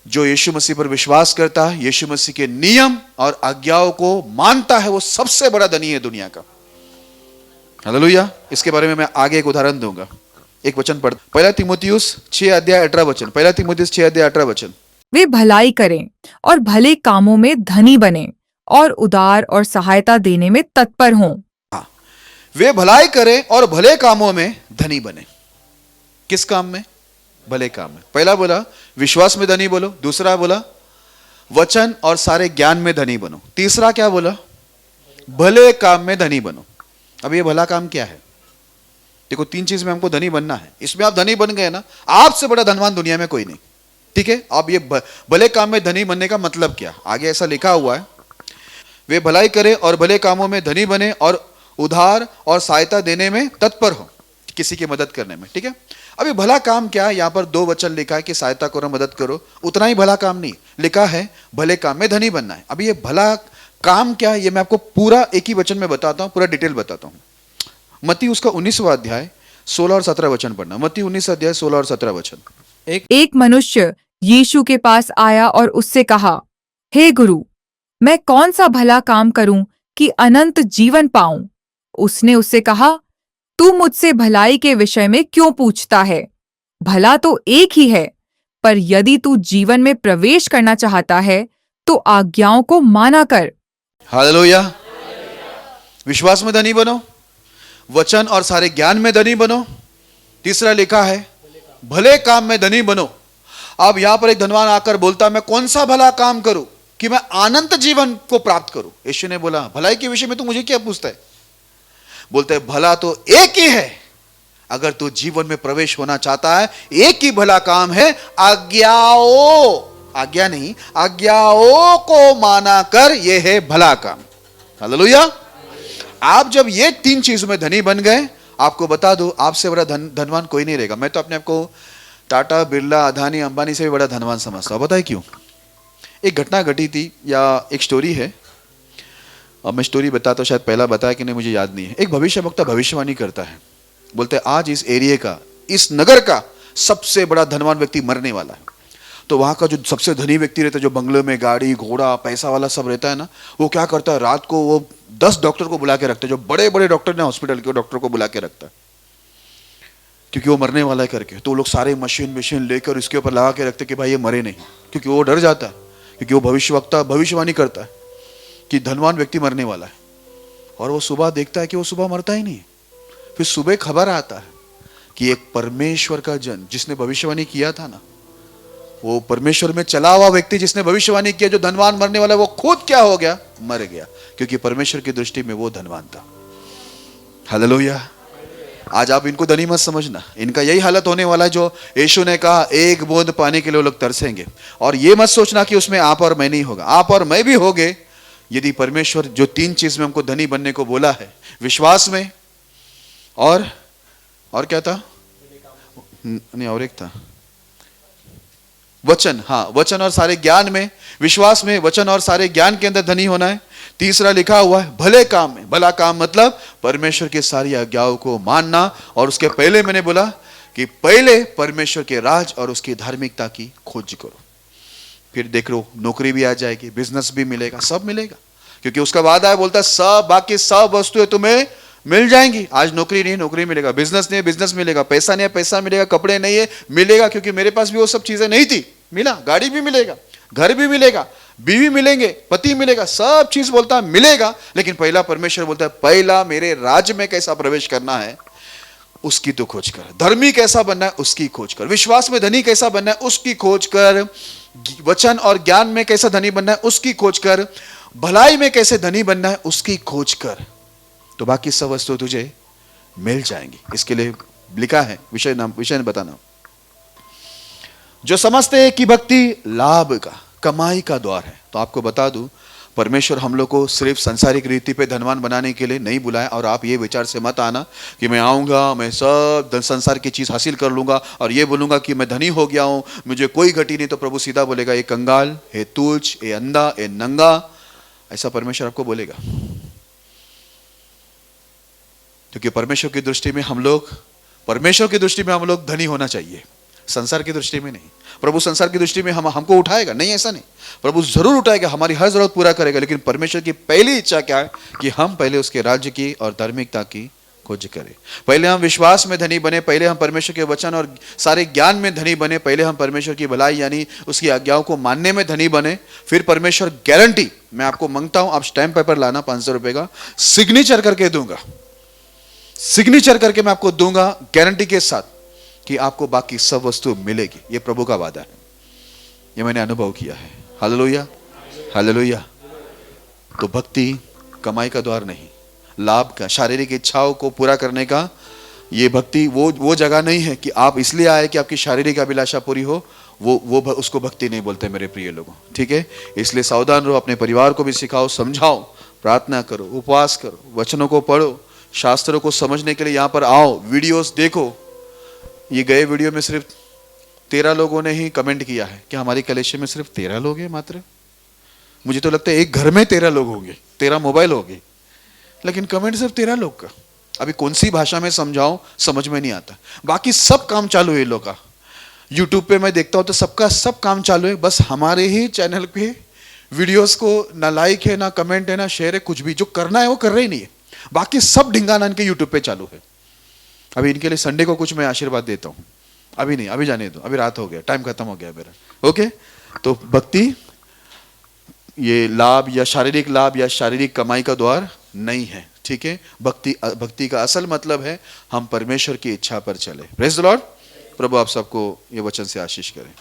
जो यीशु मसीह पर विश्वास करता है, यीशु मसीह के नियम और आज्ञाओं को मानता है, वो सबसे बड़ा धनी है दुनिया का. हालेलुया. इसके बारे में मैं आगे एक उदाहरण दूंगा. एक वचन पढ़, पहला तीमुथियुस 6 अध्याय 18 वचन. पहला तीमुथियुस 6 अध्याय 18 वचन. वे भलाई करें और भले कामों में धनी बने और उदार और सहायता देने में तत्पर हों. वे भलाई करें और भले कामों में धनी बने. किस काम में? भले काम में. पहला बोला विश्वास में धनी बोलो. दूसरा बोला वचन और सारे ज्ञान में धनी बनो. तीसरा क्या बोला? भले काम में धनी बनो. अब ये भला काम क्या है? देखो, 3 चीज में हमको धनी बनना है. इसमें आप धनी बन गए ना, आपसे बड़ा धनवान दुनिया में कोई नहीं. ठीक है. अब ये भले काम में धनी बनने का मतलब क्या? आगे ऐसा लिखा हुआ है, वे भलाई करें और भले कामों में धनी बने और उधार और सहायता देने में तत्पर हो, किसी की मदद करने में. ठीक है. अभी भला काम क्या है? यहां पर 2 वचन लिखा है कि सहायता करो, मदद करो. उतना ही भला काम नहीं लिखा है, भले काम में धनी बनना है. अभी ये भला काम क्या है, ये मैं आपको पूरा एक ही वचन में बताता हूं, पूरा डिटेल बताता हूं. मत्ती उसका 19वां अध्याय 16 और 17 वचन पढ़ना. मत्ती 19 अध्याय 16 और 17 वचन. एक मनुष्य यीशु के पास आया और उससे कहा, हे गुरु, मैं कौन सा भला काम करूं कि अनंत जीवन पाऊं? उसने उससे कहा, तू मुझसे भलाई के विषय में क्यों पूछता है? भला तो एक ही है, पर यदि तू जीवन में प्रवेश करना चाहता है तो आज्ञाओं को माना कर. हालेलुया. विश्वास में धनी बनो, वचन और सारे ज्ञान में धनी बनो. तीसरा लिखा है भले काम में धनी बनो. अब यहां पर एक धनवान आकर बोलता, मैं कौन सा भला काम करूं कि मैं अनंत जीवन को प्राप्त करूं? यीशु ने बोला, भलाई के विषय में तू मुझे क्या पूछता है? बोलते हैं, भला तो एक ही है. अगर तू जीवन में प्रवेश होना चाहता है, एक ही भला काम है, आज्ञा नहीं, आज्ञाओं को माना कर, यह है भला काम. हालेलुया. आप जब ये 3 चीजों में धनी बन गए, आपको बता दो, आपसे बड़ा धनवान कोई नहीं रहेगा. मैं तो अपने आप को टाटा, बिरला, अदानी, अंबानी से भी बड़ा धनवान समझता हूं. बताए क्यों? एक घटना घटी थी, या एक स्टोरी है. अब मैं स्टोरी बताता हूं, शायद पहला बताया कि नहीं मुझे याद नहीं है. एक भविष्यवक्ता भविष्यवाणी करता है. बोलते हैं, आज इस एरिया का, इस नगर का सबसे बड़ा धनवान व्यक्ति मरने वाला है. तो वहां का जो सबसे धनी व्यक्ति रहता है, जो बंगले में गाड़ी घोड़ा पैसा वाला सब रहता है ना, वो क्या करता है, रात को वो 10 डॉक्टर को बुला के रखता है. जो बड़े बड़े डॉक्टर ने हॉस्पिटल के डॉक्टर को बुला के रखता है, क्योंकि वो मरने वाला है करके. तो वो लोग सारे मशीन लेकर इसके ऊपर लगा के रखते कि भाई ये मरे नहीं, क्योंकि वो डर जाता है, क्योंकि वो भविष्यवक्ता भविष्यवाणी करता है कि धनवान व्यक्ति मरने वाला है. और वो सुबह देखता है कि वो सुबह मरता ही नहीं. फिर सुबह खबर आता है कि एक परमेश्वर का जन, जिसने भविष्यवाणी किया था ना, वो परमेश्वर में चला हुआ व्यक्ति जिसने भविष्यवाणी किया, जो धनवान मरने वाला, वो खुद क्या हो गया? मर गया. क्योंकि परमेश्वर की दृष्टि में वो धनवान था. हालेलुया. आज आप इनको धनी मत समझना. इनका यही हालत होने वाला है जो यीशु ने कहा, एक बूंद पानी के लिए वो लोग तरसेंगे. और ये मत सोचना कि उसमें आप और मैं नहीं होगा. आप और मैं भी होंगे, यदि परमेश्वर जो 3 चीज में हमको धनी बनने को बोला है, विश्वास में और क्या था? नहीं, और एक था वचन. हाँ, वचन और सारे ज्ञान में. विश्वास में, वचन और सारे ज्ञान के अंदर धनी होना है. तीसरा लिखा हुआ है भले काम में. भला काम मतलब परमेश्वर की सारी आज्ञाओं को मानना. और उसके पहले मैंने बोला कि पहले परमेश्वर के राज और उसकी धार्मिकता की खोज करो. फिर देख लो नौकरी भी आ जाएगी, बिजनेस भी मिलेगा, सब मिलेगा, क्योंकि उसका वादा है, बोलता है सब बाकी सब वस्तुएं तुम्हें मिल जाएंगी। आज नौकरी नहीं, नौकरी मिलेगा, बिजनेस नहीं है, बिजनेस मिलेगा, पैसा नहीं है, पैसा मिलेगा, कपड़े नहीं है, मिलेगा, क्योंकि मेरे पास भी वो सब चीजें नहीं थी, मिला, गाड़ी भी मिलेगा, घर भी मिलेगा, बीवी मिलेंगे, पति मिलेगा, सब चीज बोलता है मिलेगा। लेकिन पहला परमेश्वर बोलता है पहला मेरे राज्य में कैसा प्रवेश करना है उसकी तो खोज कर, धर्मी कैसा बनना है उसकी खोज कर, विश्वास में धनी कैसा बनना है उसकी खोज कर, वचन और ज्ञान में कैसा धनी बनना है उसकी खोज कर, भलाई में कैसे धनी बनना है उसकी खोज कर, तो बाकी सब वस्तु तुझे मिल जाएंगी। इसके लिए लिखा है, विषय बताना, जो समझते हैं कि भक्ति लाभ का, कमाई का द्वार है। तो आपको बता दूं, परमेश्वर हम लोग को सिर्फ सांसारिक रीति पे धनवान बनाने के लिए नहीं बुलाया। और आप ये विचार से मत आना कि मैं आऊंगा, मैं सब संसार की चीज हासिल कर लूंगा और ये बोलूंगा कि मैं धनी हो गया हूं, मुझे कोई घटी नहीं। तो प्रभु सीधा बोलेगा, ये कंगाल, ये तुच्छ, ये अंधा, ये नंगा, ऐसा परमेश्वर आपको बोलेगा। क्योंकि परमेश्वर की दृष्टि में हम लोग धनी होना चाहिए, संसार की दृष्टि में नहीं। प्रभु संसार की दृष्टि में हमको उठाएगा नहीं, ऐसा नहीं, प्रभु जरूर उठाएगा, हमारी हर जरूरत पूरा करेगा। लेकिन परमेश्वर की पहली इच्छा क्या है कि हम पहले उसके राज्य की और धार्मिकता की खोज करें, पहले हम विश्वास में धनी बने, पहले हम परमेश्वर के वचन और सारे ज्ञान में धनी बने, पहले हम परमेश्वर की भलाई यानी उसकी आज्ञाओं को मानने में धनी बने। फिर परमेश्वर गारंटी, मैं आपको मांगता हूं, आप स्टैम्प पेपर लाना 500 रुपए का, सिग्नेचर करके दूंगा, सिग्नेचर करके मैं आपको दूंगा गारंटी के साथ कि आपको बाकी सब वस्तु मिलेगी। ये प्रभु का वादा है, ये मैंने अनुभव किया है। Hallelujah, hallelujah. तो भक्ति कमाई का द्वार नहीं, लाभ का, शारीरिक इच्छाओं को पूरा करने का, ये भक्ति वो जगह नहीं है कि आप इसलिए आए कि आपकी शारीरिक अभिलाषा पूरी हो, वो उसको भक्ति नहीं बोलते मेरे प्रिय लोगों, ठीक है। इसलिए सावधान रहो, अपने परिवार को भी सिखाओ, समझाओ, प्रार्थना करो, उपवास करो, वचनों को पढ़ो, शास्त्रों को समझने के लिए यहाँ पर आओ, वीडियोस देखो। ये गए वीडियो में सिर्फ 13 लोगों ने ही कमेंट किया है कि हमारी कलेक्शन में सिर्फ 13 लोग हैं मात्र। मुझे तो लगता है एक घर में 13 लोग होंगे, 13 मोबाइल होंगे, लेकिन कमेंट सिर्फ 13 लोग का। अभी कौन सी भाषा में समझाऊं, समझ में नहीं आता। बाकी सब काम चालू है लोग का, यूट्यूब पे मैं देखता हूं तो सबका सब काम चालू है, बस हमारे ही चैनल पे वीडियोस को ना लाइक है, ना कमेंट है, ना शेयर है, कुछ भी जो करना है वो कर रहे ही नहीं है। बाकी सब ढिंगाना इनके यूट्यूब पे चालू है। अभी इनके लिए संडे को कुछ मैं आशीर्वाद देता हूं, अभी नहीं, अभी जाने दो, अभी रात हो गया, टाइम खत्म हो गया मेरा। ओके, तो भक्ति ये लाभ या शारीरिक कमाई का द्वार नहीं है, ठीक है। भक्ति का असल मतलब है हम परमेश्वर की इच्छा पर चले। Praise the Lord. प्रभु आप सबको ये वचन से आशीष करें।